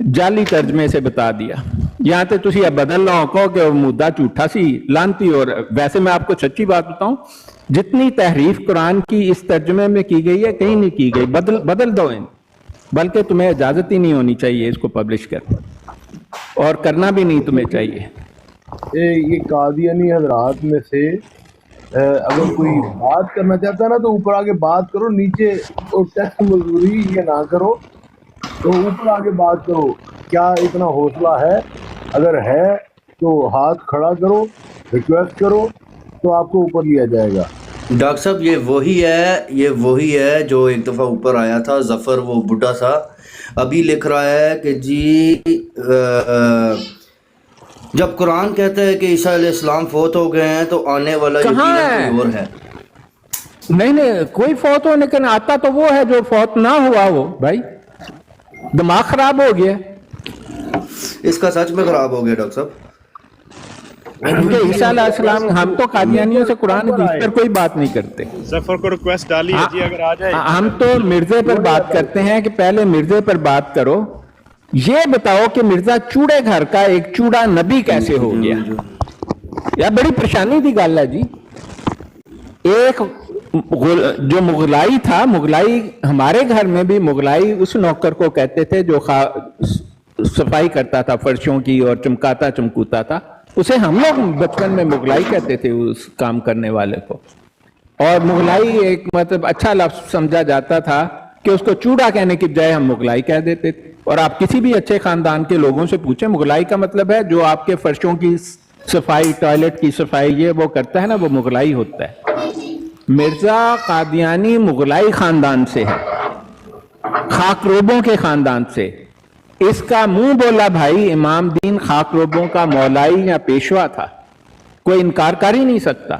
جعلی ترجمے سے بتا دیا۔ یہاں تے تسی اب بدل نہ ہو کہ وہ مدعا جھوٹا سی لانتی۔ اور ویسے میں آپ کو سچی بات بتاؤں، جتنی تحریف قرآن کی اس ترجمے میں کی گئی ہے کہیں نہیں کی گئی، بدل دو ان، بلکہ تمہیں اجازت ہی نہیں ہونی چاہیے اس کو پبلش کرنا، اور کرنا بھی نہیں تمہیں چاہیے۔ یہ قادیانی حضرات میں سے اگر کوئی بات کرنا چاہتا ہے نا تو اوپر آگے بات کرو، نیچے ٹیکسٹ مزدوری یہ نہ کرو، تو اوپر آگے بات کرو۔ کیا اتنا حوصلہ ہے؟ اگر ہے تو ہاتھ کھڑا کرو، ریکویسٹ کرو، تو آپ کو اوپر لیا جائے گا۔ ڈاکٹر صاحب یہ وہی ہے جو ایک دفعہ اوپر آیا تھا ظفر، وہ بڈھا سا، ابھی لکھ رہا ہے کہ جی جب قرآن کہتا ہے کہ عیسیٰ علیہ السلام فوت ہو گئے ہیں تو آنے والا یقیناً کوئی اور ہے۔ نہیں کوئی فوت ہو، لیکن آتا تو وہ ہے جو فوت نہ ہوا ہو۔ بھائی دماغ خراب ہو گیا، اس کا سچ میں خراب ہو گیا ڈاکٹر صاحب۔ کیونکہ عیسیٰ علیہ السلام، ہم تو قادیانیوں سے قرآن حدیث پر کوئی بات نہیں کرتے، ظفر کو ریکویسٹ ڈالی ہے جی اگر آ جائے۔ ہم تو مرزے پر بات کرتے ہیں کہ پہلے مرزے پر بات کرو، یہ بتاؤ کہ مرزا چوڑے گھر کا ایک چوڑا نبی کیسے ہو گیا؟ یہ بڑی پریشانی کی گل ہے جی۔ ایک جو مغلائی تھا، مغلائی ہمارے گھر میں بھی مغلائی اس نوکر کو کہتے تھے جو صفائی کرتا تھا فرشوں کی اور چمکاتا چمکوتا تھا، اسے ہم لوگ بچپن میں مغلائی کہتے تھے اس کام کرنے والے کو۔ اور مغلائی ایک مطلب اچھا لفظ سمجھا جاتا تھا کہ اس کو چوڑا کہنے کی بجائے ہم مغلائی کہہ دیتے تھے۔ اور آپ کسی بھی اچھے خاندان کے لوگوں سے پوچھیں، مغلائی کا مطلب ہے جو آپ کے فرشوں کی صفائی، ٹوائلٹ کی صفائی یہ وہ کرتا ہے نا، وہ مغلائی ہوتا ہے۔ مرزا قادیانی مغلائی خاندان سے ہے، خاکروبوں کے خاندان سے۔ اس کا منہ بولا بھائی امام دین خاکروبوں کا مولائی یا پیشوا تھا، کوئی انکار کر ہی نہیں سکتا۔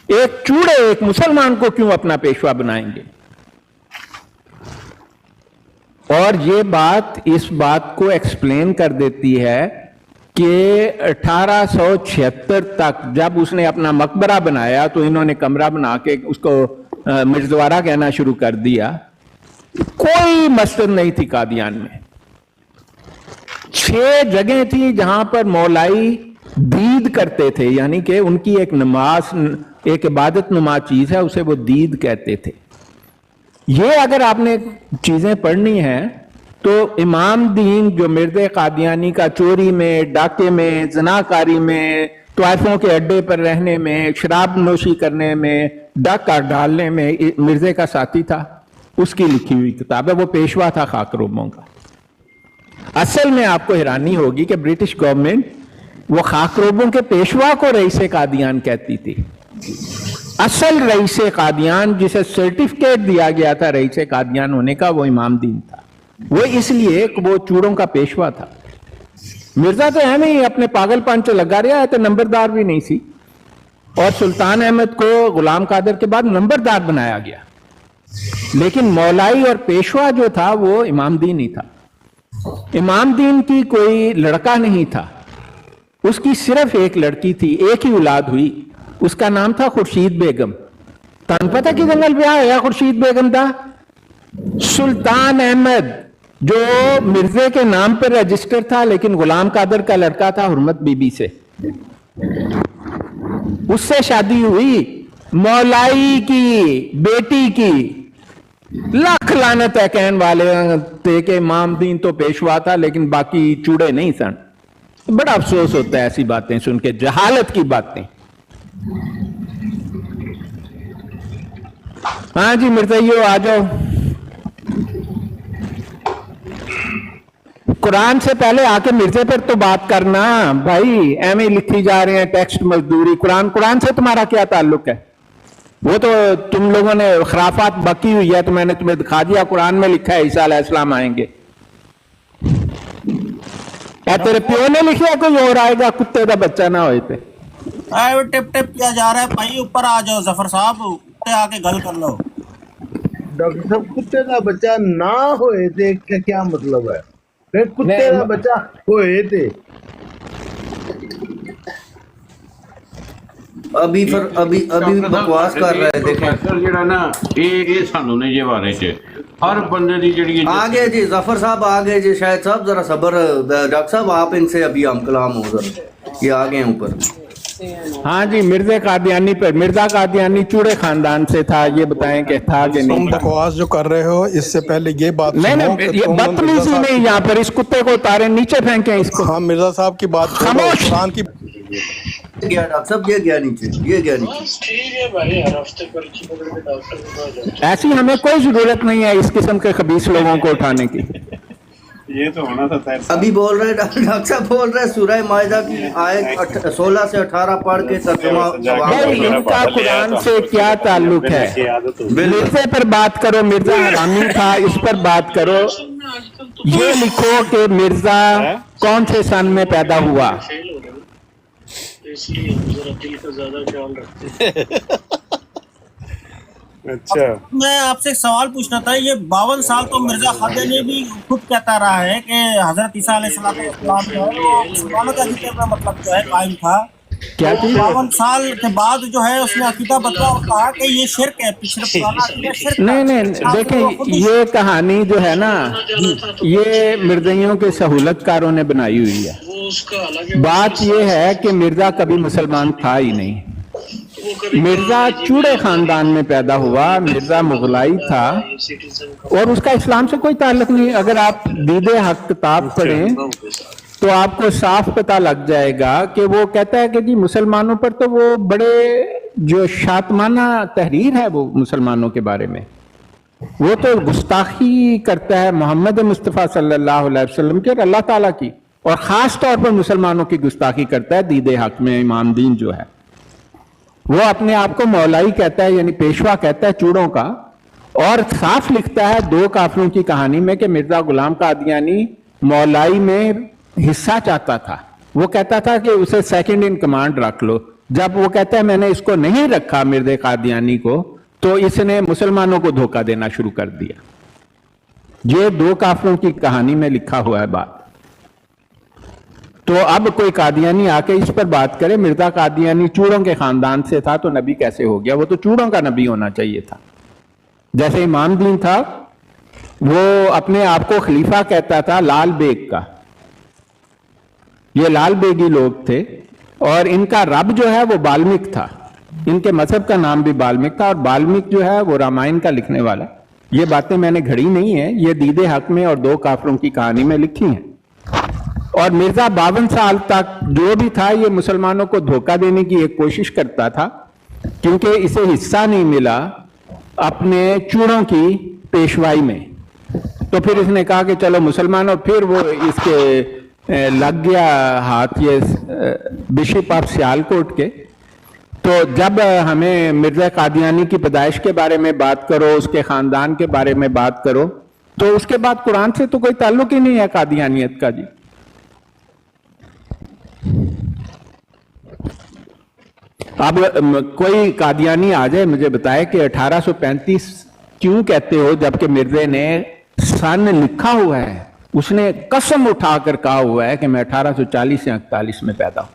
ایک چوڑے ایک مسلمان کو کیوں اپنا پیشوا بنائیں گے؟ اور یہ بات اس بات کو ایکسپلین کر دیتی ہے کہ 1876 تک جب اس نے اپنا مقبرہ بنایا تو انہوں نے کمرہ بنا کے اس کو مرزوارہ کہنا شروع کر دیا۔ کوئی مسجد نہیں تھی قادیان میں، 6 جگہیں تھی جہاں پر مولائی دید کرتے تھے، یعنی کہ ان کی ایک نماز، ایک عبادت نما چیز ہے، اسے وہ دید کہتے تھے۔ یہ اگر آپ نے چیزیں پڑھنی ہیں تو امام دین جو مرزا قادیانی کا چوری میں، ڈاکے میں، زناکاری میں، طائفوں کے اڈے پر رہنے میں، شراب نوشی کرنے میں، ڈاکہ ڈالنے میں مرزا کا ساتھی تھا، اس کی لکھی ہوئی کتاب ہے، وہ پیشوا تھا خاکروبوں کا۔ اصل میں آپ کو حیرانی ہوگی کہ برٹش گورنمنٹ وہ خاکروبوں کے پیشوا کو رئیس قادیان کہتی تھی۔ اصل رئیس قادیان جسے سرٹیفکیٹ دیا گیا تھا رئیس قادیان ہونے کا، وہ امام دین تھا۔ وہ اس لیے کہ وہ چوڑوں کا پیشوا تھا۔ مرزا تو ہے نہیں، اپنے پاگل پن چ لگا رہا ہے، تو نمبردار بھی نہیں سی۔ اور سلطان احمد کو غلام قادر کے بعد نمبردار بنایا گیا، لیکن مولائی اور پیشوا جو تھا وہ امام دین ہی تھا۔ امام دین کی کوئی لڑکا نہیں تھا، اس کی صرف ایک لڑکی تھی، ایک ہی اولاد ہوئی، اس کا نام تھا خورشید بیگم۔ تن پتہ کی جنگل بیاہ ہوا خورشید بیگم دا؟ سلطان احمد جو مرزے کے نام پر رجسٹر تھا لیکن غلام قادر کا لڑکا تھا حرمت بی بی سے، اس سے شادی ہوئی، مولائی کی بیٹی کی۔ لاکھ لعنت ہے کہنے والے تھے کہ امام دین تو پیشوا تھا لیکن باقی چوڑے نہیں سن۔ بڑا افسوس ہوتا ہے ایسی باتیں سن کے، جہالت کی باتیں۔ ہاں جی مرزائیو آ جاؤ۔ قرآن سے پہلے آ کے مرزے پر تو بات کرنا بھائی، ایویں لکھی جا رہے ہیں ٹیکسٹ مزدوری۔ قرآن سے تمہارا کیا تعلق ہے؟ وہ تو تم لوگوں نے خرافات بکی ہوئی ہے، تو میں نے تمہیں دکھا دیا قرآن میں لکھا ہے عیسیٰ علیہ السلام آئیں گے۔ کیا تیرے پیو نے لکھا کوئی اور آئے گا؟ کتے کا بچہ نہ ہوئے تھے۔ ٹپ ٹپ کیا جا رہا ہے بھائی، اوپر آ جاؤ ظفر صاحب، اوپر آ کے گل کر لو۔ ڈاکٹر صاحب کتے کا بچہ نہ ہوئے تھے کیا مطلب ہے؟ کتے کا بچہ ہوئے تھے۔ ابھی بکواس کر رہے ہیں، دیکھیں جڑا نا یہ سانو نے یہ بارے چ ہر بندے دی جڑی آگے جی ظفر صاحب آگے جی، شاید صاحب ذرا صبر، ڈاکٹر صاحب آپ ان سے ابھی ہم کلام ہو ذرا، یہ آگے ہیں اوپر۔ ہاں جی مرزا قادیانی پر، مرزا قادیانی چوڑے خاندان سے تھا، یہ بتائیں کہ تھا کہ نہیں؟ تم بکواس جو کر رہے ہو اس سے پہلے یہ بات نہیں، یہ بدتمیزی نہیں، یہاں پر اس کتے کو اتارے نیچے پھینکیں اس کو۔ ہاں مرزا صاحب کی بات خاموش۔ قرآن کی گیا ڈاکٹر صاحب، یہ گیا نیچے، یہ گیا نیچے۔ ایسی ہمیں کوئی ضرورت نہیں ہے اس قسم کے خبیث لوگوں کو اٹھانے کی۔ ये तो होना था तय। अभी बोल रहे डॉक्टर साहब बोल रहे सूरह माइदा की आयत 16 से 18 पढ़ के तर्जुमा भाई इनका कुरान से क्या ताल्लुक है? मिर्जे पर बात करो, मिर्जा हरामी था, इस पर बात करो। ये लिखो कि मिर्जा कौन से सन में पैदा हुआ। इसलिए जरा दिल का ज्यादा ख्याल रखते। अच्छा, मैं आपसे एक सवाल पूछना था। ये 52 साल तो मिर्जा खादियानी भी खुद कहता रहा है कि हजरत ईसा अलैहिस्सलाम जो है वो मुसलमानों के अकीदे में मतलब जो है कायम था। क्या चीज? 52 साल के बाद जो है उसने अकीदा बदला और कहा कि ये शिर्क है, पिछले पुराना अकीदा शिर्क है। नहीं, देखें ये कहानी जो है ना, ये मिर्जियों के सहूलतकारों ने बनाई हुई है। बात ये है कि मिर्जा कभी मुसलमान था ही नहीं। मिर्जा चूड़े खानदान में पैदा हुआ, मिर्जा मुगलाई था और उसका इस्लाम से कोई ताल्लुक नहीं। अगर आप दीदे हक किताब पढ़ें तो आपको साफ पता लग जाएगा कि वो कहता है कि जी मुसलमानों पर तो वो बड़े जो शातमाना तहरीर है वो मुसलमानों के बारे में, वो तो गुस्ताखी करता है मोहम्मद मुस्तफ़ा सल्लल्लाहु अलैहि वसल्लम की और अल्लाह ताला की, और ख़ास तौर पर मुसलमानों की गुस्ताखी करता है। दीदे हक में इमाम दीन जो है वो अपने आप को मौलाई कहता है, यानी पेशवा कहता है चूड़ों का, और साफ लिखता है दो काफिरों की कहानी में कि मिर्जा गुलाम कादियानी मौलाई में हिस्सा चाहता था। वो कहता था कि उसे सेकंड इन कमांड रख लो। जब वो कहता है मैंने इसको नहीं रखा मिर्जा कादियानी को, तो इसने मुसलमानों को धोखा देना शुरू कर दिया। ये दो काफिरों की कहानी में लिखा हुआ है बात। तो अब कोई कादियानी आके इस पर बात करे मिर्जा कादियानी चूड़ों के खानदान से था तो नबी कैसे हो गया? वो तो चूड़ों का नबी होना चाहिए था। जैसे इमाम दीन था, वो अपने आप को खलीफा कहता था लाल बेग का। ये लाल बेगी लोग थे और इनका रब जो है वो बाल्मीक था। इनके मजहब का नाम भी बाल्मीक था और बाल्मीक जो है वो रामायण का लिखने वाला। ये बातें मैंने घड़ी नहीं है, ये दीदे हक में और दो काफिरों की कहानी में लिखी हैं। और मिर्जा 52 साल तक जो भी था ये मुसलमानों को धोखा देने की एक कोशिश करता था, क्योंकि इसे हिस्सा नहीं मिला अपने चूड़ों की पेशवाई में। तो फिर इसने कहा कि चलो मुसलमानों, फिर वो इसके लग गया हाथ ये बिशप ऑफ सियालकोट के। तो जब हमें मिर्जा कादियानी की पैदाइश के बारे में बात करो, उसके खानदान के बारे में बात करो, तो उसके बाद कुरान से तो कोई ताल्लुक ही नहीं है कादियानियत का जी। अब कोई कादियानी आ जाए मुझे बताए कि 1835 क्यों कहते हो, जबकि मिर्जे ने सन लिखा हुआ है। उसने कसम उठाकर कहा हुआ है कि मैं 1840 या 41 में पैदा हूं,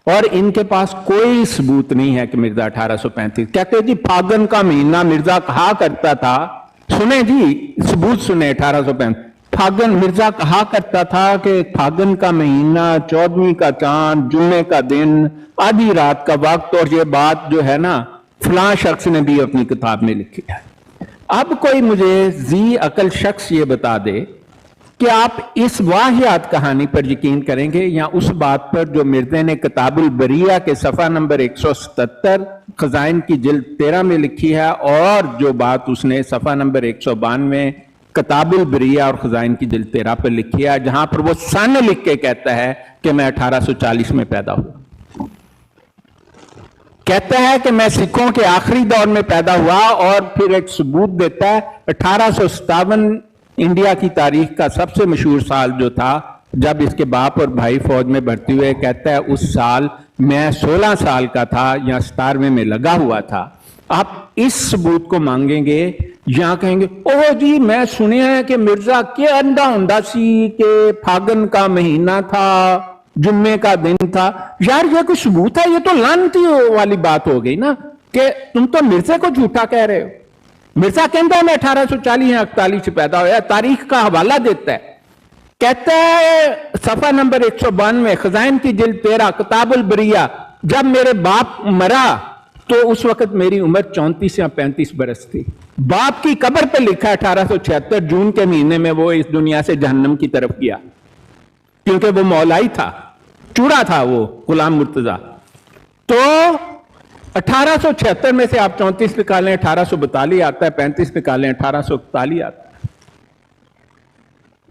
और इनके पास कोई सबूत नहीं है कि मिर्जा 1835। कहते जी फागन का महीना मिर्जा कहा करता था। सुने जी, सबूत सुने। 1835 फागन मिर्जा कहा करता था कि फागन का महीना, 14वीं का चांद, जुम्मे का दिन, आधी रात का वक्त, और ये बात जो है ना फलां शख्स ने भी अपनी किताब में लिखी है। अब कोई मुझे जी अकल शख्स ये बता दे कि आप इस वाहियात कहानी पर यकीन करेंगे या उस बात पर जो मिर्जे ने किताबुल बरिया के सफ़ा नंबर 177 खजाइन की जिल्द 13 में लिखी है, और जो बात उसने सफ़ा नंबर 192 किताबुल बरिया और खजाइन की जिल्द 13 पर लिखी है, जहां पर वो सन लिख के कहता है कि मैं 1840 में पैदा हुआ। कहता है कि मैं सिखों के आखिरी दौर में पैदा हुआ, और फिर एक सबूत देता है 1857 इंडिया की तारीख का सबसे मशहूर साल जो था, जब इसके बाप और भाई फौज में भर्ती हुए। कहता है उस साल मैं 16 साल का था या 17वें में लगा हुआ था। आप इस सबूत को मांगेंगे या कहेंगे ओह जी मैं सुने हैं कि मिर्जा के अंडा हुंदा सी के फागन का महीना था, जुम्मे का दिन था। यार ये कोई सबूत है? ये तो लानती वाली बात हो गई ना, कि तुम तो मिर्जे को झूठा कह रहे हो। मिर्जा कहता है मैं 1840 या 41 से पैदा हुआ, तारीख का हवाला देता है। कहता है सफा नंबर 192 खजाइन की जिल्द 13 किताबुल बरिया, जब मेरे बाप मरा तो उस वक्त मेरी उम्र 34 या 35 बरस थी। बाप की कब्र पे लिखा है 1876 जून के महीने में वो इस दुनिया से जहन्नम की तरफ गया, क्योंकि वो मौलाई था, चूड़ा था वो गुलाम मुर्तजा। तो 1876 में से आप 34 निकालें 1842 आता है, 35 निकालें 1841 आता है।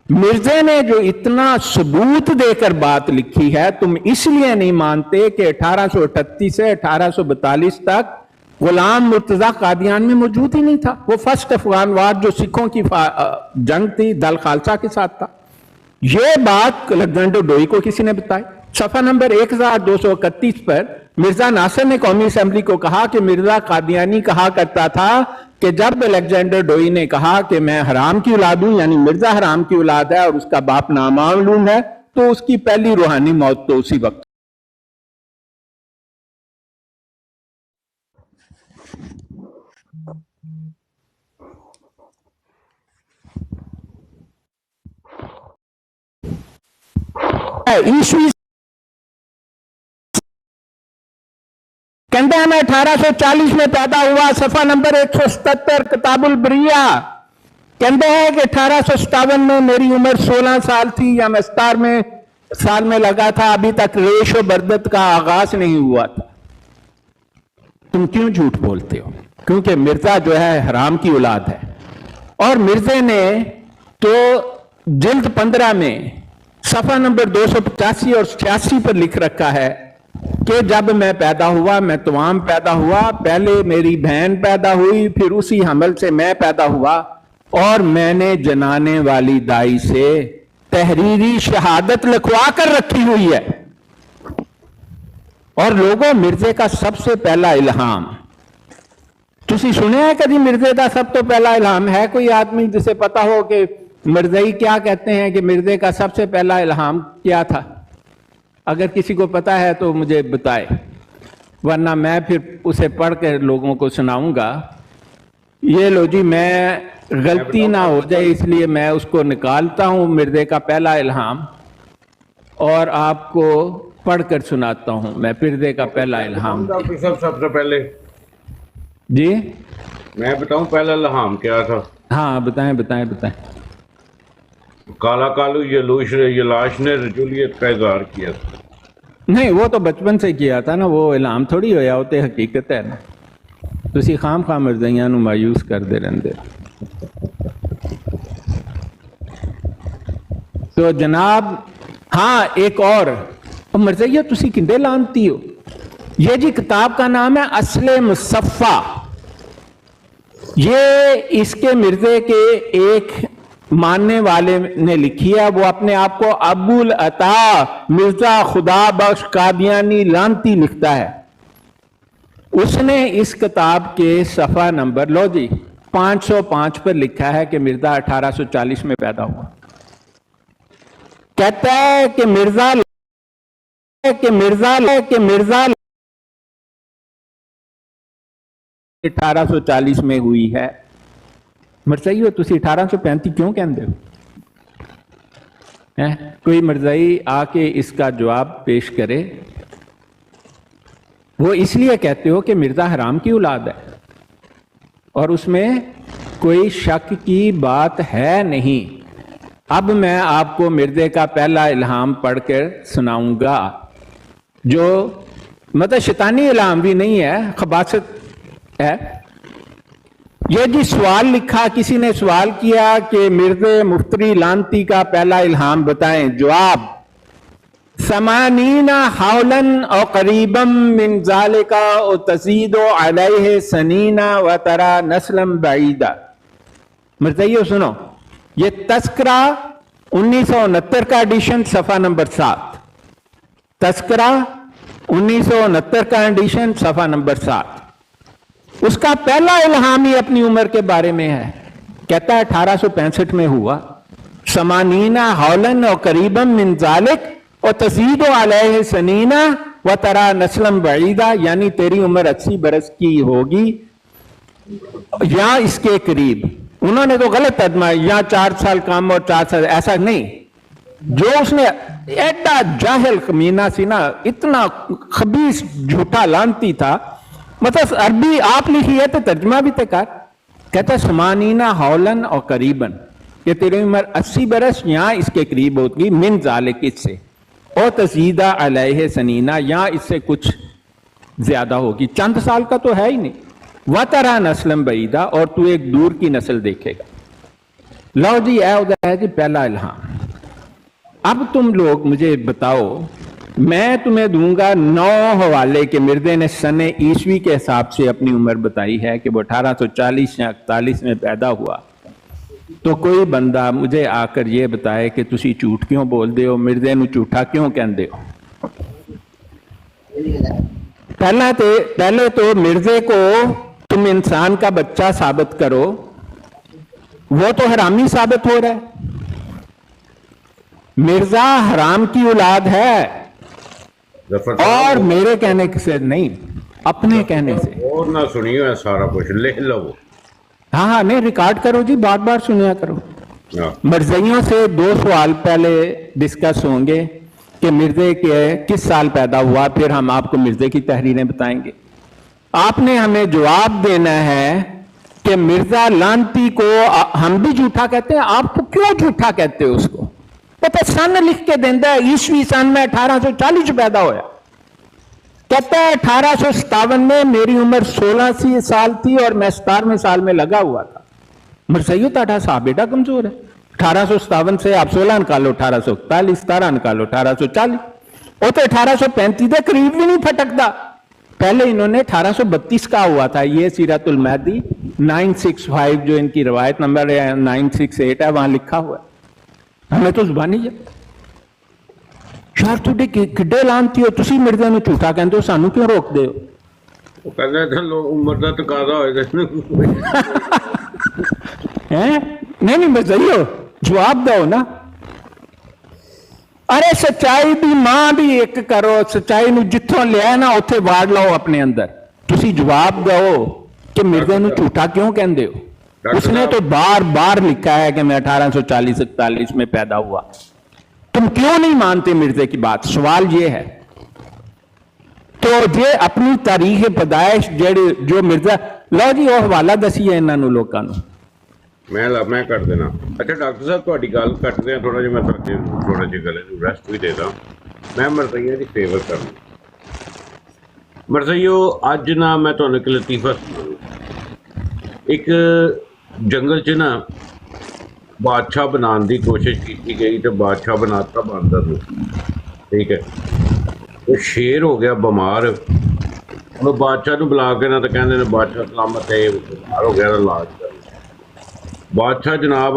मिर्जे ने जो इतना सबूत देकर बात लिखी है, तुम इसलिए नहीं मानते कि 1838 से 1842 तक गुलाम मुर्तजा कादियान में मौजूद ही नहीं था। वो फर्स्ट अफगान वार जो सिखों की जंग थी दल खालसा के साथ था। ये बात अलेक्जेंडर डोई को किसी ने बताई। सफा नंबर 1231 पर मिर्जा नासिर ने कौमी असेंबली को कहा कि मिर्जा कादियानी कहा करता था कि जब अलेक्जेंडर डोई ने कहा कि मैं हराम की औलाद हूं, यानी मिर्जा हराम की औलाद है और उसका बाप नामालूम है, तो उसकी पहली रूहानी मौत तो उसी वक्त। ईस्वी कहते हैं मैं 1840 में पैदा हुआ, सफा नंबर 177 किताबुल बरिया। कहते हैं कि 1857 में मेरी उम्र 16 साल थी या मैं 17 साल में लगा था, अभी तक रेश और बर्दत का आगाज नहीं हुआ था। तुम क्यों झूठ बोलते हो? क्योंकि मिर्जा जो है हराम की औलाद है। और मिर्जे ने तो जिल्द 15 में सफा नंबर 285 और 86 पर लिख रखा है कि जब मैं पैदा हुआ, मैं तमाम पैदा हुआ, पहले मेरी बहन पैदा हुई, फिर उसी हमल से मैं पैदा हुआ और मैंने जनाने वाली दाई से तहरीरी शहादत लिखवा कर रखी हुई है। और लोगों, मिर्जे का सबसे पहला इल्हाम तुसी सुने है कभी? मिर्जे का सब तो पहला इल्हाम है कोई आदमी जिसे पता हो कि मिर्जई क्या कहते हैं, कि मिर्जे का सबसे पहला इल्हाम क्या था? अगर किसी को पता है तो मुझे बताए, वरना मैं फिर उसे पढ़ कर लोगों को सुनाऊंगा। ये लो जी, मैं गलती ना हो जाए इसलिए मैं उसको निकालता हूं, मिर्जे का पहला इल्हाम, और आपको पढ़कर सुनाता हूं। मैं मिर्जे का पहला इल्हाम। डॉक्टर साहब, सबसे पहले जी मैं बताऊं पहला इल्हाम क्या था? हाँ बताएं बताएं बताएं। काला कालू यलाश ने रजूलियत का इजहार किया था। नहीं, वो तो बचपन से किया था ना, वो इल्हाम थोड़ी होया, होते हकीकत है ना। तुसी खाम खाम मिर्जाइयां नूं मायूस करते रहंदे। तो जनाब, हाँ एक और मिर्जाइया, तुसी किंदे लानती हो? ये जी किताब का नाम है असले मुसफ़ा। ये इसके मिर्जे के एक मानने वाले ने लिखी है। वो अपने आप को अबुल अता मिर्जा खुदा बख्श कादियानी लानती लिखता है। उसने इस किताब के सफा नंबर लो जी 505 पर लिखा है कि मिर्जा 1840 में पैदा हुआ। कहता है कि मिर्जा 1840 में हुई है। मिर्जाई तुसी 1835 क्यों कहते हो? कोई मिर्जाई आके इसका जवाब पेश करे। वो इसलिए कहते हो कि मिर्जा हराम की औलाद है और उसमें कोई शक की बात है नहीं। अब मैं आपको मिर्जे का पहला इल्हाम पढ़कर सुनाऊंगा, जो मतलब शैतानी इल्हाम भी नहीं है, खबासत है। ये जी सवाल लिखा, किसी ने सवाल किया कि मिर्जे मुफ्तरी लानती का पहला इल्हाम बताएं। जवाब, समानीना हाउलन और करीबम मिन ज़ालिका और तज़ीदो अलैहि सनीना व तरा नस्लम बईदा। मिर्जाइयो सुनो, ये तस्करा 1969 का एडिशन सफा नंबर 7। तस्करा 1969 का एडिशन सफा नंबर 7। उसका पहला इल्हाम ही अपनी उम्र के बारे में है। कहता है 1865 में हुआ। समानीना हौलन और करीबम मिन ज़ालिक और तज़ीदो अलैहि सनीना व तरा नस्लम बईदा, यानी तेरी उम्र 80 बरस की होगी या इसके करीब। उन्होंने तो गलत तर्जमा, या 4 साल कम और 4 साल, ऐसा नहीं। जो उसने एडा जाहिल कमीना सी ना, इतना खबीस झूठा लानती था। मतलब अरबी आप लिखी है तो तर्जमा भी तक। कहता समानीना हौलन और करीबन, ये तेरी उम्र 80 बरस या इसके करीब होगी, मिन ज़ालिक इससे, और तज़ीदा अलैहि सनीना, या इससे कुछ ज्यादा होगी। चंद साल का तो है ही नहीं। वतरा नस्लम बईदा, और तू एक दूर की नस्ल देखेगा। लो जी यह होता है जी पहला इल्हाम। अब तुम लोग मुझे बताओ, मैं तुम्हें दूंगा 9 हवाले के मिर्जे ने सने ईस्वी के हिसाब से अपनी उम्र बताई है कि वो 1840 या 41 में पैदा हुआ। तो कोई बंदा मुझे आकर ये बताए कि तुसी झूठ क्यों बोलते हो, मिर्जे नूं झूठा क्यों कहते हो। पहले तो मिर्जे को तुम इंसान का बच्चा साबित करो, वो तो हरामी साबित हो रहा है। मिर्जा हराम की औलाद है, और मेरे कहने से नहीं, अपने कहने से। और ना सुनियो सारा कुछ लिख लो। हाँ, नहीं रिकॉर्ड करो जी, बार बार सुनिया करो। मर्जियों से 2 सवाल पहले डिस्कस होंगे कि मिर्जे के किस साल पैदा हुआ, फिर हम आपको मिर्जे की तहरीरें बताएंगे। आपने हमें जवाब देना है कि मिर्जा लानती को हम भी झूठा कहते हैं, आपको क्यों झूठा कहते हो उसको? पता सन लिख के देता है, ईस्वी सन में 1840 पैदा होया। कहता है 1857 में मेरी उम्र 16 साल थी और मैं 17वें साल में लगा हुआ था। मरसइयो ताड़ा साहब बेटा कमजोर है। 1857 से आप 16 निकालो, 1841, 17 निकालो, 1840, वो तो 1835 के करीब भी नहीं फटकता। पहले इन्होंने 1832 का हुआ था। ये सीरतुल महदी 965 जो इनकी रवायत नंबर है 968 है, वहां लिखा हुआ है। हमें तो जुबानी है यार, तुहाडे किड्डे लानती हो, तुसी मिर्जे नूं झूठा कहंदे हो, सानू क्यों रोकदे हो? वो कहंदे थे उम्र दा तकाजा होए हैं? नहीं मरज़इयो जवाब दो ना। अरे सच्चाई दी मां भी एक करो, सच्चाई नूं जिथों लिया ना उत्थे वाड़ लो अपने अंदर। तुसी जवाब दो कि मिर्जे नूं झूठा क्यों कहंदे हो? उसने तो बार बार लिखा है कि मैं 1840-41 में पैदा हुआ। तुम क्यों नहीं मानते मिर्जे की बात? सवाल ये है। तो ये अपनी तारीख पैदाइश जो मिर्जा, लो जी वो हवाला दसीए इन्होंने लोगों को। मैं कर देना। अच्छा डॉक्टर साहब ਤੁਹਾਡੀ ਗੱਲ ਕੱਟਦੇ ਆ ਥੋੜਾ ਜਿਹਾ, ਮੈਂ ਤੁਹਾਡੇ ਥੋੜਾ ਜਿਹਾ ਗਲੇ ਨੂੰ ਰੈਸਟ ਵੀ ਦੇ ਦਾਂ। ਮੈਂ ਮਰਜ਼ਈਆ ਦੀ ਫੇਵਰ ਕਰਨਾ। ਮਰਜ਼ਈਓ ਅੱਜ ਨਾ ਮੈਂ ਤੁਹਾਨੂੰ ਇੱਕ ਲਤੀਫਾ ਸੁਣਾਉਂਗਾ। ਇੱਕ ਜੰਗਲ 'ਚ ਨਾ ਬਾਦਸ਼ਾਹ ਬਣਾਉਣ ਦੀ ਕੋਸ਼ਿਸ਼ ਕੀਤੀ ਗਈ ਤੇ ਬਾਦਸ਼ਾਹ ਬਣਾਤਾ ਬਾਂਦਰ ਨੂੰ, ਠੀਕ ਹੈ। ਉਹ ਸ਼ੇਰ ਹੋ ਗਿਆ ਬਿਮਾਰ, ਉਹ ਬਾਦਸ਼ਾਹ ਨੂੰ ਬੁਲਾ ਕੇ ਨਾ ਤਾਂ ਕਹਿੰਦੇ ਨੇ ਬਾਦਸ਼ਾਹ ਸਲਾਮਤ ਹੈ, ਬਿਮਾਰ ਹੋ ਗਿਆ, ਇਲਾਜ ਕਰ। ਬਾਦਸ਼ਾਹ ਜਨਾਬ